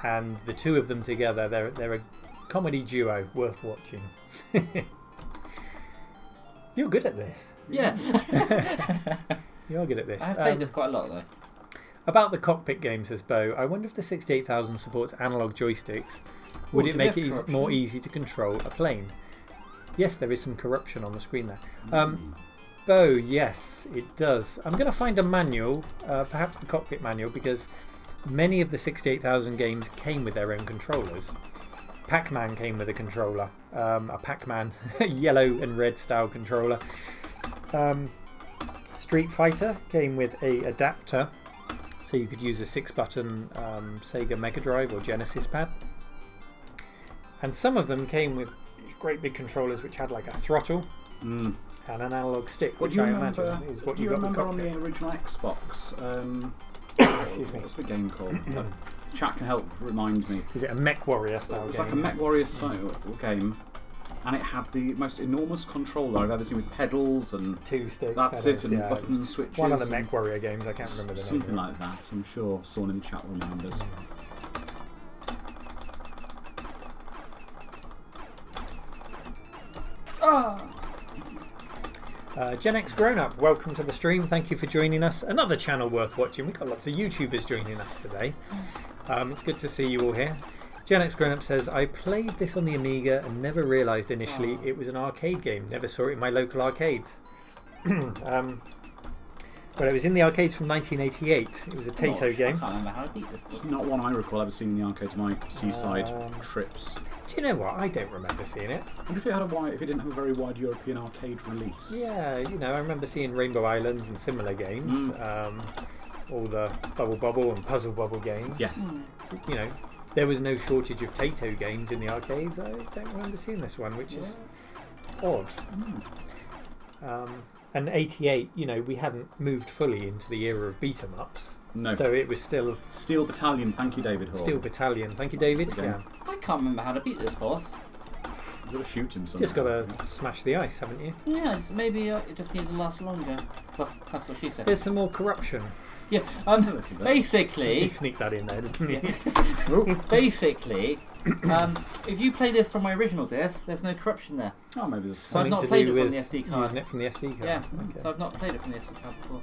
and the two of them together, they're a comedy duo worth watching. You're good at this. Yeah. You're good at this. I've played this quite a lot though. About the cockpit game, says Bo, I wonder if the 68000 supports analog joysticks. Would it make it more easy to control a plane? Yes, there is some corruption on the screen there. Bo, yes, it does. I'm going to find a manual, perhaps the cockpit manual, because many of the 68000 games came with their own controllers. Pac-Man came with a controller, a Pac-Man yellow and red style controller. Street Fighter came with a adapter, so you could use a 6-button Sega Mega Drive or Genesis pad. And some of them came with these great big controllers which had like a throttle and an analog stick, which I imagine is what you got with on the original Xbox? Excuse me. What's the game called? Chat can help remind me. Is it a Mech Warrior style game? It's like a Mech Warrior style game, and it had the most enormous controller I've ever seen with pedals and 2 sticks. That's pedals, it, and button switches. One of the Mech Warrior games, I can't remember the name. Something like that. I'm sure someone in the chat will remind us. Gen X Grown Up, welcome to the stream. Thank you for joining us. Another channel worth watching. We've got lots of YouTubers joining us today. It's good to see you all here. Gen X Grown Up says, I played this on the Amiga and never realised initially it was an arcade game. Never saw it in my local arcades. Well, it was in the arcades from 1988. It was a Taito game. I can't remember how I beat this. It's not one I recall ever seeing in the arcades of my seaside trips. Do you know what? I don't remember seeing it. I wonder if it had if it didn't have a very wide European arcade release. Yeah, you know, I remember seeing Rainbow Islands and similar games. All the Bubble Bobble and Puzzle Bobble games. Yeah. You know, there was no shortage of Taito games in the arcades. I don't remember seeing this one, which is odd. And 88, you know, we hadn't moved fully into the era of beat-em-ups. No. So it was still... Steel Battalion, thank you, David Hall. Steel Battalion, thank you, David. Yeah. I can't remember how to beat this boss. You've got to shoot him somehow. Just got to smash the ice, haven't you? Yeah, maybe it just needs to last longer. Well, that's what she said. There's some more corruption. Yeah, basically... You sneaked that in there, didn't you? Basically, if you play this from my original disc, there's no corruption there. Oh, maybe there's so I've not played it from the SD card. Using it from the SD card. Yeah, okay. So I've not played it from the SD card before.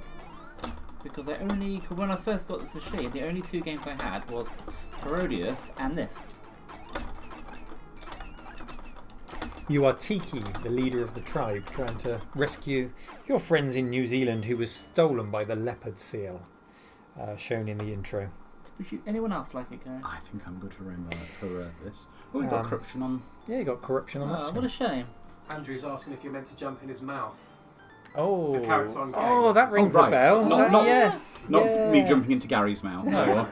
Because when I first got this machine, the only 2 games I had was Parodius and this. You are Tiki, the leader of the tribe, trying to rescue your friends in New Zealand who was stolen by the leopard seal. shown in the intro. Would anyone else like it, go? I think I'm good for this. Oh, we've got corruption on. Yeah, you got corruption on that. What a shame. Andrew's asking if you're meant to jump in his mouth. Oh, the character on game. Oh, that rings a bell. Yes. Not yeah. me jumping into Gary's mouth. No.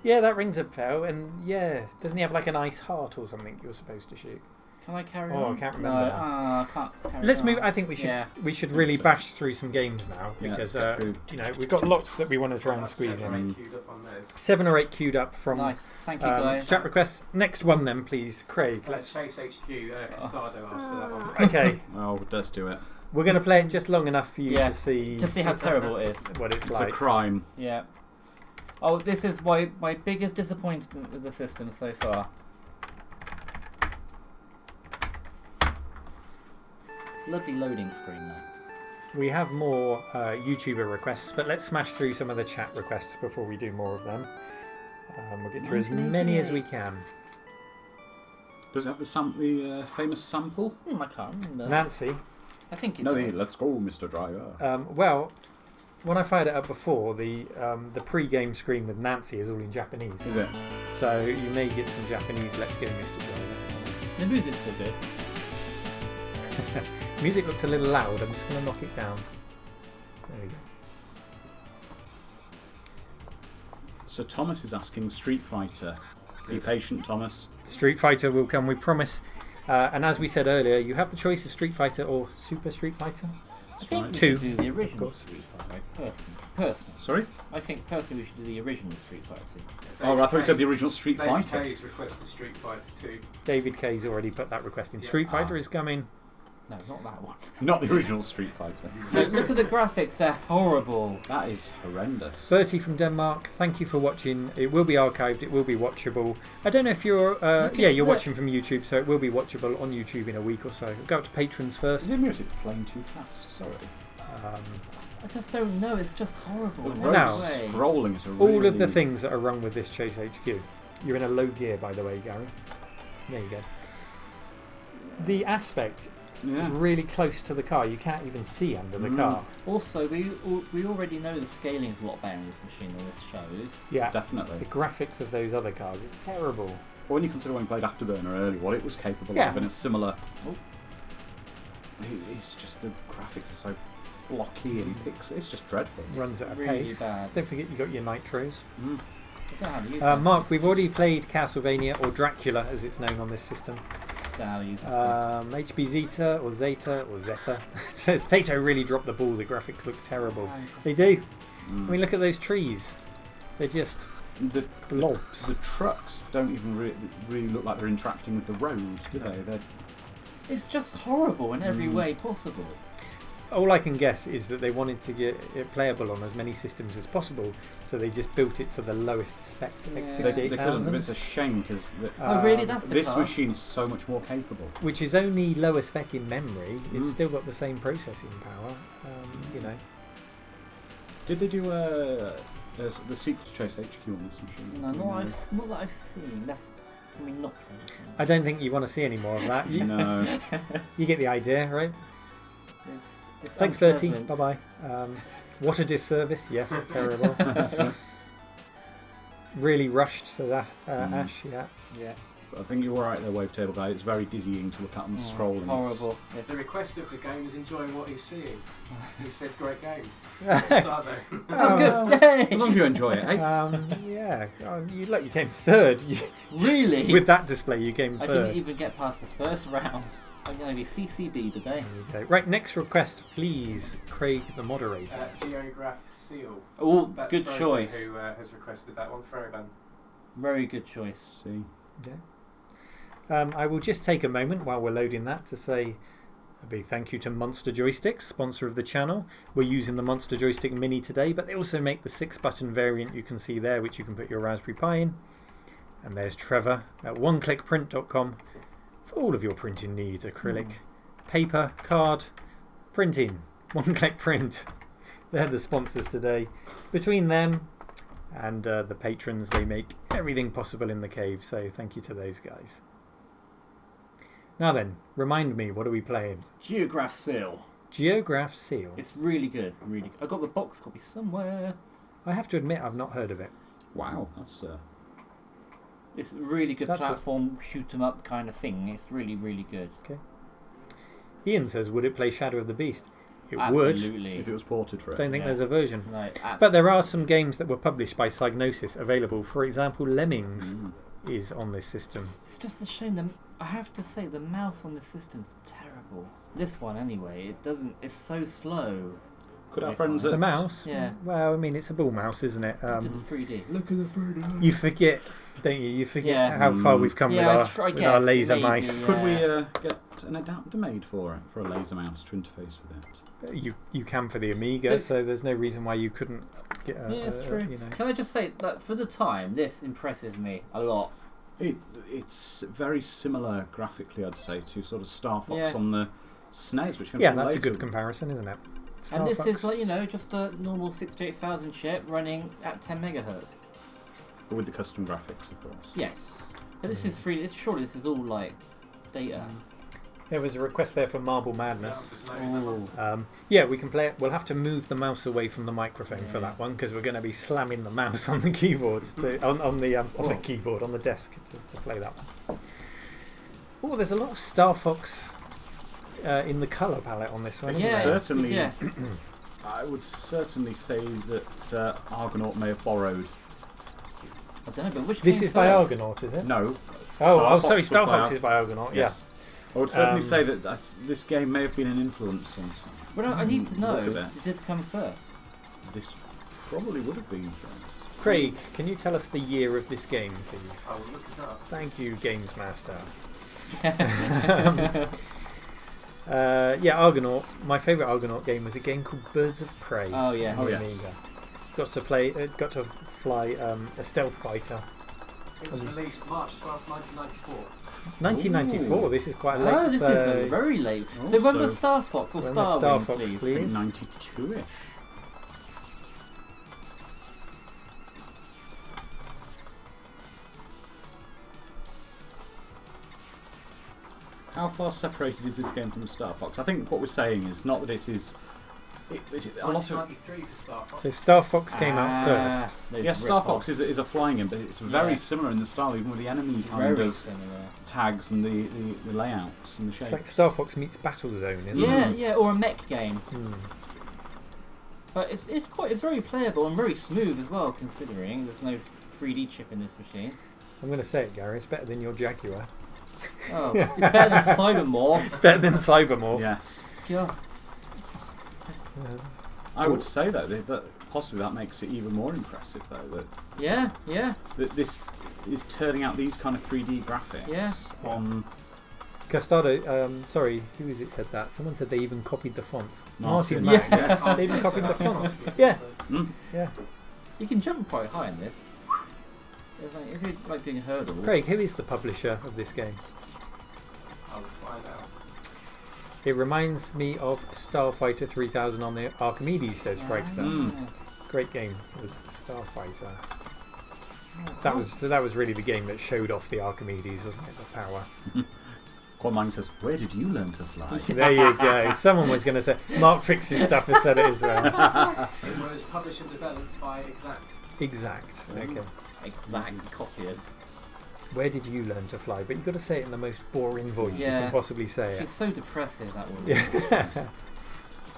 Yeah, that rings a bell. And yeah, doesn't he have like an ice heart or something you're supposed to shoot? Can I carry on? Oh, I can't remember. No, I can't carry Let's on. move. I think we should really bash through some games now because you know we've got lots that we want to try and squeeze in. 7 or 8 queued up from nice. Thank you, guys. Chat requests. Next one then, please, Craig. Let's Chase HQ. Castaldo asked for that one. Okay. Oh, let's do it. We're going to play it just long enough for you to see how terrible it is. What it's like. It's a crime. Yeah. Oh, this is my biggest disappointment with the system so far. Lovely loading screen there. We have more YouTuber requests, but let's smash through some of the chat requests before we do more of them. We'll get through as many as we can. Does it have the famous sample? I can't remember. Nancy. I think it does. does. Let's go, Mr. Driver. Well, when I fired it up before, the pre-game screen with Nancy is all in Japanese. Is it? So you may get some Japanese Let's Go, Mr. Driver. The music's still good. Music looks a little loud. I'm just going to knock it down. There we go. So Thomas is asking Street Fighter. Be patient, Thomas. Street Fighter will come, we promise. And as we said earlier, you have the choice of Street Fighter or Super Street Fighter. I think we 2. should do the original Street Fighter. Personally. Sorry? I think personally we should do the original Street Fighter. Oh, I thought you said the original Street Fighter. David K's requested Street Fighter 2. David K's already put that request in. Street Fighter is coming. No, not that one. Not the original Street Fighter. So look at the graphics, they're horrible. That is horrendous. Bertie from Denmark, thank you for watching. It will be archived, it will be watchable. I don't know if you're you're watching from YouTube, so it will be watchable on YouTube in a week or so. Go up to patrons first. Is the music playing too fast? Sorry. I just don't know, it's just horrible. The road scrolling is a all of the things that are wrong with this Chase HQ. You're in a low gear, by the way, Gary. There you go. The aspect is really close to the car. You can't even see under the car. Also, we already know the scaling is a lot better in this machine than this shows. Yeah, definitely. The graphics of those other cars is terrible. Well, when you consider when we played Afterburner earlier, what it was capable of in a similar... It's just the graphics are so blocky and it's just dreadful. Runs at a really pace. bad. Don't forget you got your nitros. I don't know how to use them. Mark, we've already played Castlevania, or Dracula as it's known on this system. HB Zeta or Zeta or Zeta says Tato really dropped the ball. The graphics look terrible. They do. I mean, look at those trees. They're just blobs. The trucks don't even really look like they're interacting with the road, do they? It's just horrible in every way possible. All I can guess is that they wanted to get it playable on as many systems as possible, so they just built it to the lowest spec. X68000. It's a shame because really? That's the this car? machine is so much more capable. Which is only lower spec in memory. It's still got the same processing power. You know. Did they do the sequel to Chase HQ on this machine? No, not that I've seen. Can we not play this one? I don't think you want to see any more of that. No. You get the idea, right? It's Thanks, Bertie. Bye bye. What a disservice. Yes, terrible. Really rushed, so that Ash. Yeah. I think you're alright there, Wavetable guy. It's very dizzying to look at on the scrolling. Horrible. The request of the game is enjoying what he's seeing. He said, "Great game." Oh, good. As long as you enjoy it, eh? Yeah. You came third. Really? With that display, you came third. I didn't even get past the first round. I'm going to be CCB today. Okay. Right, next request, please, Craig, the moderator. Geograph Seal. Oh, That's good Froban choice. Who has requested that one? Froban. Very good choice. See. Yeah. I will just take a moment while we're loading that to say a big thank you to Monster Joysticks, sponsor of the channel. We're using the Monster Joystick Mini today, but they also make the 6-button variant you can see there, which you can put your Raspberry Pi in. And there's Trevor at oneclickprint.com for all of your printing needs: acrylic, paper, card, printing. One Click Print. They're the sponsors today. Between them and the patrons, they make everything possible in the cave, so thank you to those guys. Now then, remind me, what are we playing? Geograph Seal. Geograph Seal. It's really good. Really good. I got the box copy somewhere. I have to admit, I've not heard of it. Wow, that's It's a really good That's a- platform, shoot 'em up kind of thing. It's really, really good. Okay. Ian says, would it play Shadow of the Beast? It Absolutely. would. if it was ported for it. Don't think Yeah. there's a version. No, But there are some games that were published by Psygnosis available. For example, Lemmings is on this system. It's just a shame. I have to say, the mouse on this system is terrible. This one, anyway, it doesn't. It's so slow. Could our friends The mouse? Yeah. Well, I mean, it's a ball mouse, isn't it? Look at the 3D. Look at the 3D. You forget, don't you? You forget Yeah. how far we've come Yeah, with our guess, laser maybe, mice. Could we get an adapter made for it, for a laser mouse to interface with it? You can for the Amiga, so there's no reason why you couldn't get a... Yeah, it's true. You know. Can I just say that for the time, this impresses me a lot. It's very similar graphically, I'd say, to sort of Star Fox Yeah. on the SNES, which can Yeah, be that's a laser. good comparison, isn't it? And this Star is Fox. like, you know, just a normal 68,000 chip running at 10 megahertz. With the custom graphics, of course. Yes. But this is free. Surely this is all like data. There was a request there for Marble Madness. Oh. Yeah, we can play it. We'll have to move the mouse away from the microphone for that one because we're going to be slamming the mouse on the keyboard on the keyboard on the desk to play that one. Oh, there's a lot of Star Fox in the colour palette on this one. It's isn't there? certainly. Yeah. I would certainly say that Argonaut may have borrowed. I don't know, but which This came is by first? Argonaut, is it? No. Sorry, Star Fox is by Argonaut. Yes. I would certainly say that this game may have been an influence on. Well, I need to know. Look at Did this come first? This probably would have been first. Craig, can you tell us the year of this game, please? I will look it up. Thank you, Games Master. Yeah, Argonaut. My favourite Argonaut game was a game called Birds of Prey. Oh, yes. on Oh, the yes. Amiga. Got to fly a stealth fighter. It was released March 12, 1994. 1994. This is quite a late. Oh, this is very late. So when was Star Fox or when Star was Star Wing, Fox, please? 92-ish. How far separated is this game from Star Fox? I think what we're saying is not that it is. A lot of 1993 for Star Fox. So Star Fox came out first. Yes, Star Fox is a flying game, but it's very similar in the style, even with the enemy kind Very of similar. tags and the layouts and the shapes. It's like Star Fox meets Battlezone, isn't Yeah, it? yeah, or a mech game. But it's very playable and very smooth as well, considering there's no 3D chip in this machine. I'm going to say it, Gary. It's better than your Jaguar. Oh, it's better than Cybermorph. It's better than Cybermorph. Yes. God. I would say that possibly that makes it even more impressive, though. That Yeah. that this is turning out these kind of 3D graphics on. Castaldo, sorry, who is it said that? Someone said they even copied the fonts. Martin Mack, Mack, yes. They even copied the fonts. Yeah. Yeah. You can jump quite high in this. If you're like doing hurdles. Craig, who is the publisher of this game? I'll find out. It reminds me of Starfighter 3000 on the Archimedes, says Fragstar. Great game. It was Starfighter. That was really the game that showed off the Archimedes, wasn't it? The power. Quamine says, "Where did you learn to fly?" There you go. Someone was going to say. Mark Fix's stuff has said it as well. It was published and developed by Exact. Exact. Okay. Exact copiers. Where did you learn to fly? But you've got to say it in the most boring voice you can possibly say it. She's so depressive, that woman. Yeah.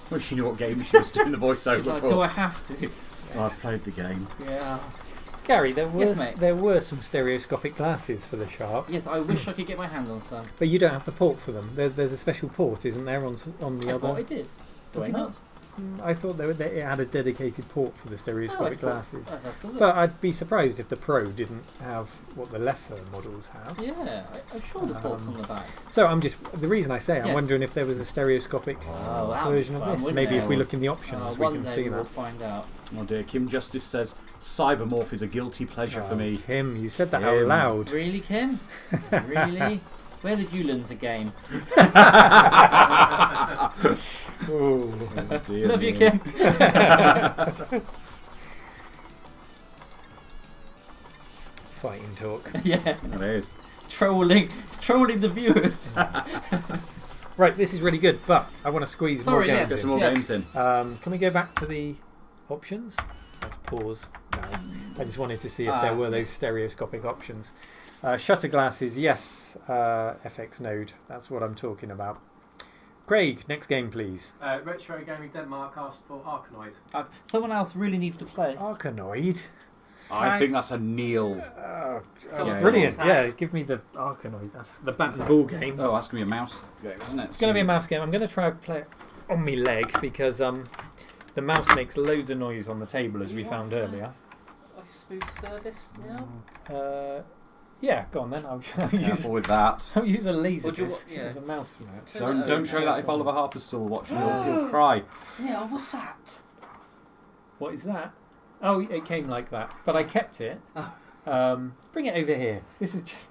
Well, she knew what game she was doing the voiceover She's like, for. do I have to? Oh, I've played the game. Yeah. Gary, there were Yes, mate. there were some stereoscopic glasses for the Sharp. Yes, I wish I could get my hand on some. But you don't have the port for them. There's a special port, isn't there, on the I other? thought I did. Do Have I you not? I thought it had a dedicated port for the stereoscopic glasses. I'd have to look. But I'd be surprised if the Pro didn't have what the lesser models have. Yeah, I'm sure the port's on the back. So the reason I say I'm Yes. wondering if there was a stereoscopic that would version be of fun, this. wouldn't Maybe it? if we look in the options, we One can day see we'll that. find out. Oh dear, Kim Justice says Cybermorph is a guilty pleasure for me. Kim, you said that out loud. Really, Kim? Really? Where did you learn to game? Ooh. Oh, dear Love you, me. Kim. Fighting talk. Yeah. It is. Trolling the viewers. Right, this is really good, but I want to squeeze more Sorry, games yes, in. Get some more games in. Can we go back to the options? That's pause. No, I just wanted to see if there were those stereoscopic options. Shutter glasses, yes. FX node, that's what I'm talking about. Craig, next game, please. Retro Gaming Denmark asked for Arkanoid. Someone else really needs to play. Arkanoid? I think that's a Neil. Brilliant. Yeah, give me the Arkanoid. The bat and ball game. Oh, that's going to be a mouse game, isn't it? It's going to be a mouse game. I'm going to try to play it on my leg because the mouse makes loads of noise on the table, as we found earlier. Like a smooth service now? Yeah, go on then. I'll Careful use, with that. I'll use a laser Would you disc as a mouse mouse. Don't show that if Oliver Harper's still watching. He'll cry. Yeah, what's that? What is that? Oh, it came like that, but I kept it. Bring it over here. This is just.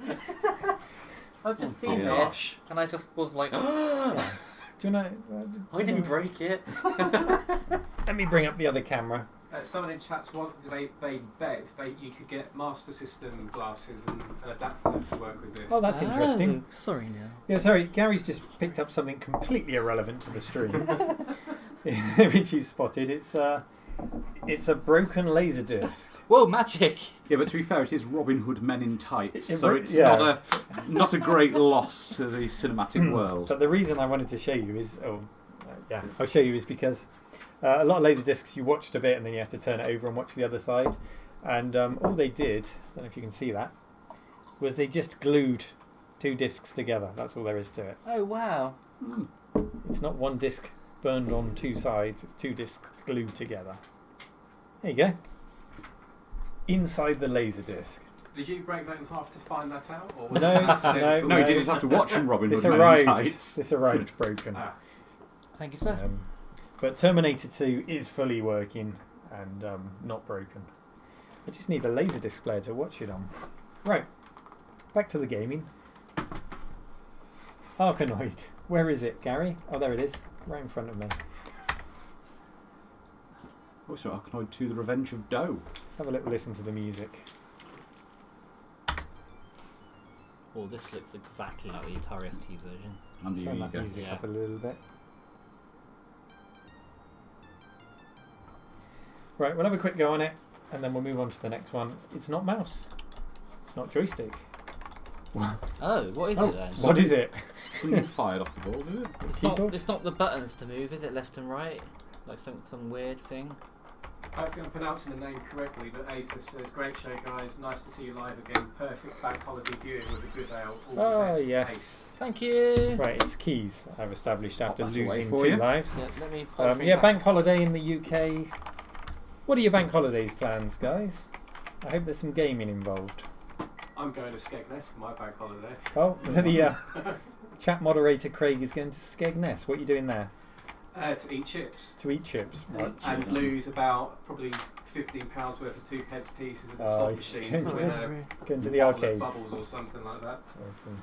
I've just seen this, and I just was like, yeah. Do you know? I didn't break it. Let me bring up the other camera. Someone in chat's they bet you could get Master System glasses and an adapter to work with this. Oh, that's interesting. Sorry, Neil. Yeah, sorry. Gary's just picked up something completely irrelevant to the stream, which he's spotted. It's a broken laser disc. Whoa, magic! Yeah, but to be fair, it is Robin Hood Men in Tights, It so bro- it's yeah. not a great loss to the cinematic world. But the reason I wanted to show you is, I'll show you is because a lot of laser discs you watched a bit and then you have to turn it over and watch the other side. And all they did, I don't know if you can see that, was they just glued two discs together. That's all there is to it. Oh, wow. It's not one disc burned on two sides, it's two discs glued together. There you go. Inside the laser disc. Did you break that in half to find that out? Or was No, it accidental? No, you did just have to watch him, Robin Hood This Men in arrived. Tights. This arrived broken. Thank you, sir. But Terminator 2 is fully working and not broken. I just need a laser disc player to watch it on. Right, back to the gaming. Arkanoid. Where is it, Gary? Oh, there it is. Right in front of me. Also, Arkanoid 2, The Revenge of Doe. Let's have a little listen to the music. Oh, this looks exactly like the Atari ST version. And the Turn that Amiga. music up a little bit. Right, we'll have a quick go on it and then we'll move on to the next one. It's not mouse. Not joystick. Oh, what is it then? What is it? Something fired off the board, is it? It's not the buttons to move, is it? Left and right? Like some weird thing? I think I'm pronouncing the name correctly, but Asus says, great show guys, nice to see you live again, perfect bank holiday viewing with a good ale. All the Oh, best, yes. Ace." Thank you! Right, it's keys I've established after that away losing for 2 you. lives. Yeah, let me Bank holiday in the UK. What are your bank holidays plans, guys? I hope there's some gaming involved. I'm going to Skegness for my bank holiday. Oh, the chat moderator Craig is going to Skegness. What are you doing there? To eat chips. To eat chips. Right. And lose about probably £15 worth of 2p pieces at the slot machines to win going to a the bottle of arcades. bubbles or something like that. Awesome.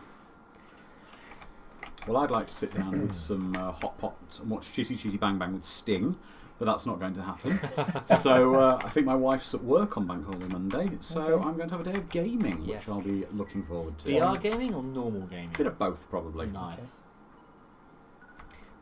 Well, I'd like to sit down with some hot pot and watch Chitty Chitty Bang Bang with Sting, but that's not going to happen. So I think my wife's at work on Bank Holiday Monday, so Okay. I'm going to have a day of gaming, Yes. which I'll be looking forward to. VR gaming or normal gaming? Bit of both, probably. Nice.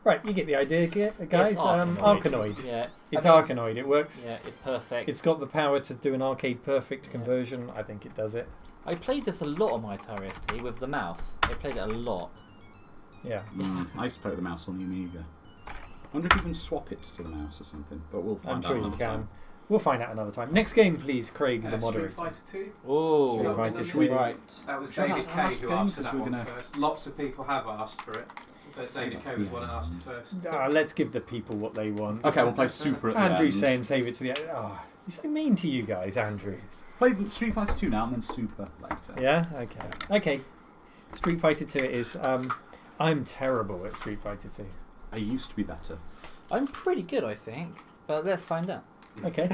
Right, you get the idea, guys. It's Arkanoid. Arkanoid. Yeah. It's Arkanoid. It works. Yeah, it's perfect. It's got the power to do an arcade perfect conversion. I think it does it. I played this a lot on my Atari ST with the mouse. I played it a lot. Yeah. I used to play with the mouse on the Amiga. I wonder if you can swap it to the mouse or something, but we'll find I'm out sure you another can. time. We'll find out another time. Next game, please, Craig, the moderator. Street Fighter 2. Oh, Street Fighter That 2. Right. That was Sure, David that's Kay last who game, asked for because that we're one gonna- first. Lots of people have asked for it, but Save David it Kay to was the one that end. asked first. Let's give the people what they want. Okay, we'll play Super at the Andrew's end. saying save it to the end. Oh, he's so mean to you guys, Andrew. Play Street Fighter 2 now and then Super later. Yeah? Okay. Okay. Street Fighter 2 it is. I'm terrible at Street Fighter 2. I used to be better. I'm pretty good, I think. But let's find out. Okay.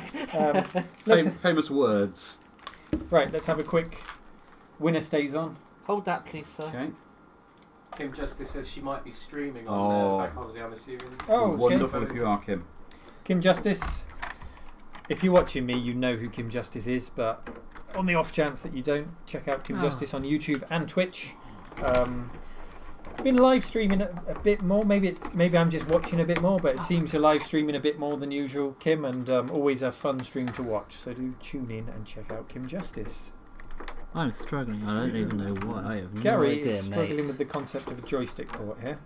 Let's, Famous words. right, let's have a quick winner stays on. Hold that, please, sir. Okay. Kim Justice says she might be streaming on Oh. Bank Holiday, I'm assuming. Oh, Wonderful okay. if you are, Kim. Kim Justice. If you're watching me, you know who Kim Justice is, but on the off chance that you don't, check out Kim Justice on YouTube and Twitch. Been live streaming a bit more. Maybe I'm just watching a bit more, but it seems you're live streaming a bit more than usual, Kim, and always a fun stream to watch. So do tune in and check out Kim Justice. I'm struggling. I don't even know why. I have Gary no idea, is struggling mate. with the concept of a joystick port here.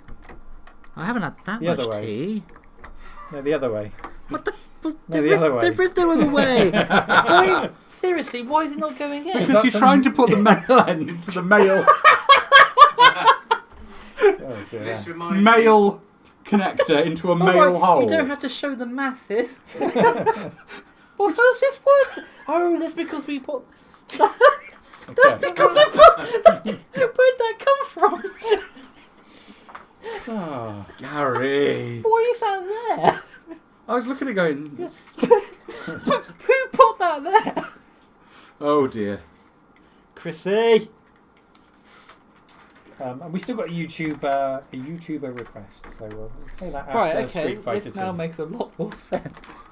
I haven't had that The much other way. tea. No, the other way. What the? The other way. There is no other way. Why, seriously, why is it not going in? Because you're trying to put the male end into the male Oh, dear. This reminds me. male connector into a male hole. You don't have to show the masses. What does this work? Oh, that's because we put. That's because I put. Where'd that come from? Oh, Gary. Why is that there? I was looking at it going, Who put that there? oh dear. Chrissy. And we still got a YouTuber request, so we'll play that after Right, okay. Street Fighter This now 2. makes a lot more sense.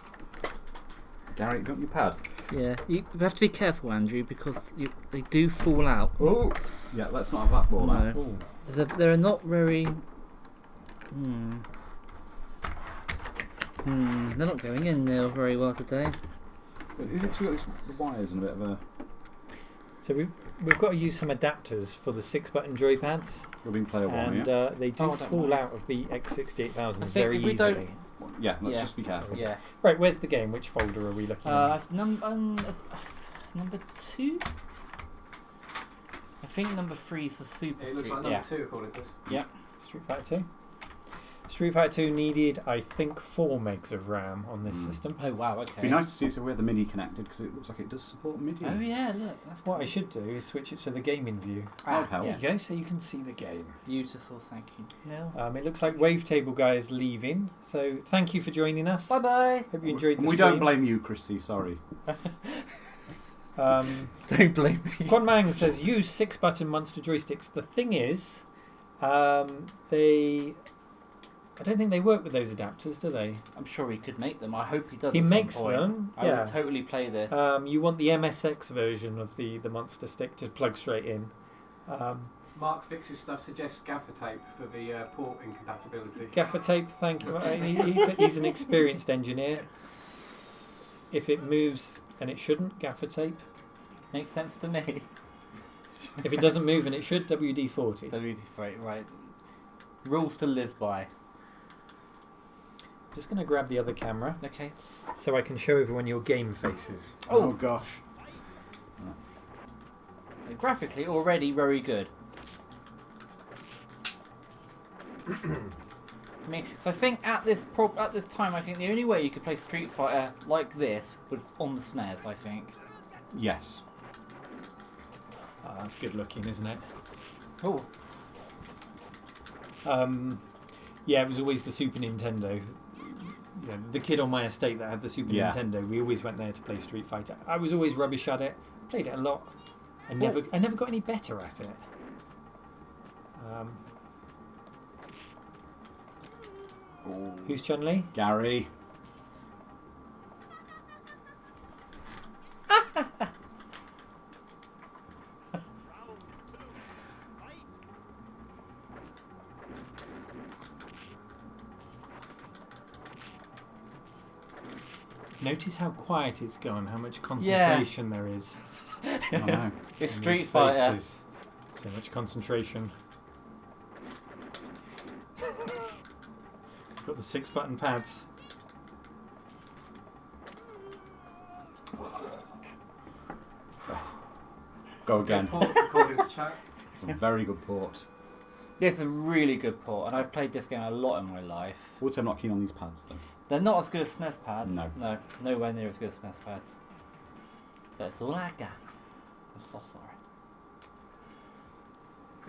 Gary, you got your pad? Yeah, you have to be careful, Andrew, because they do fall out. Oh, yeah, let's not have that fall out. No. They're not very. They're not going in there very well today. Is it 'cause we've got the wires and a bit of a... So we've got to use some adapters for the 6-button joypads. You've been playing one, And yeah? they do fall out of the X68000 very if we easily. don't- Yeah, let's just be careful. Yeah. Right, where's the game? Which folder are we looking at? Number 2? I think number 3 is the Super It looks Street. like number 2 according to this. Yeah, Street Fighter 2. Street Fighter 2 needed, I think, 4 megs of RAM on this system. Oh wow, okay. It'd be nice to see so we have the MIDI connected because it looks like it does support MIDI. Oh yeah, look. That's What I should do is switch it to the gaming view. That would help. There you go, so you can see the game. Beautiful, thank you. No. It looks like Wavetable Guy is leaving, so thank you for joining us. Bye bye. Hope you enjoyed the We stream. don't blame you, Chrissy, sorry. Don't blame me. Quan Mang says use 6-button monster joysticks. The thing is, I don't think they work with those adapters, do they? I'm sure he could make them. I hope he does. He at some makes point. them. I Yeah. would totally play this. You want the MSX version of the monster stick to plug straight in. Mark Fix's stuff suggests gaffer tape for the port incompatibility. Gaffer tape, thank you. He's an experienced engineer. If it moves and it shouldn't, gaffer tape. Makes sense to me. If it doesn't move and it should, WD-40. WD-40, right. Rules to live by. Just going to grab the other camera. Okay. So I can show everyone your game faces. Oh gosh. Graphically, already very good. I mean, so I think at this time, I think the only way you could play Street Fighter like this was on the SNES. I think. Yes. Oh, that's good looking, isn't it? Oh. Yeah, it was always the Super Nintendo. You know, the kid on my estate that had the Super Nintendo, we always went there to play Street Fighter. I was always rubbish at it. Played it a lot. I never got any better at it. Who's Chun-Li? Gary. Notice how quiet it's gone, how much concentration there is. I know. It's in Street these Fighter. faces. So much concentration. Got the 6-button pads. Go again. Port according to chat. It's a very good port. Yeah, it's a really good port, and I've played this game a lot in my life. Also, I'm not keen on these pads though. They're not as good as SNES pads. No. Nowhere near as good as SNES pads. That's all I got. I'm so sorry.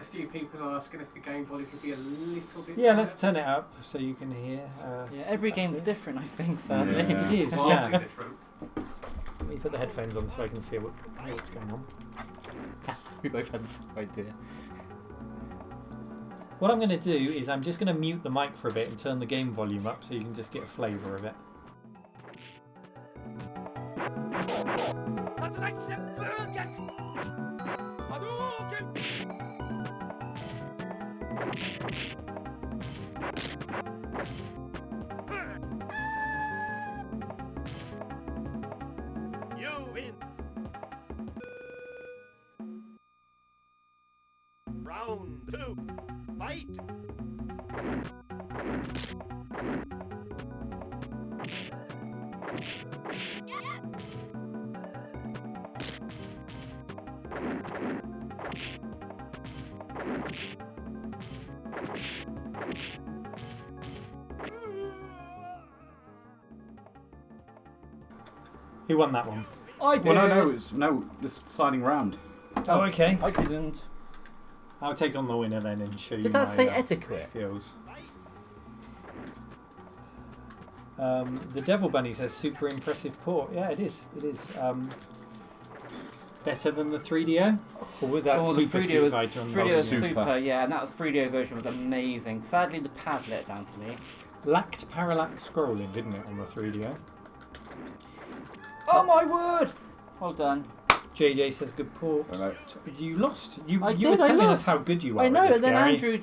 A few people are asking if the game volume could be a little bit. Yeah, let's turn it up so you can hear. Yeah, every game's different, I think, sadly. It is, Wildly yeah. different. Let me put the headphones on so I can see what's going on. We both had the same idea. What I'm going to do is I'm just going to mute the mic for a bit and turn the game volume up so you can just get a flavour of it. two, fight! Who won that one? I did. Well, no, it's this deciding round. Oh, okay. I didn't. I'll take on the winner then and show you Did my I say etiquette? skills. The Devil Bunny says super impressive port. Yeah, it is. It is. Better than the 3DO? Or was that the Super 3DO Street was, Fighter? 3DO was super, yeah, and that was 3DO version was amazing. Sadly, the pad let it down for me. Lacked parallax scrolling, didn't it, on the 3DO? Oh my word! Well done. JJ says good port. You lost. You were I telling us lost. how good you are. I know, at this, and then Gary. Andrew I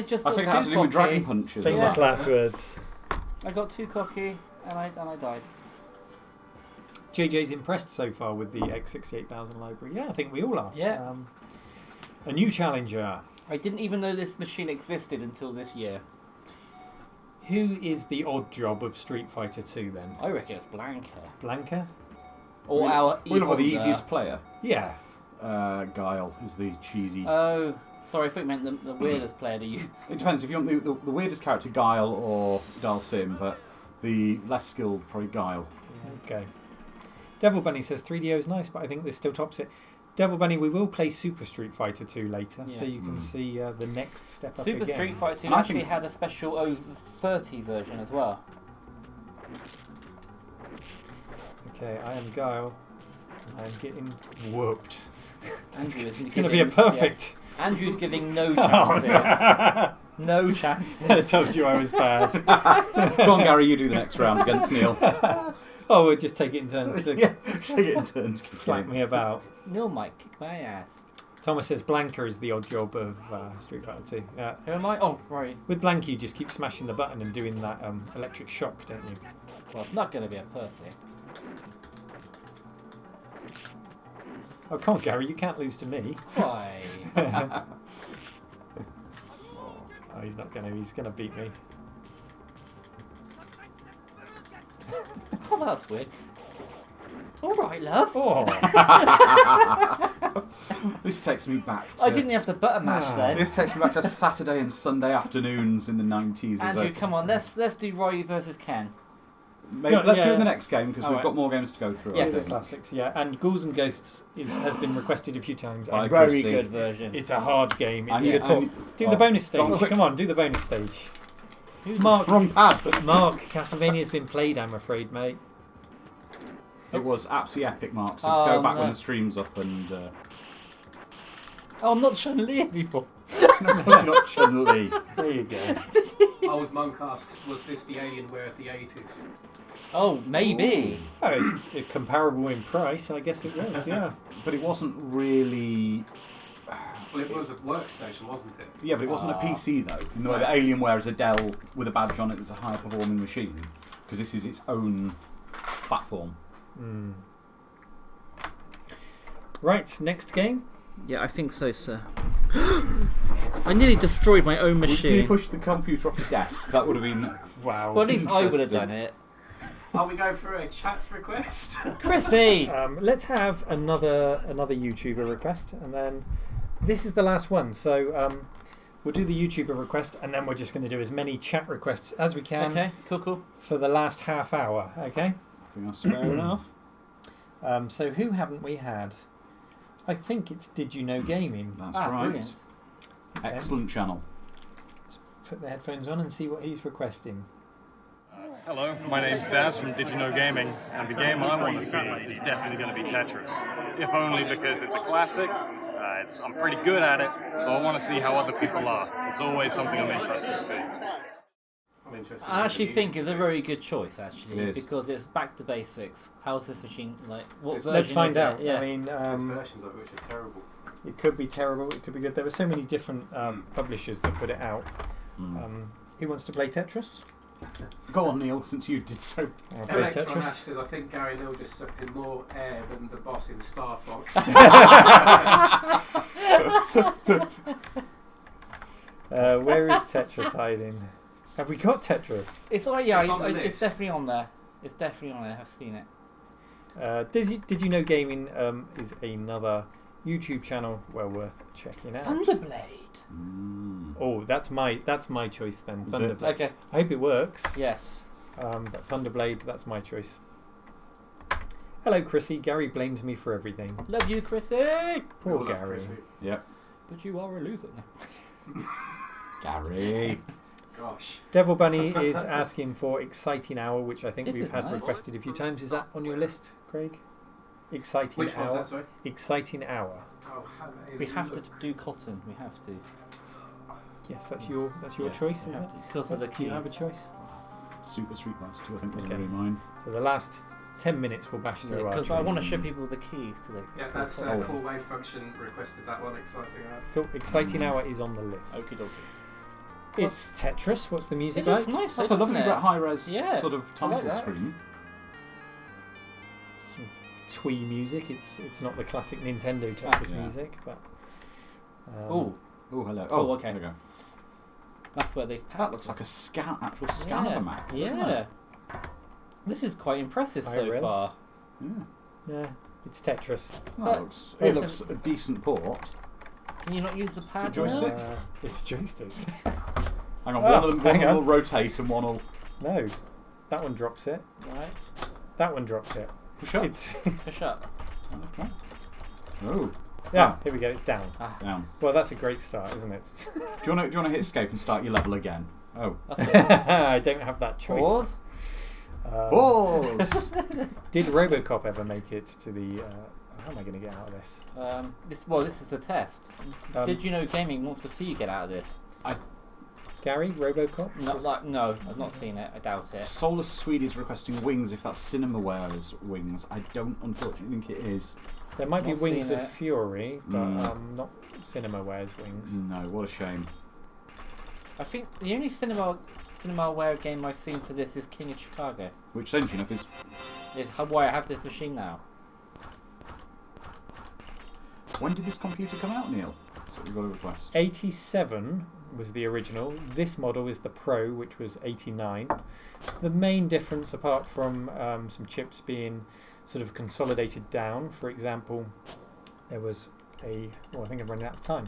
just I got think too it has to do with cocky. dragon punches. Famous last words. I got too cocky and I died. JJ's impressed so far with the X68000 library. Yeah, I think we all are. Yeah. A new challenger. I didn't even know this machine existed until this year. Who is the odd job of Street Fighter 2 then? I reckon it's Blanca. Blanca? Or our We're looking for the Evolver. easiest player. Yeah. Guile is the cheesy. Oh, sorry, I thought you meant the weirdest player to use. It depends if you want the weirdest character, Guile or Dalsim, but the less skilled, probably Guile. Okay. Devil Bunny says 3DO is nice, but I think this still tops it. Devil Bunny, we will play Super Street Fighter 2 later, so you can see the next step up Super again. Street Fighter 2 actually had a special over 30 version as well. Okay, I am Guile. I am getting whooped. It's going to be a perfect. Yeah. Andrew's giving no Oh, chances. No chances. I told you I was bad. Go on, Gary, you do the next round against Neil. Oh, we'll just take it in turns. Yeah, take it in turns. Slap me about. Neil might kick my ass. Thomas says Blanca is the odd job of Street Fighter 2. Yeah. Who am I? Oh, right. With Blanca, you just keep smashing the button and doing that electric shock, don't you? Well, it's not going to be a perfect. Oh, come on, Gary, you can't lose to me. Why? Oh, he's not going to. He's going to beat me. Oh, that's weird. All right, love. Oh. This takes me back to... I didn't have the button mash then. This takes me back to Saturday and Sunday afternoons in the 90s. Andrew, come on, let's do Ryu versus Ken. Maybe, let's do it in the next game because we've right. got more games to go through. Yes, I the think. classics, yeah. And Ghouls and Ghosts has been requested a few times. I And Very good version. It's a hard game. It's And a good you- port. and- Do the bonus stage. Go on, quick. Come on, do the bonus stage. Mark, wrong pad. Mark, Castlevania's been played, I'm afraid, mate. It was absolutely epic, Mark. So Oh, go back no. when the stream's up and... Oh, I'm not Chun-Li anymore. not Chun-Li. There you go. Old Monk asks, was this the Alienware of the 80s? Oh, maybe. Oh, it's comparable in price, I guess it was, yeah. But it wasn't really... Well, it was a workstation, wasn't it? Yeah, but it wasn't a PC though. In the way that Alienware is a Dell with a badge on it that's a higher performing machine. Because this is its own platform. Mm. Right, next game. Yeah, I think so, sir. I nearly destroyed my own We just need to machine. push the computer off the desk. That would have been... Wow. Well, at least I would have Interesting. done it. Are we going through a chat request? Chrissy! Let's have another YouTuber request, and then this is the last one. So we'll do the YouTuber request, and then we're just going to do as many chat requests as we can. Okay, cool. For the last half hour. Okay. I think that's fair enough. So who haven't we had? I think it's Did You Know Gaming. That's Ah, right. brilliant. Okay. Excellent channel. Let's put the headphones on and see what he's requesting. Hello, my name's Daz from Did You Know Gaming, and the game I want to see is definitely going to be Tetris. If only because it's a classic, I'm pretty good at it, so I want to see how other people are. It's always something I'm interested to see. I'm interested. I actually think it's a very good choice, actually, It is. because it's back to basics. How's this machine like? What Let's version Let's find is it? out. Yeah. I mean, There's versions of it which are terrible. it could be terrible. It could be good. There were so many different publishers that put it out. Who wants to play Tetris? Go on, Neil, since you did so. I'll play Electron Tetris. Ash says, I think Gary Neal just sucked in more air than the boss in Star Fox. Where is Tetris hiding? Have we got Tetris? It's all right, yeah, It's on the it's list. definitely on there. It's definitely on there. I've seen it. Did you know Gaming is another YouTube channel well worth checking out? Thunderblade. Oh, that's my choice then. Is Thunderblade. it? Okay. I hope it works. Yes. But Thunderblade, that's my choice. Hello, Chrissy. Gary blames me for everything. Love you, Chrissy. Poor Love Gary. Chrissy. Yep. But you are a loser. Gary. Gosh. Devil Bunny is asking for Exciting Hour, which I think This we've is had nice. requested a few times. Is that on your list, Craig? Exciting Which Hour. one's that, sorry? Exciting Hour. Oh, have a We have to look. do cotton. We have to. Yes, that's your Yeah, choice, we is have it? to, because of the Do you have a keys. choice? Super Street Pass 2, I think was Okay. really mine. So the last 10 minutes we'll bash through our Because I want to choices. show people the keys to the. Yeah, that's Oh. Cool Wave Function requested that one. Exciting. Cool. Exciting Hour is on the list. Okie dokie. It's Tetris. What's the music It looks like? nice, That's a doesn't lovely it? high-res Yeah, sort of I like title that. screen. Some twee music. It's not the classic Nintendo Ah, Tetris yeah. music, but Oh, Oh, hello. Oh, Oh, okay. There we go. that's where they've packed That looks like a actual scan yeah. of a map, doesn't Yeah. it? This is quite impressive High so res. far. Yeah. yeah, it's Tetris. That looks, But- it looks a decent port. Can you not use the pad? joystick? now? It's joystick. Hang on, Oh, one of them hang will on. rotate and one will No, that one drops it. Right. That one drops it. push up. It's Push up. Okay. Oh, yeah. Here we go. It's down. Ah, down. Well, that's a great start, isn't it? Do you want to hit escape and start your level again? Oh. that's I don't have that choice. Pause. Pause! Did RoboCop ever make it to the? How am I going to get out of this? This is a test. Um, Did you know gaming wants to see you get out of this? Gary, RoboCop? No, I've not seen it. I doubt it. Soulless Swede is requesting wings if that's Cinemaware's wings. I don't unfortunately think it is. There might be Not Wings seen of it. Fury, but Mm. not CinemaWare's Wings. No, what a shame. I think the only CinemaWare game I've seen for this is King of Chicago. Which, strangely enough, is... Is why I have this machine now. When did this computer come out, Neil? So we've got a request. 87 was the original. This model is the Pro, which was 89. The main difference, apart from some chips being sort of consolidated down, for example, there was a... Oh, I think I'm running out of time.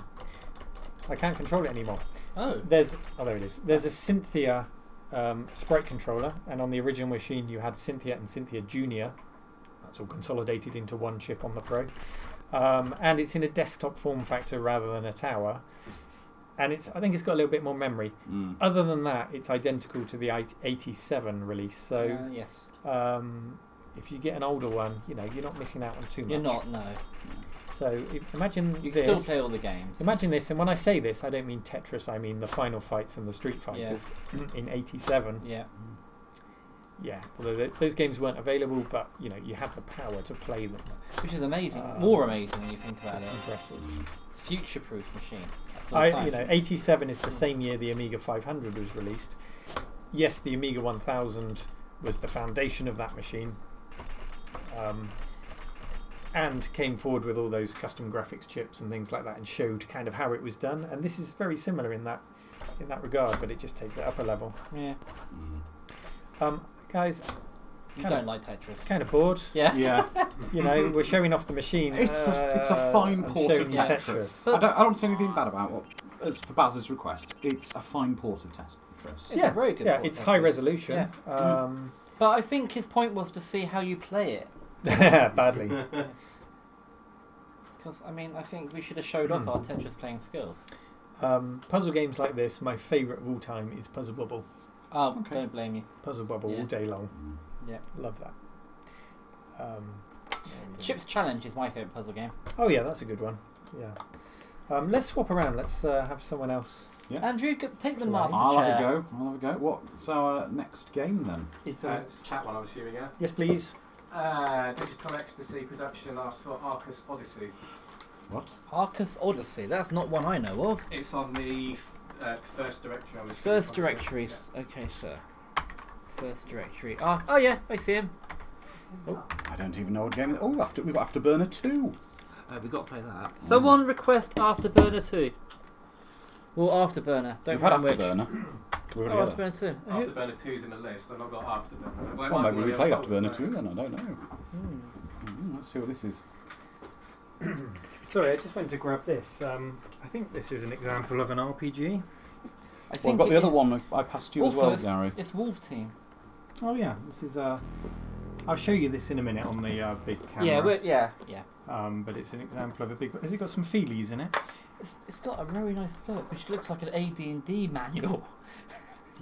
I can't control it anymore. Oh. There it is. There's a Cynthia sprite controller, and on the original machine you had Cynthia and Cynthia Junior. That's all consolidated into one chip on the Pro. And it's in a desktop form factor rather than a tower. And I think it's got a little bit more memory. Other than that, it's identical to the 87 release. So yes. If you get an older one, you're not missing out on too much. You're not, no. So imagine You this. can still play all the games. Imagine this, and when I say this, I don't mean Tetris. I mean the Final Fights and the Street Fighters in '87. Yeah. Yeah. Although those games weren't available, but you had the power to play them. Which is amazing. More amazing when you think about That's it. impressive. Future-proof machine. 87 is the same year the Amiga 500 was released. Yes, the Amiga 1000 was the foundation of that machine. And came forward with all those custom graphics chips and things like that, and showed kind of how it was done. And this is very similar in that regard, but it just takes it up a level. Yeah. Guys, You don't like Tetris. kind of bored. Yeah. Yeah. We're showing off the machine. It's a fine I'm port of showing you Tetris. I don't say anything bad about what. As for Baz's request, it's a fine port of Tetris. It's a very good port it's of high Tetris. resolution. Yeah. But I think his point was to see how you play it. Badly. Because, I think we should have showed off our Tetris playing skills. Puzzle games like this, my favourite of all time is Puzzle Bubble. Oh, don't blame you. Puzzle Bubble all day long. Yeah. Love that. Chips Challenge is my favourite puzzle game. Oh yeah, that's a good one. Yeah. Let's swap around. Let's have someone else. Yeah. Andrew, take the master I'll chair. have a go. What's our next game then? It's a chat one, I'm assuming, yeah? Yes, please. Digital Ecstasy Production asked for Arcus Odyssey. What? Arcus Odyssey. That's not one I know of. It's on the first directory. I'm assuming. First directory. Okay, sir. First directory. Oh yeah, I see him. Oh, I don't even know what game. Oh, we've got Afterburner 2. We've got to play that. Someone request Afterburner 2. Well, Afterburner. Don't We've had remember which. Afterburner. We Oh, already had it. Afterburner 2. Afterburner 2's in the list, and I've got Afterburner. Well, maybe we played Afterburner 2 then, I don't know. Let's see what this is. Sorry, I just went to grab this. I think this is an example of an RPG. Well, I've got the other one I passed you as well, Gary. It's Wolf Team. Oh yeah, this is I'll show you this in a minute on the big camera. Yeah, but it's an example of a big. Has it got some feelies in it? It's got a very nice book, which looks like an AD&D manual.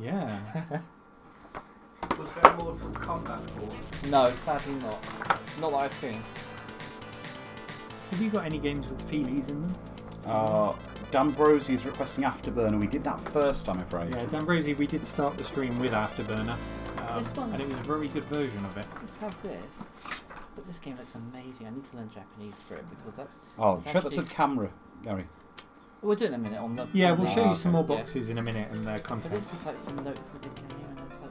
Yeah. Was there a Mortal Kombat port? No, sadly not. Not that I've seen. Have you got any games with feelies in them? D'Ambrosi is requesting Afterburner. We did that first, I'm afraid. Yeah, D'Ambrosi, we did start the stream with Afterburner. This one, and it was a very good version of it. This has this, but this game looks amazing. I need to learn Japanese for it because that. Oh, show that to the camera, Gary. We'll do it in a minute on the. Yeah, we'll show you some more boxes in a minute and their But contents. this is like some notes of the game, and it's like,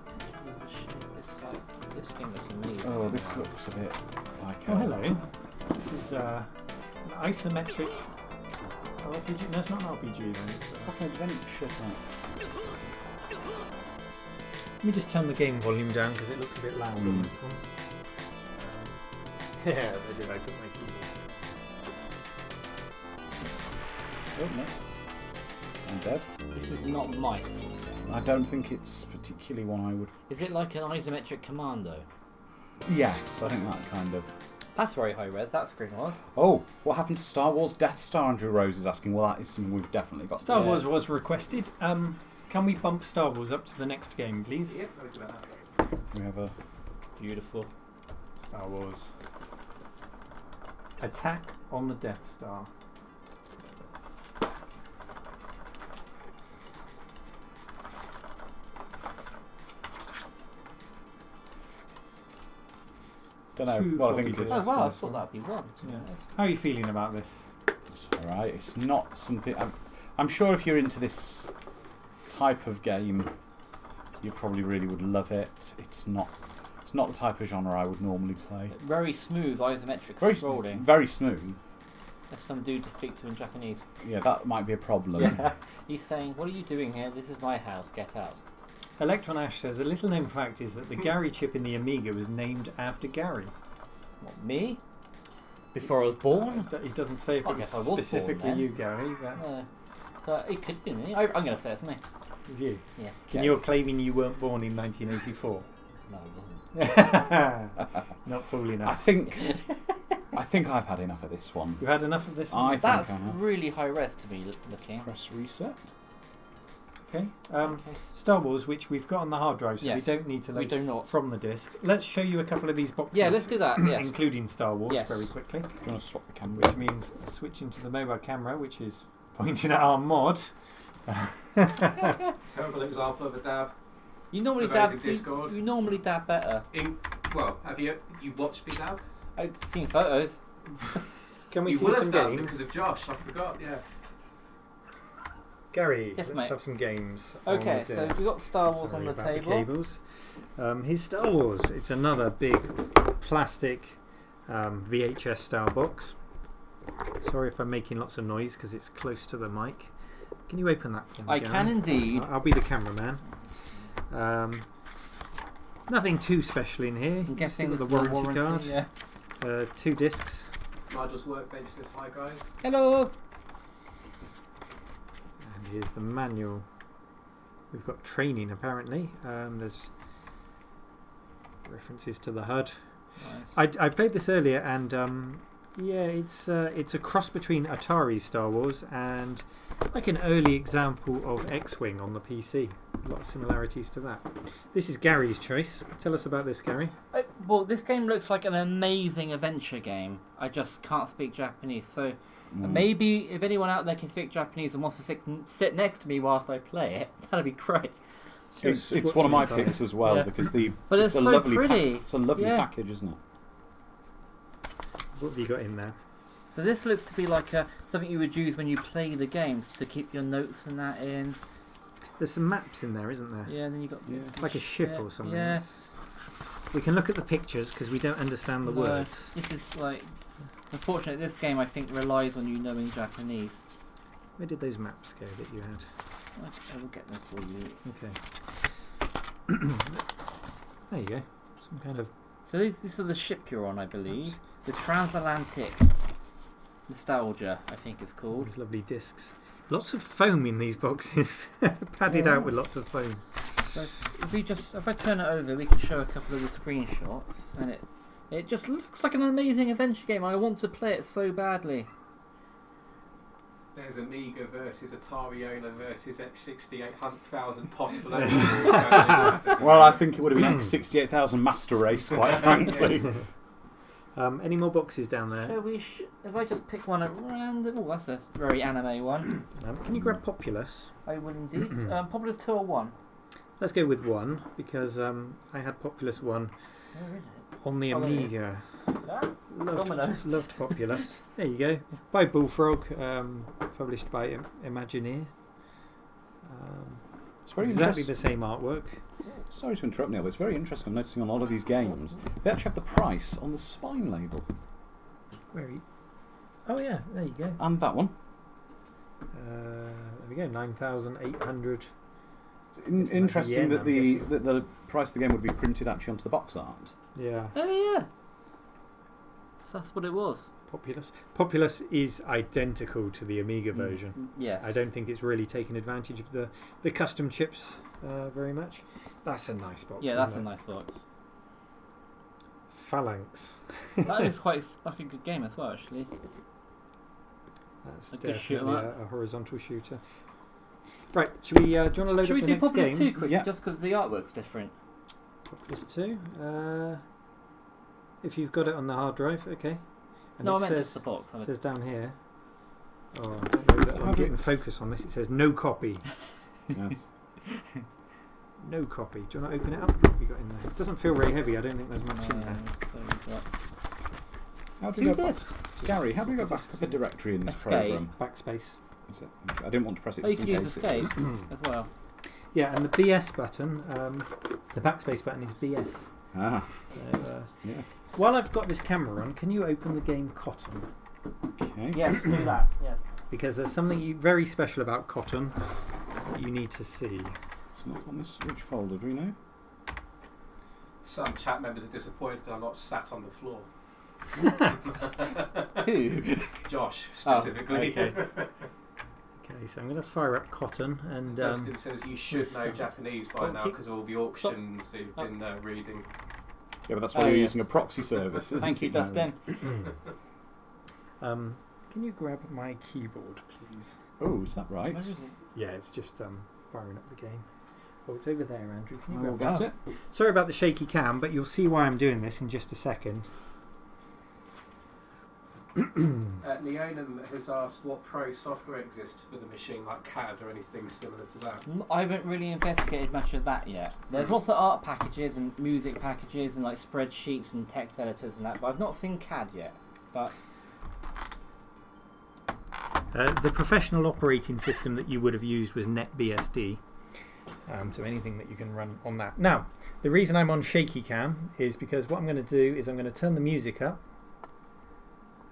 it's like this game looks amazing. Oh, this looks a bit like. Oh, hello. This is an isometric RPG. No, it's not an RPG then. It's like an adventure type. Let me just turn the game volume down because it looks a bit loud on this one. Yeah, they did. I put my keyboard. Oh no, I'm dead. This is not mice. I don't think it's particularly one I would. Is it like an isometric commando? Yes, I think that kind of. That's very high res. That screen was. Oh, what happened to Star Wars Death Star? Andrew Rose is asking. Well, that is something we've definitely got. Star Wars was requested. Can we bump Star Wars up to the next game, please? Yep, I'll do that. We have a beautiful Star Wars Attack on the Death Star. Don't know. Well, I think it's. Oh wow, I thought that'd be one. Yeah. How are you feeling about this? It's alright. It's not something. I'm sure if you're into this type of game, you probably really would love it. It's not the type of genre I would normally play. Very smooth isometric scrolling. Very smooth. There's some dude to speak to in Japanese. Yeah, that might be a problem. Yeah. He's saying, "What are you doing here? This is my house. Get out." Electron Ash says a little known fact is that the Gary chip in the Amiga was named after Gary. What, me? Before I was born? He doesn't say if it was specifically you, Gary. But it could be me. I'm going to say it's me. It's you? Yeah. And you're claiming you weren't born in 1984? No, I wasn't. Not fooling us. I think I've had enough of this one. You've had enough of this one? That's really high res to me looking. Press reset. Okay. Star Wars, which we've got on the hard drive, so Yes. we don't need to We do not. from the disc. Let's show you a couple of these boxes. Yeah, let's do that, yes. Including Star Wars, Yes. very quickly. Do you want to swap the camera? Which means switching to the mobile camera, which is pointing at our mod. Terrible example of a dab. You normally For those dab. in Discord. You normally dab better. Well, have you watched me dab? I've seen photos. Can we You see will some have done games? because of Josh. I forgot. Yes. Gary, Yes, let's mate. have some games. Okay, on the so disc. we've got Star Wars Sorry on the about table. cables. Here's Star Wars. It's another big plastic VHS style box. Sorry if I'm making lots of noise because it's close to the mic. Can you open that for me, I Gary? can indeed. I'll be the cameraman. Nothing too special in here. I'm guessing Still this got is the a warranty warranty, card. 2 discs. Nigel's workbench says hi, guys. Hello. And here's the manual. We've got training apparently. There's references to the HUD. Nice. I played this earlier and yeah, it's a cross between Atari's Star Wars and like an early example of X-Wing on the PC. A lot of similarities to that. This is Gary's choice. Tell us about this, Gary. Well, this game looks like an amazing adventure game. I just can't speak Japanese, so maybe if anyone out there can speak Japanese and wants to sit next to me whilst I play it, that'd be great. It's one of my picks as well because but it's a so lovely pretty. It's a lovely package, isn't it? What have you got in there? So this looks to be like something you would use when you play the games to keep your notes and that in. There's some maps in there, isn't there? Yeah, and then you got like a ship or something. Yes. We can look at the pictures because we don't understand the No, words. This is like, unfortunately, this game I think relies on you knowing Japanese. Where did those maps go that you had? I will get them for you. Okay. There you go. Some kind of. So these are the ship you're on, I believe. The Transatlantic Nostalgia, I think it's called. These lovely discs. Lots of foam in these boxes. Padded out with lots of foam. So if I turn it over, we can show a couple of the screenshots, and it just looks like an amazing adventure game. I want to play it so badly. There's Amiga versus Atari owner versus X68000 possible. Well, I think it would have been X68000 Master Race, quite frankly. Yes. Any more boxes down there? Shall we? If I just pick one at random. Oh, that's a very anime one. Can you grab Populous? I will indeed. Populous 2 or 1? Let's go with 1 because I had Populous 1 on the Amiga. Loved Populous. There you go. By Bullfrog, published by Imagineer. It's very exactly the same artwork. Sorry to interrupt, Neil, but it's very interesting. I'm noticing on a lot of these games, they actually have the price on the spine label. Where are you? Oh yeah, there you go. And that one. There we go, 9,800. It's interesting that the price of the game would be printed actually onto the box art. Yeah. Oh yeah. So that's what it was. Populous is identical to the Amiga version. Yes. I don't think it's really taken advantage of the custom chips very much. That's a nice box. Yeah, that's a nice box. Phalanx. That is quite like a good game as well, actually. That's a good shoot 'em up. a horizontal shooter. Right, should we? Do you want to load up the next game? Should we do Populous 2 quickly, just because the artwork's different? Populous 2. If you've got it on the hard drive, okay. And No, it I meant says, just the box. It says down here. Oh, I don't know that I'm getting focus on this. It says no copy. Yes. No copy. Do you want to open it up? What have you got in there? It doesn't feel very heavy. I don't think there's much in there. How do we go back? Gary, how do we go back up a directory in this program? Backspace. Is it? Okay. I didn't want to press it. Oh, you can use escape as well. Yeah, and the BS button, the backspace button is BS. Ah. So, yeah. While I've got this camera on, can you open the game Cotton? Okay. Yes, do that. Yeah. Because there's something very special about Cotton that you need to see. It's not on this. Which folder do we know? Some chat members are disappointed I'm not sat on the floor. Who? Josh, specifically. Oh, okay. Okay, so I'm going to fire up Cotton and. Dustin says you should know Japanese by now because of all the auctions that you've been reading. Yeah, but that's why you're using a proxy service, isn't Thank you, Dustin. Can you grab my keyboard, please? Oh, is that right? Where is it? Yeah, it's just firing up the game. Oh, it's over there, Andrew. Can you We'll grab get that? it. Sorry about the shaky cam, but you'll see why I'm doing this in just a second. Neonum has asked what pro software exists for the machine, like CAD or anything similar to that. I haven't really investigated much of that yet. There's also art packages and music packages and like spreadsheets and text editors and that, but I've not seen CAD yet. But the professional operating system that you would have used was NetBSD. So anything that you can run on that. Now, the reason I'm on shaky cam is because what I'm going to do is I'm going to turn the music up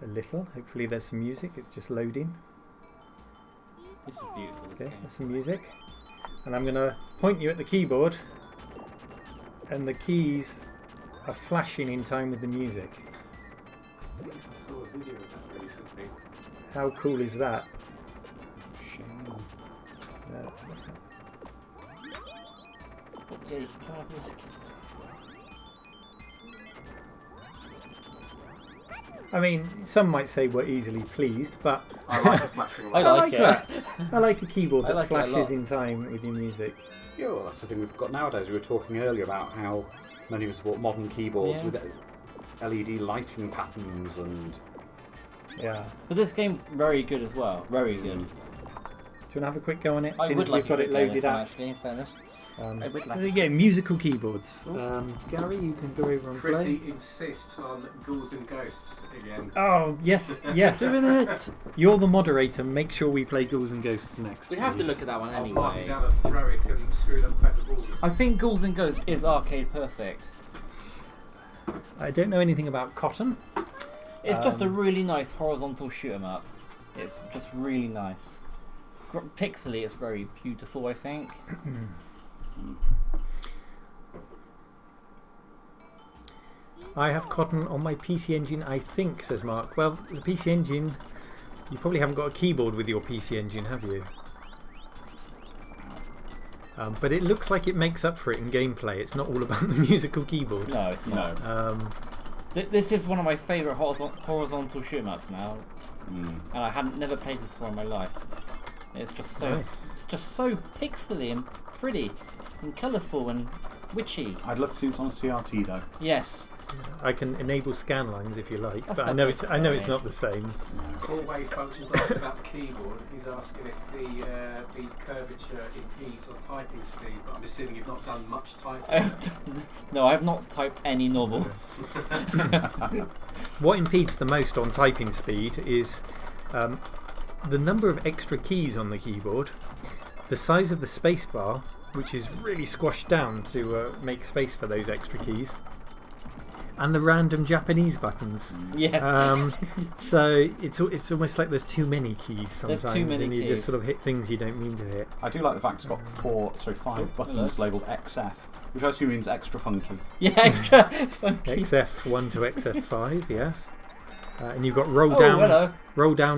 a little. Hopefully there's some music. It's just loading. This is beautiful. Okay, there's some music. And I'm going to point you at the keyboard and the keys are flashing in time with the music. I saw a video of that recently. How cool is that? Yeah, you can have music. I mean, some might say we're easily pleased, but I like the flashing light. I like it. that. I like a keyboard that like it a flashes lot. in time with your music. Yeah, well, that's the thing we've got nowadays. We were talking earlier about how many of us bought modern keyboards with LED lighting patterns and. Yeah. But this game's very good as well. Very good. Do you want to have a quick go on it? I Since would like we've got to it play this loaded one, up. actually, in fairness. I would like Yeah, musical keyboards. Gary, you can go over and Chrissy play. insists on Ghouls and Ghosts again. Oh, yes, yes. Doing it. You're the moderator. Make sure we play Ghouls and Ghosts next. We have to please. look at that one I'll mark it anyway. down and throw it and screw up quite the ball. I think Ghouls and Ghosts is arcade perfect. I don't know anything about Cotton. It's just a really nice horizontal shoot 'em up. It's just really nice. pixely, it's very beautiful, I think. I have cotton on my PC Engine, I think, says Mark. Well, the PC Engine, you probably haven't got a keyboard with your PC Engine, have you? But it looks like it makes up for it in gameplay. It's not all about the musical keyboard. No, it's not. This is one of my favourite horizontal shoot 'em ups now, and I hadn't never played this before in my life. It's just so it's just so pixely and pretty and colourful and witchy. I'd love to see this on a CRT though. Yes. I can enable scan lines if you like, That's but I know it's not the same. Hallway Functions asking about the keyboard. He's asking if the curvature impedes on typing speed, but I'm assuming you've not done much typing. No, I've not typed any novels. What impedes the most on typing speed is the number of extra keys on the keyboard, the size of the spacebar, which is really squashed down to make space for those extra keys, and the random Japanese buttons. Yes. So it's almost like there's too many keys sometimes, There's too many and you keys. just sort of hit things you don't mean to hit. I do like the fact it's got 5 buttons labelled XF, which I assume means extra funky. Yeah, extra funky. XF1 to XF5, yes. And you've got roll down,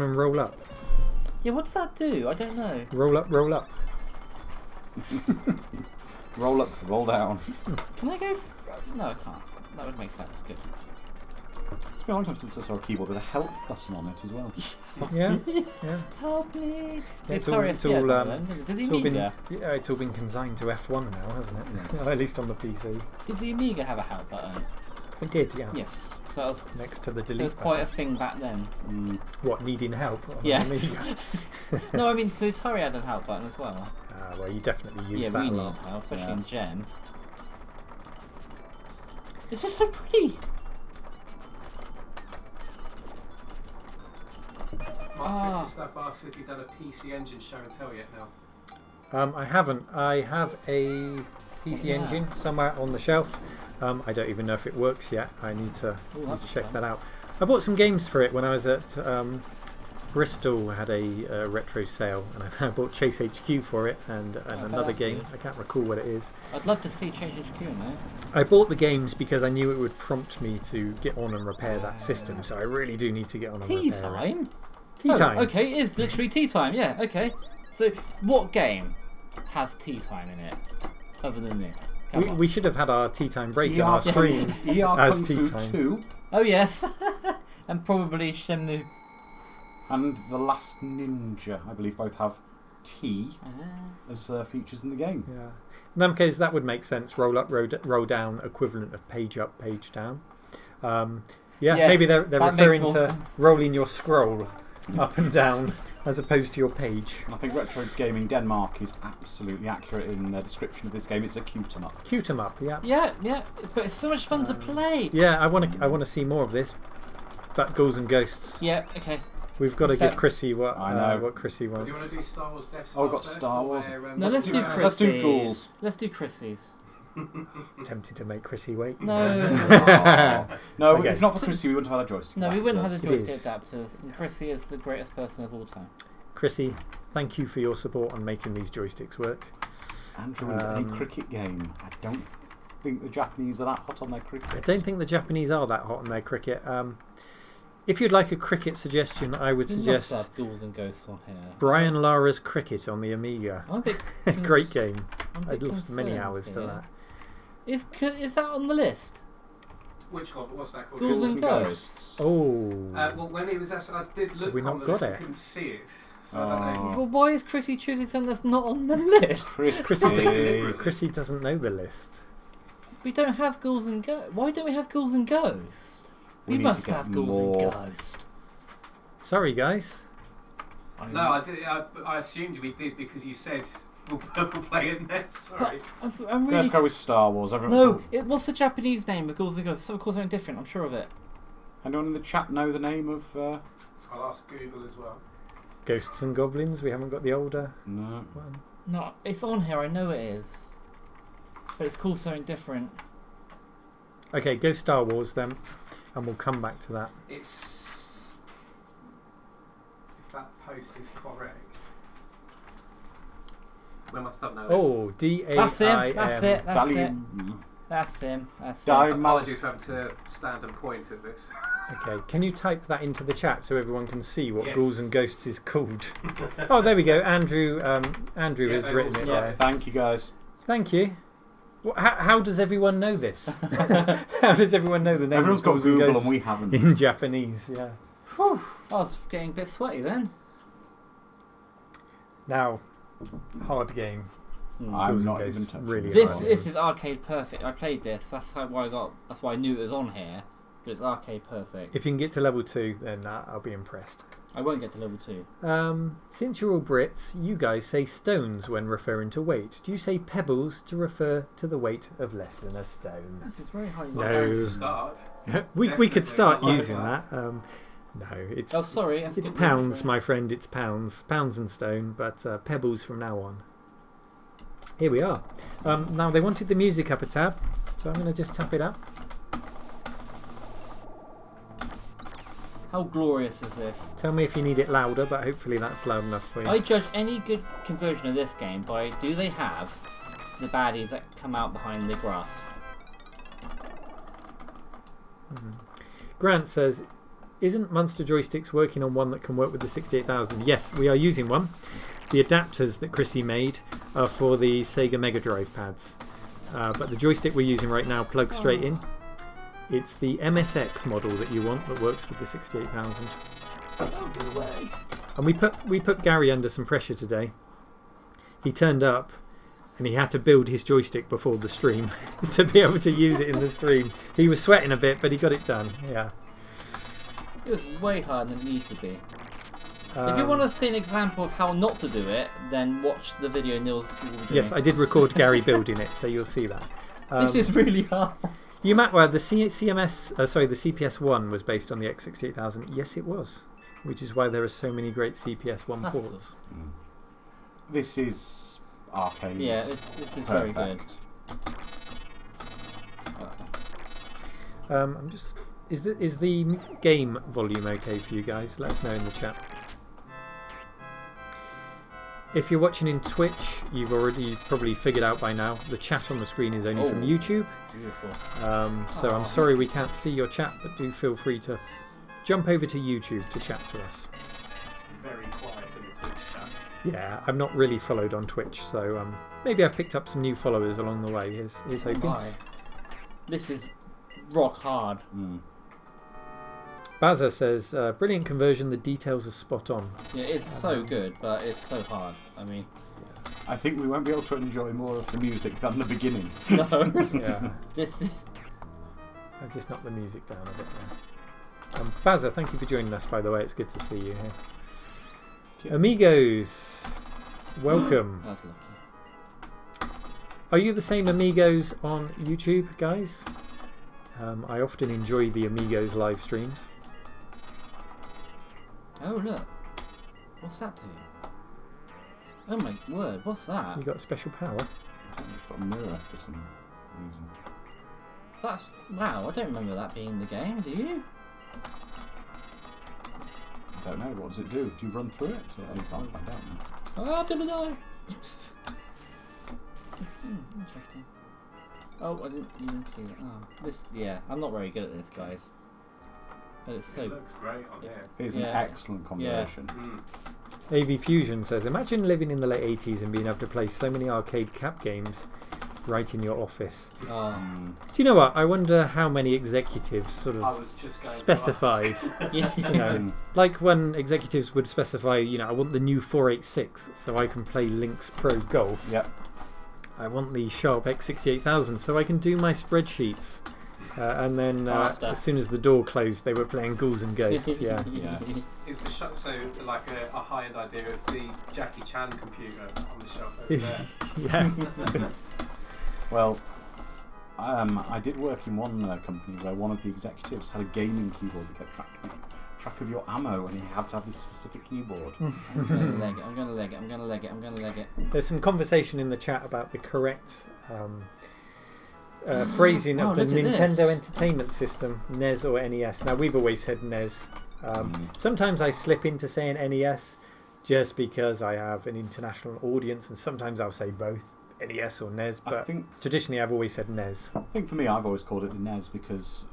and roll up. Yeah, what does that do? I don't know. Roll up, roll up. Roll up, roll down. Can I go? No, I can't. That would make sense. Good. It's been a long time since I saw a keyboard with a help button on it as well. Yeah, yeah. Help me. Yeah, it's all been consigned to F1 now, hasn't it? Yes. At least on the PC. Did the Amiga have a help button? It did, yeah. Yes. So that was next to the delete. So it was quite a thing back then. What, needing help? Yes. No, I mean the Atari had a help button as well. Well, you definitely use that a lot. Help, especially in Gen. It's just so pretty. Mark stuff asks if you've done a PC Engine show and tell yet now. I haven't. I have a PC Engine somewhere on the shelf. I don't even know if it works yet. I need to check that out. I bought some games for it when I was at Bristol. Had a retro sale, and I bought Chase HQ for it and another game. Good. I can't recall what it is. I'd love to see Chase HQ in there. I bought the games because I knew it would prompt me to get on and repair that system. So I really do need to get on and repair it. Tea time. Okay, it is literally tea time. Yeah. Okay. So what game has tea time in it other than this? We should have had our tea time break on our stream as tea time. 2. Oh yes, and probably Shenmue. And The Last Ninja, I believe, both have tea as features in the game. Yeah. In that case, that would make sense. Roll up, roll down, equivalent of page up, page down. Yes, maybe they're referring to sense. rolling your scroll up and down as opposed to your page. I think Retro Gaming Denmark is absolutely accurate in their description of this game. It's a cute 'em up. Cute 'em up, yeah. Yeah, but it's so much fun to play. Yeah, I want to see more of this. But Ghouls and Ghosts. Yeah, okay. We've got to give Chrissy what Chrissy Do wants. you want to do Star Wars Death Star? Oh, we've got Star Wars. No, let's do Chrissy's. Let's do Ghouls. Let's do Chrissy's. Tempted to make Chrissy wait. No. No, Okay. if not for Chrissy, we wouldn't have had a joystick. No, we wouldn't have the It joystick is. adapters. And Chrissy is the greatest person of all time. Chrissy, thank you for your support on making these joysticks work. Andrew, any cricket game? I don't think the Japanese are that hot on their cricket. I don't think the Japanese are that hot on their cricket. If you'd like a cricket suggestion, I would suggest We'd love to have Ghouls and Ghosts on here. Brian Lara's Cricket on the Amiga. I'm a bit Great game. I'm a I'd bit lost many concerned hours to here. that. Is that on the list? Which one? What's that called? Ghouls and Ghosts. Oh. Well, when it was asked, I did look we on not the got list, I it? couldn't see it. So I don't know. Well, why is Chrissy choosing something that's not on the list? Chrissy doesn't know the list. We don't have Ghouls and Ghosts. Why don't we have Ghouls and Ghosts? We need must to get have Ghouls more. and Ghosts. Sorry, guys. No, I did. I assumed we did because you said we'll play it next. Sorry. I'm really... Let's go with Star Wars. Everyone No, what's the Japanese name of Ghouls and Ghosts? Of course, something different. I'm sure of it. Anyone in the chat know the name of? I'll ask Google as well. Ghosts and Goblins. We haven't got the older No. one. No, it's on here. I know it is, but it's called something different. Okay, go Star Wars then, and we'll come back to that. It's if that post is correct. Where my thumbnail is. Oh, D-A-I-M. That's him. That's it. That's it. Dalium. That's him. That's Dime. him. Apologies for having to stand and point at this. Okay, can you type that into the chat so everyone can see what Yes. Ghouls and Ghosts is called? Oh, there we go. Andrew has written it there. Thank you, guys. Thank you. How does everyone know this? How does everyone know the name Everyone's of got Ghouls and Google Ghosts and we haven't. in Japanese? Yeah. Whew. I was getting a bit sweaty then. Now, hard game. I'm not even touching really This is arcade perfect. I played this. That's why I knew it was on here. But it's arcade perfect. If you can get to level 2, then I'll be impressed. I won't get to level 2. Since you're all Brits, you guys say stones when referring to weight. Do you say pebbles to refer to the weight of less than a stone? It's very high. No. Start. we could start Definitely. using that. No, it's Oh, sorry. it's pounds, my friend. It's pounds and stone, but pebbles from now on. Here we are. Now they wanted the music up a tab, so I'm going to just tap it up. How glorious is this? Tell me if you need it louder, but hopefully that's loud enough for you. I judge any good conversion of this game by do they have the baddies that come out behind the grass? Grant says, isn't Monster Joysticks working on one that can work with the 68000? Yes, we are using one. The adapters that Chrissy made are for the Sega Mega Drive pads. But the joystick we're using right now plugs straight in. It's the MSX model that you want that works with the 68000. Oh, get away. And we put Gary under some pressure today. He turned up and he had to build his joystick before the stream to be able to use it in the stream. He was sweating a bit, but he got it done. Yeah. It was way harder than it needed to be. If you want to see an example of how not to do it, then watch the video Neil's doing. Yes, I did record Gary building it, so you'll see that. This is really hard. You might, well, the CPS1 was based on the X68000. Yes, it was, which is why there are so many great CPS1 That's ports. This is arcade. Yeah, this is very good. I'm just. Is the game volume okay for you guys? Let us know in the chat. If you're watching in Twitch, you've already probably figured out by now the chat on the screen is only from YouTube. Beautiful. So I'm sorry we can't see your chat, but do feel free to jump over to YouTube to chat to us. Very quiet in the Twitch chat. Yeah, I'm not really followed on Twitch, so maybe I've picked up some new followers along the way. Here's hoping. Why? This is rock hard. Bazza says, brilliant conversion, the details are spot on. Yeah, it's so good, but it's so hard. I mean, I think we won't be able to enjoy more of the music than the beginning. no. Yeah. This is... I'll just knock the music down a bit now. Bazza, thank you for joining us, by the way. It's good to see you here. Amigos, welcome. That's lucky. Are you the same Amigos on YouTube, guys? I often enjoy the Amigos live streams. Oh, look. What's that do? Oh my word, what's that? You got a special power? I've got a mirror for some reason. That's... Wow, I don't remember that being in the game, do you? I don't know, what does it do? Do you run through it? You can't find out now. Oh, I didn't know! Interesting. Oh, I didn't even see that. Oh, this, yeah, I'm not very good at this, guys. But it's so... It looks great on here. It's an excellent conversion. Yeah. AV Fusion says, imagine living in the late 80s and being able to play so many arcade cap games right in your office. Do you know what? I wonder how many executives sort of specified. You know, like when executives would specify, you know, I want the new 486 so I can play Lynx Pro Golf. Yep. I want the Sharp X68000 so I can do my spreadsheets. And then as soon as the door closed, they were playing Ghouls and Ghosts. Yeah. Yes. Is the so like a high-end idea of the Jackie Chan computer on the shelf over there? Yeah. Well, I did work in one company where one of the executives had a gaming keyboard that kept track of your ammo, and you had to have this specific keyboard. I'm gonna leg it. There's some conversation in the chat about the correct phrasing of the Nintendo Entertainment System, NES or NES. Now, we've always said NES. Sometimes I slip into saying NES, just because I have an international audience, and sometimes I'll say both, NES or NES, but traditionally I've always said NES. I think for me, I've always called it the NES because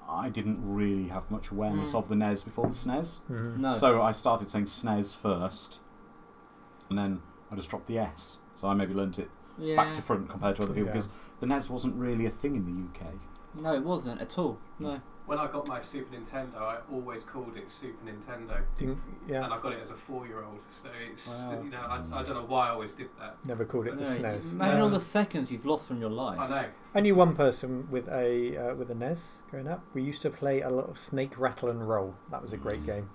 I didn't really have much awareness of the NES before the SNES. No. So I started saying SNES first, and then I just dropped the S. So I maybe learnt it back to front compared to other people, because the NES wasn't really a thing in the UK. No, it wasn't at all. No. When I got my Super Nintendo, I always called it Super Nintendo. Yeah. And I got it as a 4-year-old. So it's, you know, I don't know why I always did that. Never called it the SNES. Imagine all the seconds you've lost from your life. I know. I knew one person with a NES growing up. We used to play a lot of Snake, Rattle and Roll. That was a great game.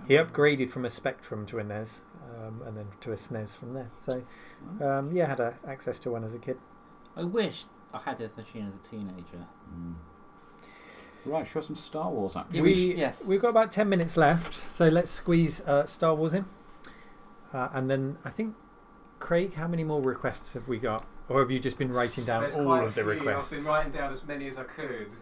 He upgraded from a Spectrum to a NES, and then to a SNES from there. So, yeah, I had access to one as a kid. I wish I had this machine as a teenager. Right, show us some Star Wars action. We've got about 10 minutes left, so let's squeeze Star Wars in. And then I think, Craig, how many more requests have we got? Or have you just been writing down all of the requests? I've been writing down as many as I could.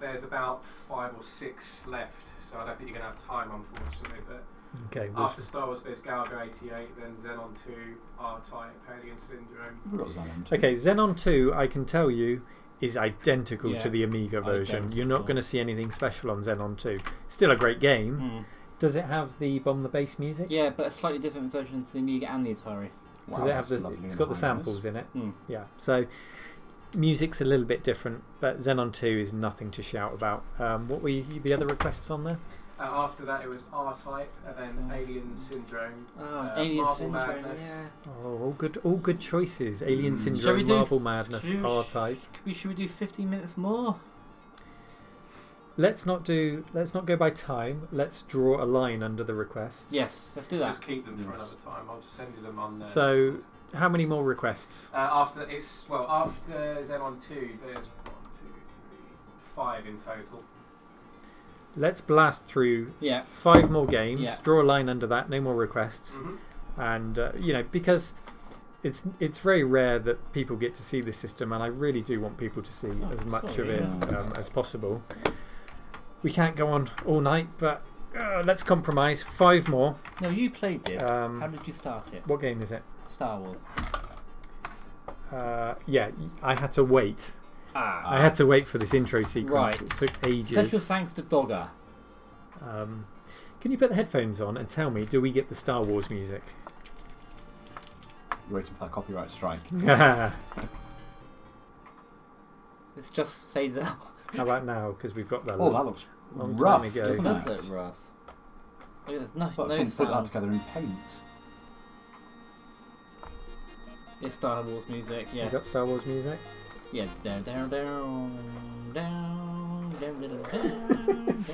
There's about 5 or 6 left, so I don't think you're going to have time, unfortunately. But okay, after Star Wars, there's Galaga 88, then Xenon 2, R-Type, Alien Syndrome. We've got Xenon 2. Okay, Xenon 2, I can tell you, is identical to the Amiga version. You're not going to see anything special on Xenon 2. Still a great game. Does it have the Bomb the Bass music? Yeah, but a slightly different version to the Amiga and the Atari. Does it have it's got the samples in it? Yeah. So music's a little bit different, but Xenon 2 is nothing to shout about. What were the other requests on there? After that, it was R-Type, and then Alien Syndrome. Alien Marble Syndrome, Madness. Oh, all good choices. Alien Syndrome, Marble Madness, R-Type. Should we do 15 minutes more? Let's not go by time. Let's draw a line under the requests. Yes, let's do that. Just keep them for another time. I'll just send you them on there. So, how many more requests? After Xenon 2, there's 1, 2, 3, 5 in total. Let's blast through 5 more games. Draw a line under that. No more requests. And you know, because it's very rare that people get to see this system, and I really do want people to see as much of it as possible. We can't go on all night, but let's compromise. 5 more. No, you played this. How did you start it? What game is it? Star Wars. Yeah, I had to wait. I had to wait for this intro sequence. It took ages. Special thanks to Dogger. Can you put the headphones on and tell me, do we get the Star Wars music? You're waiting for that copyright strike. It's just faded out. How about now? Because we've got that. Oh, that looks long rough, time ago. doesn't it? Does look rough. Look, there's no Someone put that sound. together in paint. It's Star Wars music, yeah. You got Star Wars music? Yeah, down, down, down, down, down, down, down.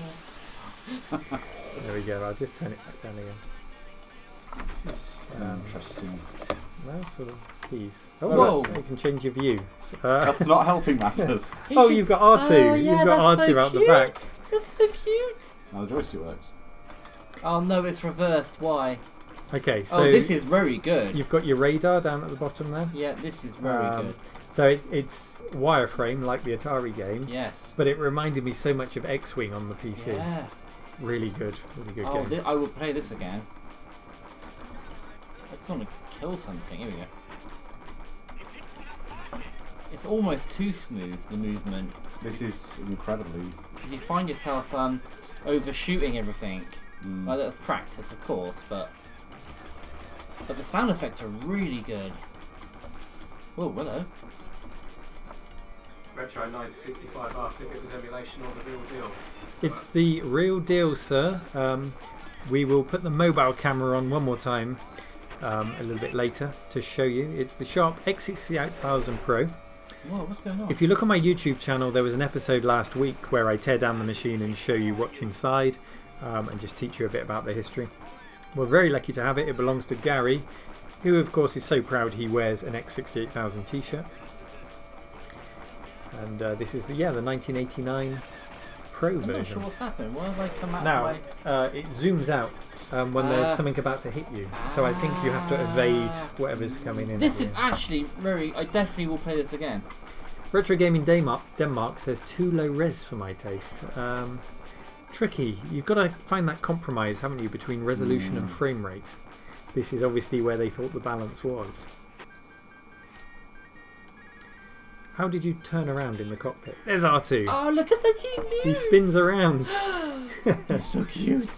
There we go. I'll just turn it back down again. This is interesting. No sort of keys. Oh, Whoa! look, you can change your view. That's not helping matters. Oh, you've got R2. Oh, yeah, you've got that's R2 so out cute. the back. That's so cute. Now the joystick works. Oh no, it's reversed. Why? Okay, so this is very good. You've got your radar down at the bottom there. Yeah, this is very good. So it's wireframe like the Atari game. Yes. But it reminded me so much of X-Wing on the PC. Yeah. Really good game. I will play this again. I just want to kill something. Here we go. It's almost too smooth, the movement. This is incredibly... Because you find yourself overshooting everything. Well, that's practice, of course, but the sound effects are really good. Oh, hello. Retro 1965 asked if it was emulation or the real deal. It's the real deal, sir. We will put the mobile camera on one more time a little bit later to show you. It's the Sharp X68000 Pro. Whoa, what's going on? If you look on my YouTube channel, there was an episode last week where I tear down the machine and show you what's inside and just teach you a bit about the history. We're very lucky to have it. It belongs to Gary, who of course is so proud he wears an X68000 t-shirt. And this is the 1989 Pro version. I'm not sure what's happened. Why have I come out now, of my... it zooms out when there's something about to hit you. So I think you have to evade whatever's coming in. This is actually very... I definitely will play this again. Retro Gaming Denmark says too low res for my taste. tricky. You've got to find that compromise, haven't you, between resolution and frame rate. This is obviously where they thought the balance was. How did you turn around in the cockpit? There's R2. Oh, look at the cute. He spins around. That's so cute.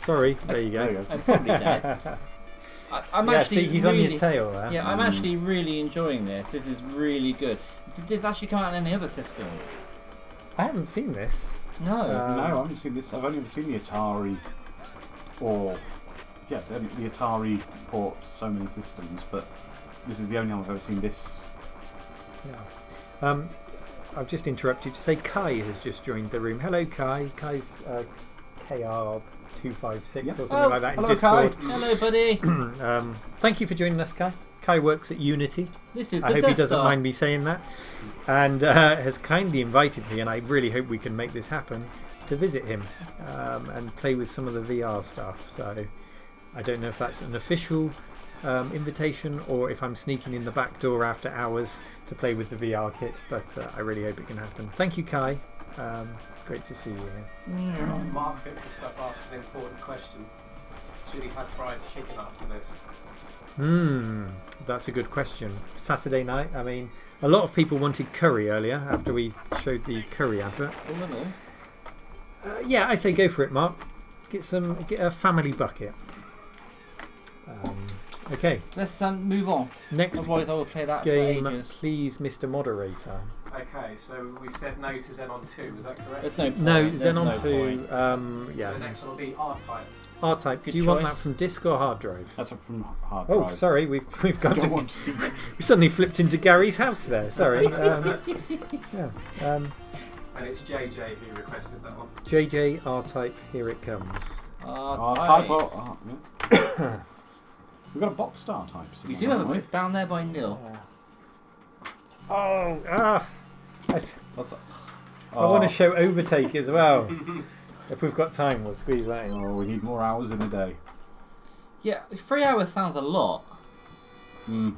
Sorry, there you go. I'm probably dead. I'm actually he's really, on your tail there. Yeah, I'm actually really enjoying this. This is really good. Did this actually come out on any other system? I haven't seen this. No. No, I haven't seen this. I've only ever seen the Atari the Atari port to so many systems, but this is the only one I've ever seen this. Yeah. I've just interrupted to say Kai has just joined the room. Hello, Kai. Kai's KR256 or something like that in Discord. Kai. Hello, buddy. Thank you for joining us, Kai. Kai works at Unity. I hope he doesn't mind me saying that. And has kindly invited me, and I really hope we can make this happen, to visit him and play with some of the VR stuff. So I don't know if that's an official invitation or if I'm sneaking in the back door after hours to play with the VR kit, but I really hope it can happen. Thank you, Kai. Great to see you here. Mark Fixer Stuff asks an important question. Should he have fried chicken after this? That's a good question. Saturday night, I mean, a lot of people wanted curry earlier after we showed the curry advert. Yeah, I say go for it, Mark. Get a family bucket. Okay. Let's move on. Next Otherwise I will play that game, for ages. Please, Mr. Moderator. Okay, so we said no to Xenon 2, is that correct? There's no point. No, There's Xenon no 2. So the next one will be R-Type. R-Type. Do you want that from disk or hard drive? That's from hard drive. Oh, sorry, we've got don't want to see. We suddenly flipped into Gary's house there. Sorry. And it's JJ who requested that one. JJ R-Type. Here it comes. R-Type. We've got a box star type. We do have a box down there by Nil. I Oh. want to show Overtake as well. If we've got time, we'll squeeze that in. Oh, we need more hours in a day. Yeah, 3 hours sounds a lot. Yeah,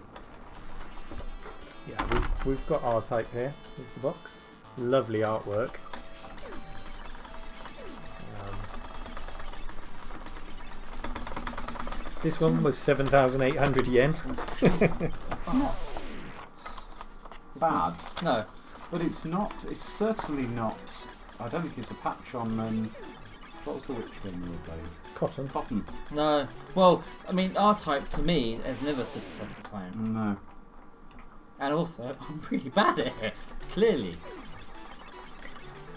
we've got R-Type here. Here's the box. Lovely artwork. This one was 7,800 yen. It's not bad. No. But it's certainly not. I don't think it's a patch on. What was the witch game you were playing? Cotton. No. Well, I mean, R-Type to me has never stood the test of time. No. And also, I'm really bad at it. Clearly.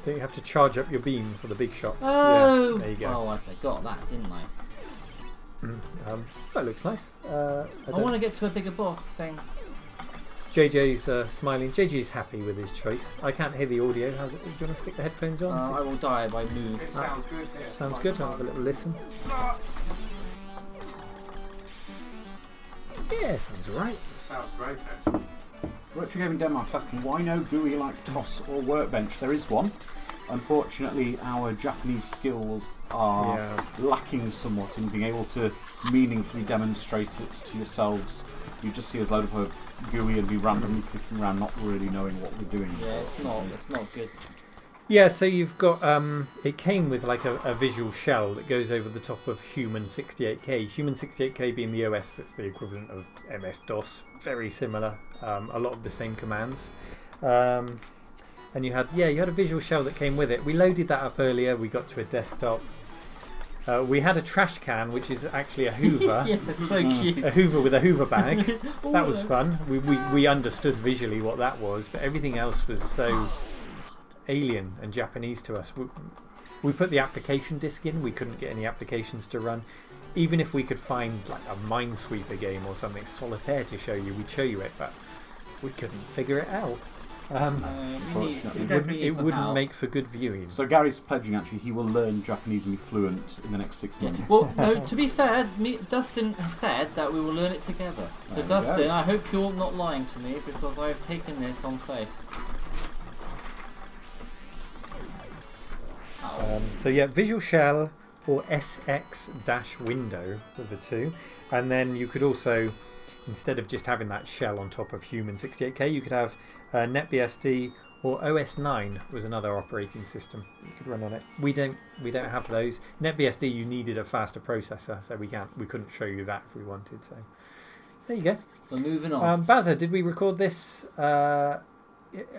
Don't you have to charge up your beam for the big shots? Oh! Yeah, there you go. Oh, I forgot that, didn't I? That looks nice. I want to get to a bigger boss thing. JJ's smiling. JJ's happy with his choice. I can't hear the audio. Do you want to stick the headphones on? I will die if I move. It sounds good. Yeah. Sounds good. I'll have a little listen. Yeah, sounds alright. It sounds great, actually. Retro Gaming Denmark's asking why no GUI like TOS or Workbench. There is one. Unfortunately, our Japanese skills are lacking somewhat in being able to meaningfully demonstrate it to yourselves. You just see us load up a GUI and be randomly clicking around, not really knowing what we're doing. Yeah, it's not good. Yeah, so you've got it came with like a visual shell that goes over the top of Human 68K. Human 68K being the OS that's the equivalent of MS-DOS, very similar. A lot of the same commands. And you had a visual shell that came with it. We loaded that up earlier. We got to a desktop. We had a trash can, which is actually a Hoover. Yeah, so cute. A Hoover with a Hoover bag. That was fun. We understood visually what that was, but everything else was so alien and Japanese to us. We put the application disk in. We couldn't get any applications to run. Even if we could find like a Minesweeper game or something, Solitaire to show you, we'd show you it, but we couldn't figure it out. It wouldn't make for good viewing. So Gary's pledging actually he will learn Japanese and be fluent in the next 6 months. Well, no, to be fair, Dustin has said that we will learn it together. So Dustin, I hope you're not lying to me because I have taken this on faith. So yeah, Visual Shell or SX-window were the two. And then you could also, instead of just having that shell on top of Human 68K, you could have NetBSD Or OS 9 was another operating system you could run on it. We don't have those. NetBSD, you needed a faster processor, so we couldn't show you that if we wanted. So there you go. We're moving on. Bazza, did we record this? Are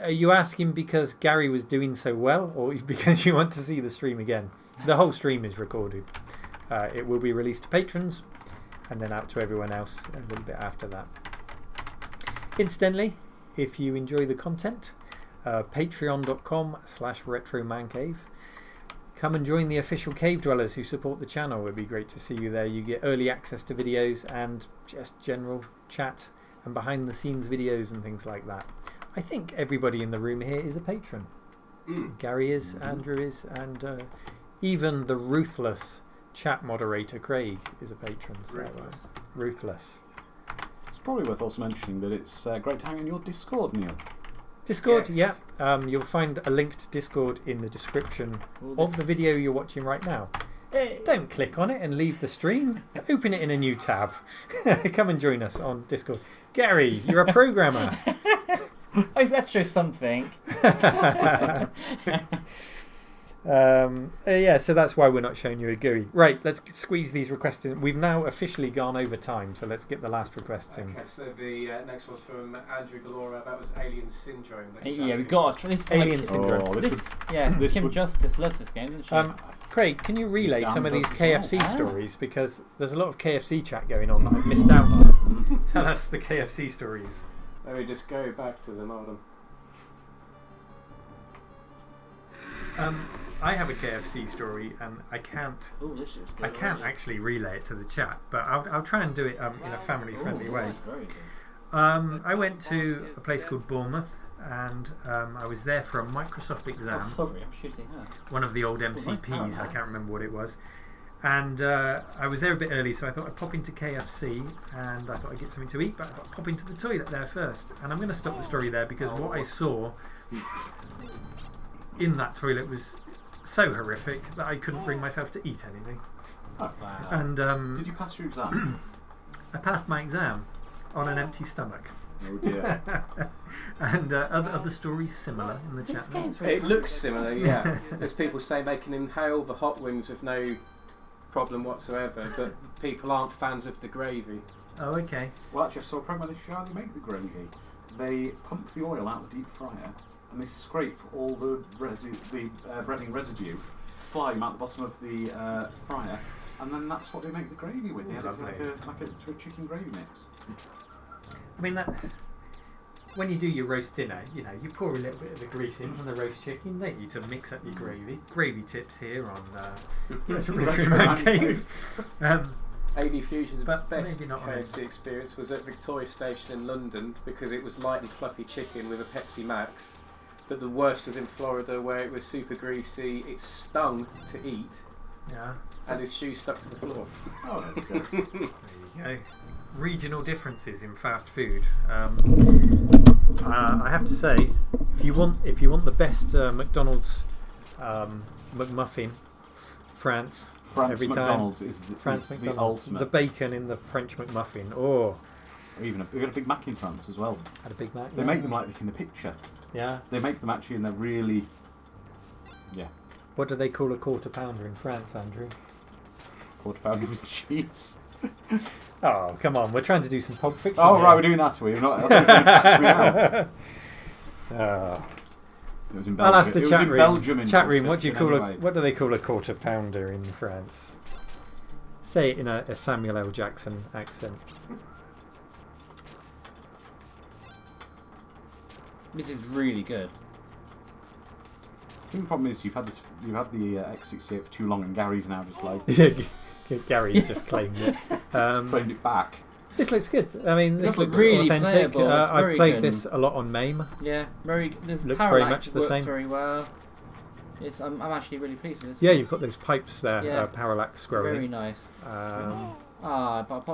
you asking because Gary was doing so well, or because you want to see the stream again? The whole stream is recorded. It will be released to patrons and then out to everyone else a little bit after that. Incidentally, if you enjoy the content, patreon.com/retromancave. Come and join the official cave dwellers who support the channel. It would be great to see you there. You get early access to videos and just general chat and behind the scenes videos and things like that. I think everybody in the room here is a patron. Gary is, Andrew is, and even the ruthless chat moderator Craig is a patron. So, ruthless. It's probably worth also mentioning that it's great to hang on your Discord, Neil. Discord, yeah. You'll find a link to Discord in the description of the video you're watching right now. Don't click on it and leave the stream. Open it in a new tab. Come and join us on Discord. Gary, you're a programmer. Oh, let's show something. Yeah, so that's why we're not showing you a GUI. Right, let's squeeze these requests in. We've now officially gone over time, so let's get the last requests in. Okay, so the next one's from Andrew Galora. That was Alien Syndrome. Yeah, we've got to try this. Alien Syndrome. Kim Justice loves this game, doesn't she? Craig, can you relay some of these KFC stories? Because there's a lot of KFC chat going on that I've missed out on. Tell us the KFC stories. Let me just go back to them, hold on. I have a KFC story, and I can't actually relay it to the chat, but I'll try and do it in a family-friendly way. I went to a place called Bournemouth, and I was there for a Microsoft exam. Oh, sorry, I'm shooting her. One of the old MCPs, I can't remember what it was. And I was there a bit early, so I thought I'd pop into KFC, and I thought I'd get something to eat, but I thought I'd pop into the toilet there first. And I'm going to stop the story there because what I saw in that toilet was so horrific that I couldn't bring myself to eat anything. Oh, wow. And did you pass your exam? I passed my exam on an empty stomach. Oh dear. And other stories similar in the chat. It looks similar, yeah. There's people saying they can inhale the hot wings with no problem whatsoever, but people aren't fans of the gravy. Oh, okay. Well, actually, I saw a program where they show how they make the gravy. They pump the oil out of the deep fryer and they scrape all the breading residue, slime out the bottom of the fryer, and then that's what they make the gravy with. They add it to like a chicken gravy mix. I mean, when you do your roast dinner, you know, you pour a little bit of the grease in from the roast chicken, don't you, to mix up your gravy. Gravy tips here on Retro AV Fusion's best KFC experience was at Victoria Station in London because it was light and fluffy chicken with a Pepsi Max. But the worst was in Florida where it was super greasy, it stung to eat, and his shoes stuck to the floor. Oh, there you go. There you go. Regional differences in fast food. I have to say, if you want the best McDonald's McMuffin, France every McDonald's time. is France the ultimate. The bacon in the French McMuffin. Oh, even we've got a Big Mac in France as well. Had a Big Mac. They make them like in the picture. Yeah. They make them actually, and they're really. Yeah. What do they call a quarter pounder in France, Andrew? Quarter pounder with cheese. Oh, come on. We're trying to do some Pulp Fiction. Oh, here. right, we're doing that. We're not. I thought you were going to catch me out. It was in Belgium. I'll ask the chat room. Belgium Chat room, what do they call a quarter pounder in France? Say it in a Samuel L. Jackson accent. This is really good. I think the problem is you've had the X680 for too long, and Gary's now just like Gary's just claimed it. Claimed it back. This looks good. I mean, this looks really authentic. playable. I've played this a lot on MAME. Yeah, very. Looks very much the same. Very well. It's, I'm actually really pleased with this. Yeah, you've got those pipes there. Yeah. Parallax scrolling. Very nice.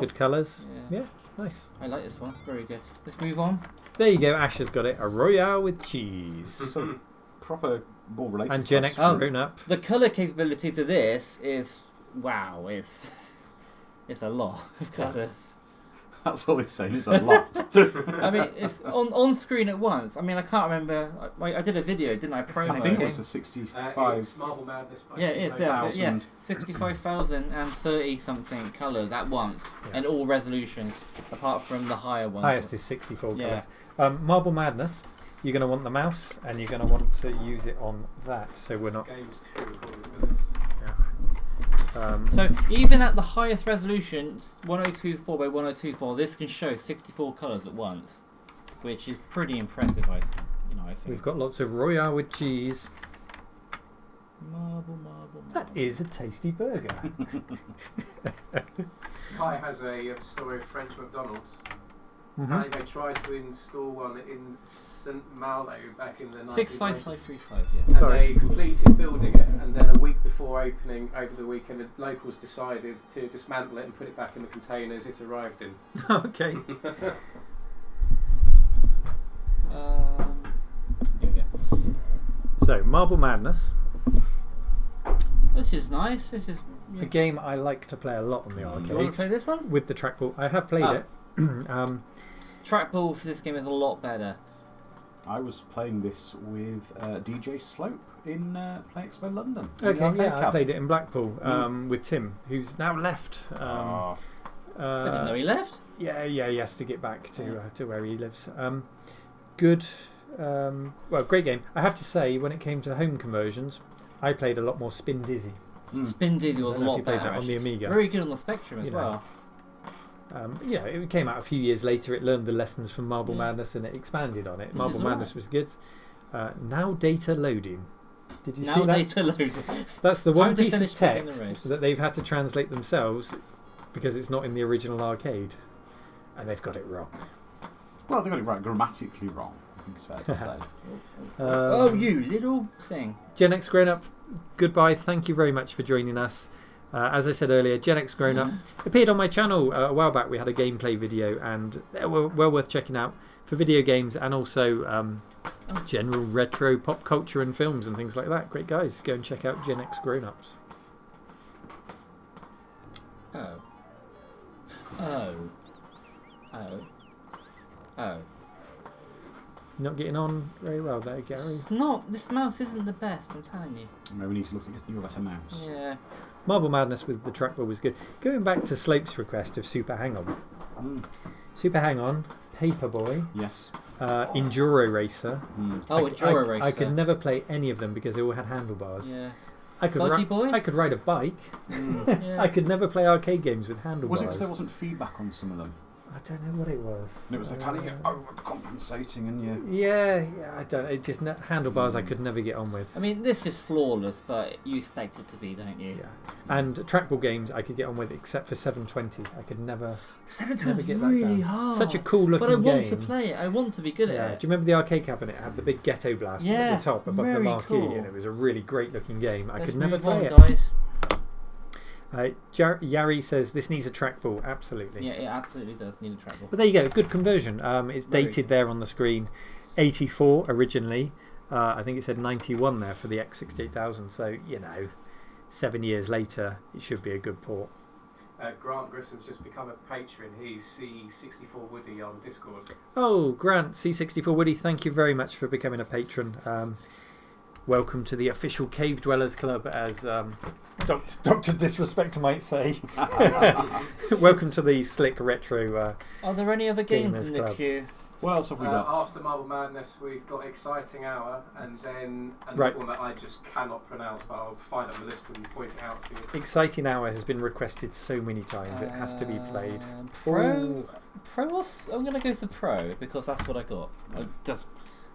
Good colours. Yeah, nice. I like this one. Very good. Let's move on. There you go. Ash has got it. A Royale with cheese. Some proper ball related. And Gen X grown up. The colour capabilities of this is wow. It's a lot of colours. That's all he's saying. It's a lot. I mean, it's on screen at once. I mean, I can't remember. I did a video, didn't I? I think it was a 65. It's Marble Madness. By Yeah, it is. Yeah, 65,030 something colours at once, and all resolutions, apart from the higher ones. Highest is 64 Yeah. colours. Marble Madness. You're going to want the mouse, and you're going to want to use it on that. So we're not. Games 2 according to this. So even at the highest resolution, 1024 by 1024, this can show 64 colours at once, which is pretty impressive. I think. We've got lots of Royale with cheese. Marble. That is a tasty burger. Kai has a story of French McDonald's. Mhm. Apparently they tried to install one in St Malo back in the 1990s. 65535, yes. And Sorry. they completed building it, and then a week before opening, over the weekend, the locals decided to dismantle it and put it back in the containers it arrived in. Okay. So, Marble Madness. This is nice. This is a game I like to play a lot on the arcade. You want to play this one? With the trackball. I have played it. Trackball for this game is a lot better. I was playing this with DJ Slope in Play Expo London. Okay, I played it in Blackpool with Tim, who's now left. I didn't know he left. Yeah, he has to get back to where he lives. Good, great game. I have to say, when it came to home conversions, I played a lot more Spin Dizzy. Spin Dizzy was a lot better. That on the Amiga. Very good on the Spectrum as well. It came out a few years later. It learned the lessons from Marble Madness and it expanded on it. Marble Madness was good. Now data loading. Did you see that? Now data loading. That's the one piece of text that they've had to translate themselves because it's not in the original arcade, and they've got it wrong. Well, they got it right, grammatically wrong. I think it's fair to say. Oh, you little thing. Gen X Grown Up, goodbye. Thank you very much for joining us. As I said earlier, Gen X Grown Up appeared on my channel a while back. We had a gameplay video, and they were well worth checking out for video games and also general retro pop culture and films and things like that. Great guys. Go and check out Gen X Grown Ups. Not getting on very well there, Gary. This mouse isn't the best, I'm telling you. Maybe we need to look at your better mouse. Yeah. Marble Madness with the trackball was good. Going back to Slope's request of Super Hang-On. Super Hang-On, Paperboy. Yes. Enduro Racer. Enduro Racer. I could never play any of them because they all had handlebars. Yeah. Buggy Boy? I could ride a bike. Yeah. I could never play arcade games with handlebars. Was it because there wasn't feedback on some of them? I don't know what it was. And it was the kind of overcompensating and Yeah, I don't know. It just handlebars I could never get on with. I mean, this is flawless, but you expect it to be, don't you? Yeah. And trackball games I could get on with except for 720. I could never 720 get is that really down. hard. Such a cool looking game. But I want to play it. I want to be good at it. Do you remember the arcade cabinet? It had the big Ghetto Blaster at the top above the marquee, and it was a really great looking game. I could never play it. Guys. Yari says this needs a trackball. Absolutely. Yeah, it absolutely does need a trackball. But there you go, good conversion. It's dated there on the screen. 84 originally. I think it said 91 there for the X68000. So, 7 years later, it should be a good port. Grant Grissom's just become a patron. He's C64 Woody on Discord. Oh, Grant, C64 Woody, thank you very much for becoming a patron. Welcome to the official Cave Dwellers Club, as Dr. Disrespect might say. Welcome to the slick retro. Are there any other games in the queue? What else have we got? After Marble Madness, we've got Exciting Hour, and then another one that I just cannot pronounce, but I'll find it on the list and point it out to you. Exciting Hour has been requested so many times; it has to be played. Pro? I'm going to go for Pro because that's what I got. The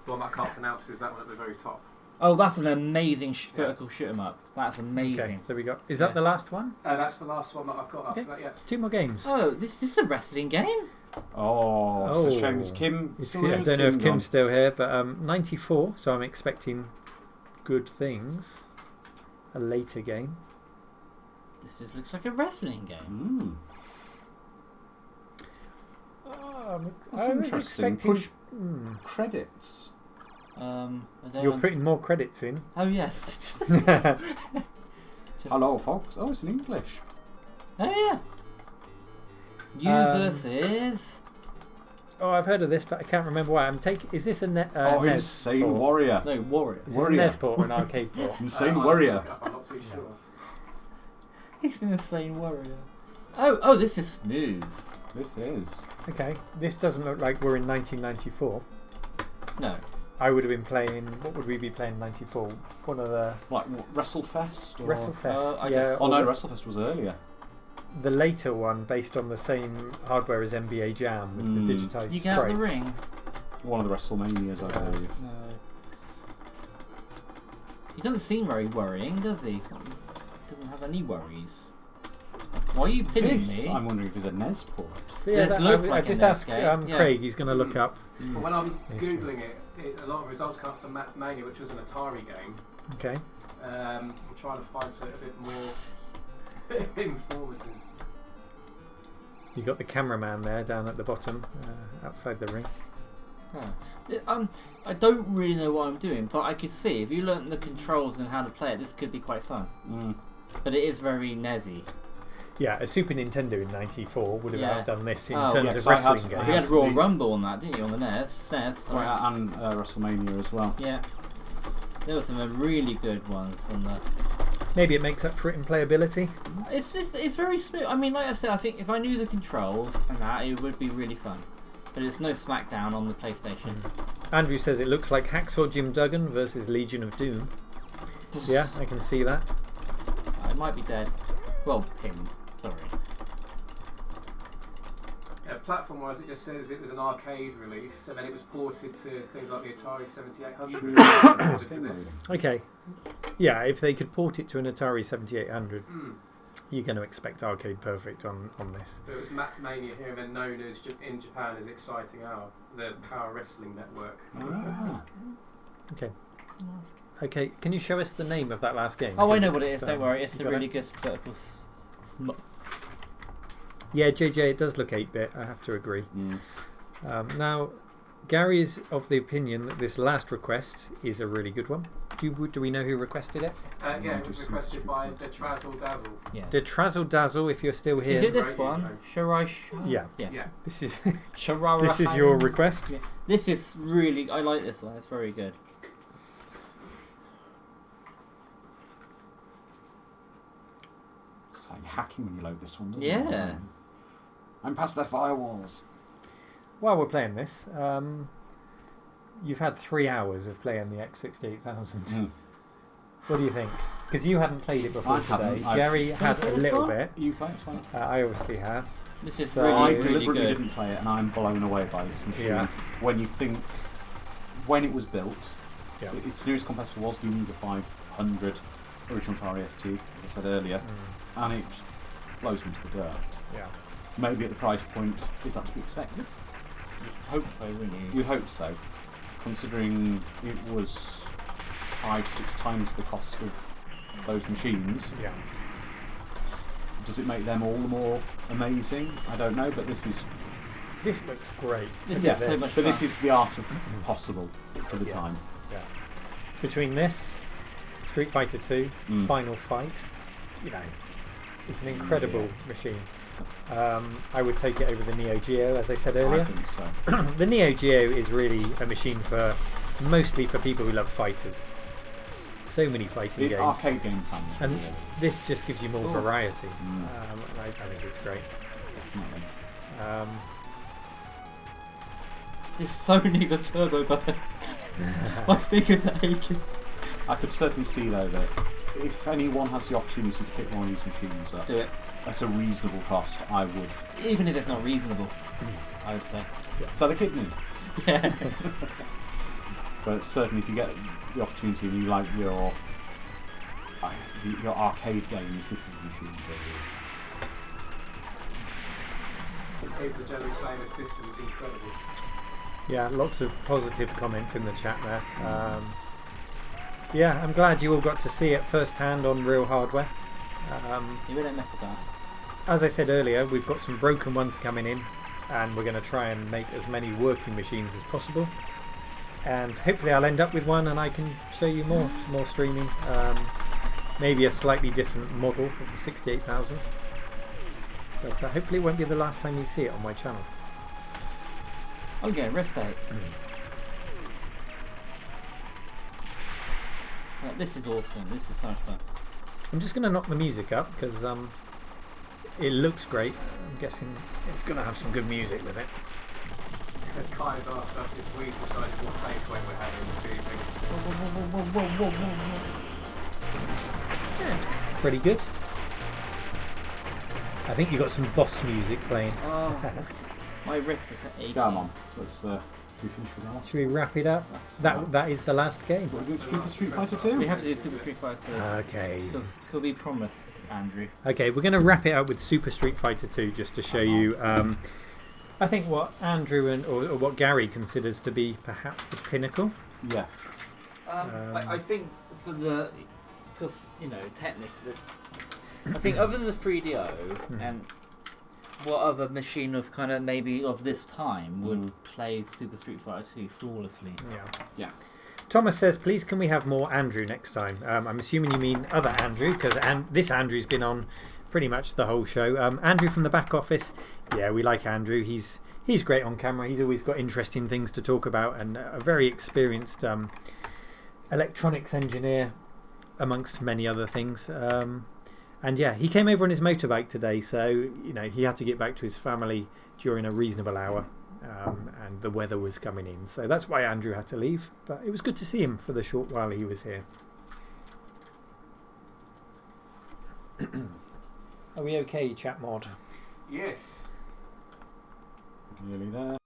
one that I can't pronounce is that one at the very top. Oh, that's an amazing vertical shoot 'em up. That's amazing. Okay, so we got. Is that the last one? That's the last one that I've got after that. Yeah. 2 more games. Oh, this is a wrestling game. Oh, it's a shame. Is Kim still here? I don't know if Kim's still here, but 94. So I'm expecting good things. A later game. This just looks like a wrestling game. That's interesting. Push credits. You're putting more credits in. Oh yes. Hello, folks. Oh, it's in English. Oh yeah. You versus. Oh, I've heard of this, but I can't remember why. Is this a NES Insane port? Warrior. No, Warrior. Is this a NES port or an arcade port? Insane Warrior. I'm not too sure. He's an Insane Warrior. Oh, this is smooth. This is. Okay, this doesn't look like we're in 1994. No. I would have been playing. What would we be playing in '94? One of the WrestleFest. Or... WrestleFest. Yeah. Oh no, WrestleFest was earlier. The later one, based on the same hardware as NBA Jam with the digitized You get out the sprites. ring. One of the WrestleManias, I believe. No. He doesn't seem very worrying, does he? Doesn't have any worries. Why are you pinning me? I'm wondering if it's a NES port. Yeah, I just asked yeah. Craig. He's going to look up. But when I'm googling it, a lot of results come up for Pac-Mania, which was an Atari game. Okay. I'm trying to find something a bit more informative. You got the cameraman there down at the bottom, outside the ring. I don't really know what I'm doing, but I could see if you learnt the controls and how to play it, this could be quite fun. But it is very NESy. Yeah, a Super Nintendo in '94 would have outdone this in terms of I wrestling had- games. You had Royal Rumble on that, didn't you, on the SNES? Sorry. And WrestleMania as well. Yeah. There were some really good ones on the... Maybe it makes up for it in playability. It's very smooth. I mean, like I said, I think if I knew the controls and that, it would be really fun. But it's no Smackdown on the PlayStation. Andrew says it looks like Hacksaw Jim Duggan versus Legion of Doom. Yeah, I can see that. It might be dead. Well, pinned. Sorry. Platform-wise, it just says it was an arcade release, and then it was ported to things like the Atari 7800. Okay. Yeah, if they could port it to an Atari 7800, you're going to expect Arcade Perfect on this. But it was Pac-Mania here, and then known as in Japan as Exciting Hour, the Power Wrestling Network. Okay. Okay, can you show us the name of that last game? Oh, I know what it is, don't worry. It's a really good vertical... Yeah, JJ, it does look 8-bit, I have to agree. Now, Gary is of the opinion that this last request is a really good one. Do we know who requested it? Yeah, it was requested by the Trazzle Dazzle. Yeah. The Trazzle Dazzle, if you're still here. Is it this one? Yeah. Yeah. This is Sharara this is your request. Yeah. This is really... I like this one. It's very good. It's like hacking when you load this one, doesn't Yeah. it? I'm past their firewalls. While we're playing this, you've had 3 hours of playing the X68000. What do you think? Because you hadn't played it before today. Gary had a little bit. You played it? I obviously have. This is So- really, I really deliberately good. didn't play it, and I'm blown away by this machine. Yeah. When you think, when it was built, Yeah. its nearest competitor was the Amiga 500 original Atari ST, as I said earlier, and it just blows me to the dirt. Yeah. Maybe at the price point, is that to be expected? Hope so, wouldn't you? You'd hope so, considering it was 5-6 times the cost of those machines. Yeah. Does it make them all the more amazing? I don't know, but this looks great. This is so much But fun. this is the art of possible for the Yeah. time. Yeah. Between this, Street Fighter 2, Final Fight, it's an incredible machine. I would take it over the Neo Geo, as I said earlier. I think so. The Neo Geo is really a machine mostly for people who love fighters. So many fighting games. Arcade game fans. And really. this just gives you more variety. I think it's great. Definitely. This so needs a turbo button. My fingers are aching. I could certainly see though that if anyone has the opportunity to pick one of these machines up Do it. at a reasonable cost, I would. Even if it's not reasonable, I would say. Sell a kidney. Yeah. But certainly if you get the opportunity and you like your arcade games, this is the machine for you. People are generally saying the system is incredible. Yeah, lots of positive comments in the chat there. Yeah, I'm glad you all got to see it firsthand on real hardware. You don't mess about. As I said earlier, we've got some broken ones coming in, and we're going to try and make as many working machines as possible. And hopefully I'll end up with one and I can show you more streaming. Maybe a slightly different model of the 68,000. But hopefully it won't be the last time you see it on my channel. Okay, rest date. Yeah, this is awesome. This is so much fun. I'm just going to knock the music up because it looks great. I'm guessing it's going to have some good music with it. Kai's asked us if we've decided what takeaway we're having this evening. Yeah, it's pretty good. I think you got some boss music playing. Oh, my wrist is at 80. Come on, let's. Should we finish with that? Should we wrap it up? That is the last game. We're doing Super Street Fighter 2? We have to do Super Street Fighter 2. Okay. Because could be promised, Andrew. Okay, we're going to wrap it up with Super Street Fighter 2 just to show you. I think what Andrew or what Gary considers to be perhaps the pinnacle. Yeah. I think for the, because technically, I think other than the 3DO and what other machine of kind of maybe of this time would play Super Street Fighter 2 flawlessly. Yeah. Thomas says, please can we have more Andrew next time? I'm assuming you mean other Andrew, because this Andrew's been on pretty much the whole show. Andrew from the back office, yeah, we like Andrew. He's great on camera. He's always got interesting things to talk about and a very experienced electronics engineer amongst many other things. And yeah, he came over on his motorbike today, so he had to get back to his family during a reasonable hour, and the weather was coming in, so that's why Andrew had to leave. But it was good to see him for the short while he was here. Are we okay, chat mod? Yes. Nearly there.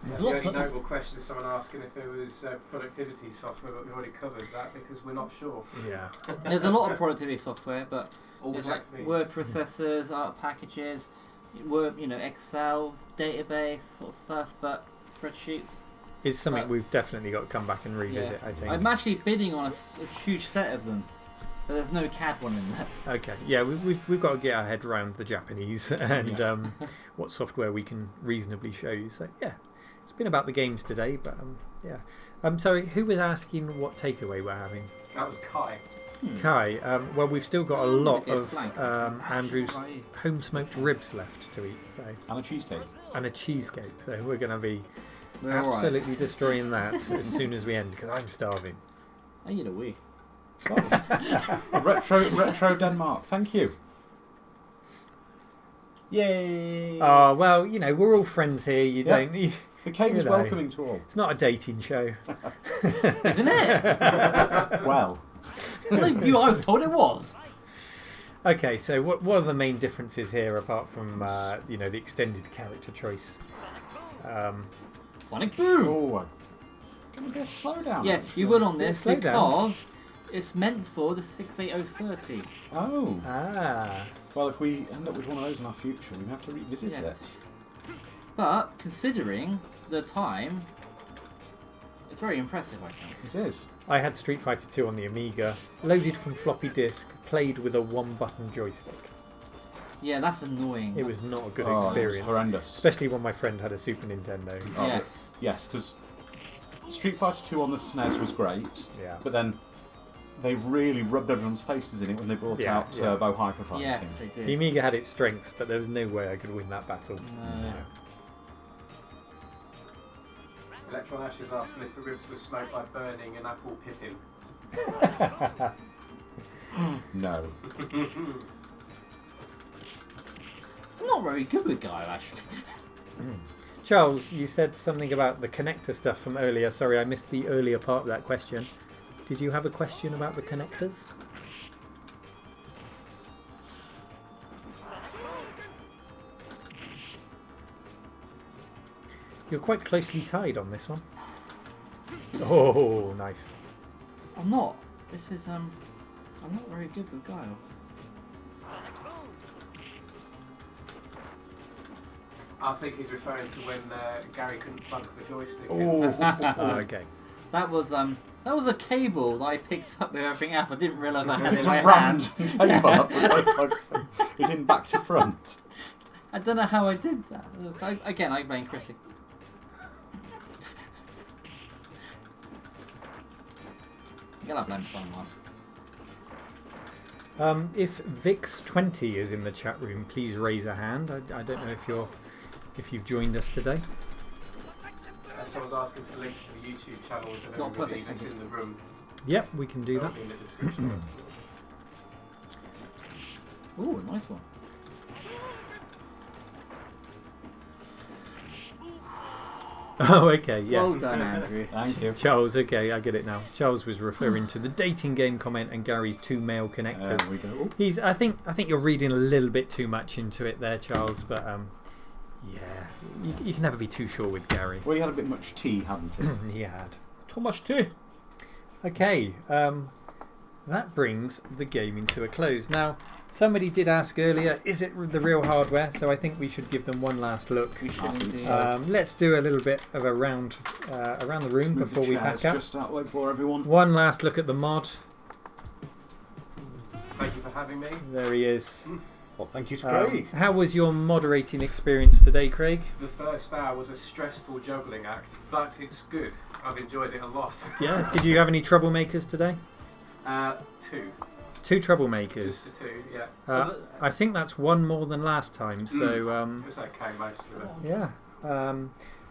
The only notable question is someone asking if there was productivity software, but we've already covered that because we're not sure. Yeah. There's a lot of productivity software, but All there's tech like needs. word processors, art packages, Word, Excel, database sort of stuff, but spreadsheets. It's something we've definitely got to come back and revisit, I think. I'm actually bidding on a huge set of them, but there's no CAD one in there. Okay, yeah, we've got to get our head around the Japanese and what software we can reasonably show you. So yeah, it's been about the games today, but yeah. Sorry, who was asking what takeaway we're having? That was Kai. Kai, well, we've still got a lot of Andrew's home-smoked ribs left to eat. So. And a cheesecake. And a cheesecake, so we're going to be We're absolutely destroying that as soon as we end, because I'm starving. I eat a wee. Retro Denmark, thank you. Yay! Oh, well, we're all friends here. You don't... The cake is welcoming to all. It's not a dating show. Isn't it? Well. I was told it was. Okay, so what are the main differences here apart from the extended character choice? Sonic Boom. Oh, can we get a slow down? Yeah, you will on this slow down. because it's meant for the 68030. Oh. Ah. Well, if we end up with one of those in our future, we have to revisit it. But considering the time, it's very impressive, I think. It is. I had Street Fighter 2 on the Amiga, loaded from floppy disk, played with a one-button joystick. Yeah, that's annoying. It was not a good It was experience. horrendous. Especially when my friend had a Super Nintendo. Yes. Yes, because Street Fighter 2 on the SNES was great. Yeah. But then they really rubbed everyone's faces in it when they brought out Turbo Hyper Fighting. Yes, they did. The Amiga had its strengths, but there was no way I could win that battle. No. Electron Ash is asking if the ribs were smoked by burning an apple pippin. No. I'm not very good with Guy Ash. Charles, you said something about the connector stuff from earlier. Sorry, I missed the earlier part of that question. Did you have a question about the connectors? You're quite closely tied on this one. Oh, nice. I'm not. This is I'm not very good with Guile. I think he's referring to when Gary couldn't plug the joystick Oh, in. okay. That was a cable that I picked up with everything else. I didn't realise I had it in my Rammed hand. the cable up with it's in back to front. I don't know how I did that. Again, I blame Chrissy. I'm gonna blame someone. If Vix20 is in the chat room, please raise a hand. I don't know if you've joined us today. Someone's asking for links to the YouTube channels and everybody's in the room. Yep, we can do that. In the description. Ooh, a nice one. Oh, okay, yeah. Well done, Andrew. Thank you. Charles, okay, I get it now. Charles was referring to the dating game comment and Gary's 2 male connectors. There we go. He's. I think you're reading a little bit too much into it there, Charles. But yeah, you can never be too sure with Gary. Well, he had a bit much tea, hadn't he? He had too much tea. Okay, that brings the gaming to a close. Now, somebody did ask earlier, is it the real hardware? So I think we should give them one last look. We should. Let's do a little bit of a round around the room Move before the we pack chairs up. just that way for everyone. One last look at the mod. Thank you for having me. There he is. Well, thank you to Craig. How was your moderating experience today, Craig? The first hour was a stressful juggling act, but it's good. I've enjoyed it a lot. Yeah. Did you have any troublemakers today? 2. 2 troublemakers. Just the 2, yeah. I think that's one more than last time. So it's okay, most of it. yeah.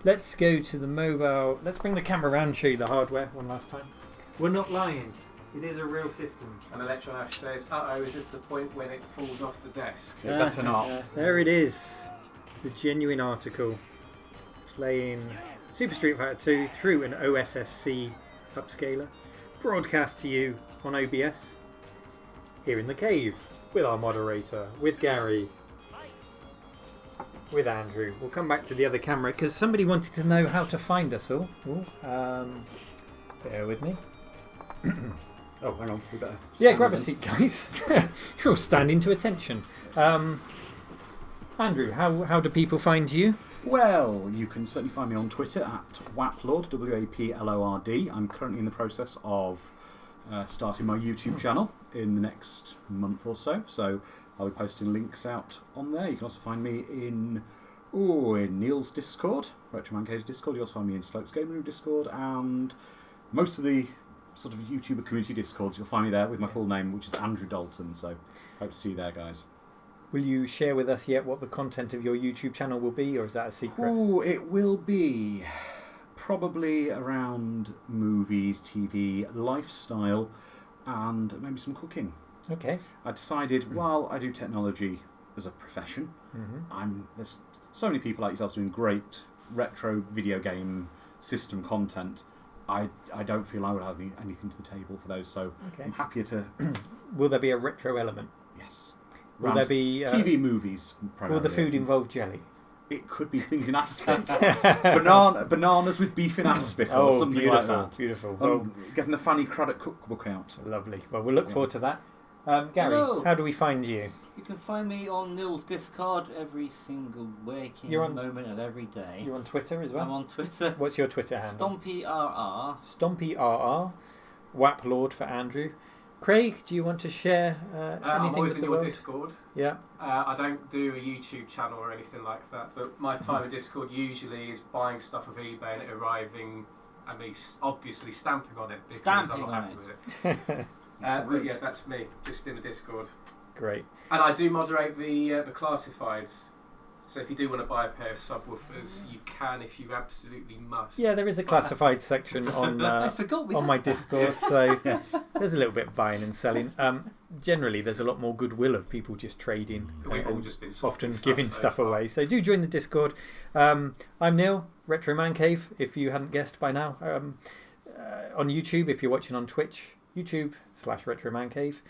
Let's go to the mobile. Let's bring the camera around and show you the hardware one last time. We're not lying. It is a real system. And Electron Ash says, "Uh-oh, is this the point when it falls off the desk?" Yeah, that's an art. There it is. The genuine article. Playing Super Street Fighter 2 through an OSSC upscaler. Broadcast to you on OBS. Here in the cave. With our moderator. With Gary. With Andrew. We'll come back to the other camera because somebody wanted to know how to find us all. Ooh, bear with me. Oh, hang on. We better. Yeah, grab a seat, guys. You're all standing to attention. Andrew, how do people find you? Well, you can certainly find me on Twitter at Waplord, WAPLORD. I'm currently in the process of starting my YouTube channel in the next month or so. So I'll be posting links out on there. You can also find me in Neil's Discord, Retro Man Cave's Discord. You also find me in Slopes Game Room Discord, and most of the sort of YouTuber community Discords. You'll find me there with my full name, which is Andrew Dalton. So hope to see you there, guys. Will you share with us yet what the content of your YouTube channel will be, or is that a secret? Oh, it will be probably around movies, TV, lifestyle, and maybe some cooking. Okay. I decided, while I do technology as a profession, there's so many people like yourselves doing great retro video game system content. I don't feel I would have anything to the table for those, so I'm happier to... Will there be a retro element? Yes. Will there be... TV movies, primarily. Will the food involve jelly? It could be things in aspic. Bananas with beef in aspic or something like that. Beautiful. Well, getting the Fanny Craddock cookbook out. Lovely. Well, we'll look forward to that. Gary, Hello. how do we find you? You can find me on Neil's Discord every single waking moment of every day. You're on Twitter as well? I'm on Twitter. What's your Twitter handle? StompyRR. StompyRR. Waplord for Andrew. Craig, do you want to share anything I'm always with in the your world? Discord. Yeah. I don't do a YouTube channel or anything like that, but my time in Discord usually is buying stuff off eBay and it arriving and me obviously stamping on it because I'm not happy with it. But yeah, that's me, just in the Discord. Great. And I do moderate the classifieds. So if you do want to buy a pair of subwoofers, you can if you absolutely must. Yeah, there is a classified section on my Discord, so there's a little bit of buying and selling. Generally, there's a lot more goodwill of people just trading. We've all just been often giving stuff away. So do join the Discord. I'm Neil, Retro Man Cave, if you hadn't guessed by now. On YouTube, if you're watching on Twitch, YouTube/Retro Man Cave.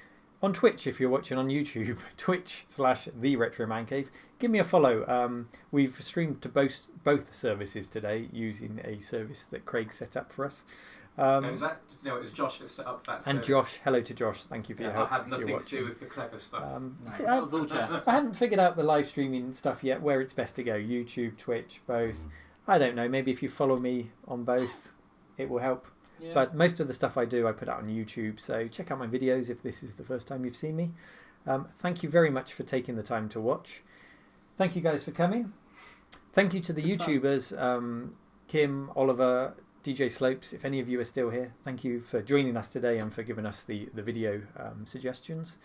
On Twitch, if you're watching on YouTube, Twitch/The Retro Man Cave. Give me a follow. We've streamed to both services today using a service that Craig set up for us. It was Josh that set up that service. And Josh, hello to Josh. Thank you for your help. I had nothing to do with the clever stuff. I haven't figured out the live streaming stuff yet, where it's best to go. YouTube, Twitch, both. I don't know. Maybe if you follow me on both, it will help. Yeah. But most of the stuff I do, I put out on YouTube. So check out my videos if this is the first time you've seen me. Thank you very much for taking the time to watch. Thank you guys for coming. Thank you to the YouTubers, Kim, Oliver, DJ Slopes. If any of you are still here, thank you for joining us today and for giving us the video suggestions.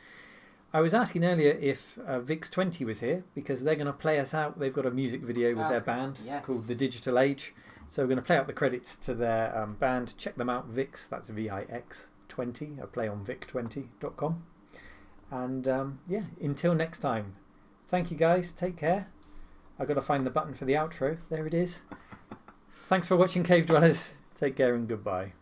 I was asking earlier if Vix20 was here because they're going to play us out. They've got a music video with their band called The Digital Age. So we're going to play out the credits to their band. Check them out, Vix. That's VIX20. I play on vic20.com. And yeah, until next time. Thank you guys. Take care. I've got to find the button for the outro. There it is. Thanks for watching, Cave Dwellers. Take care and goodbye.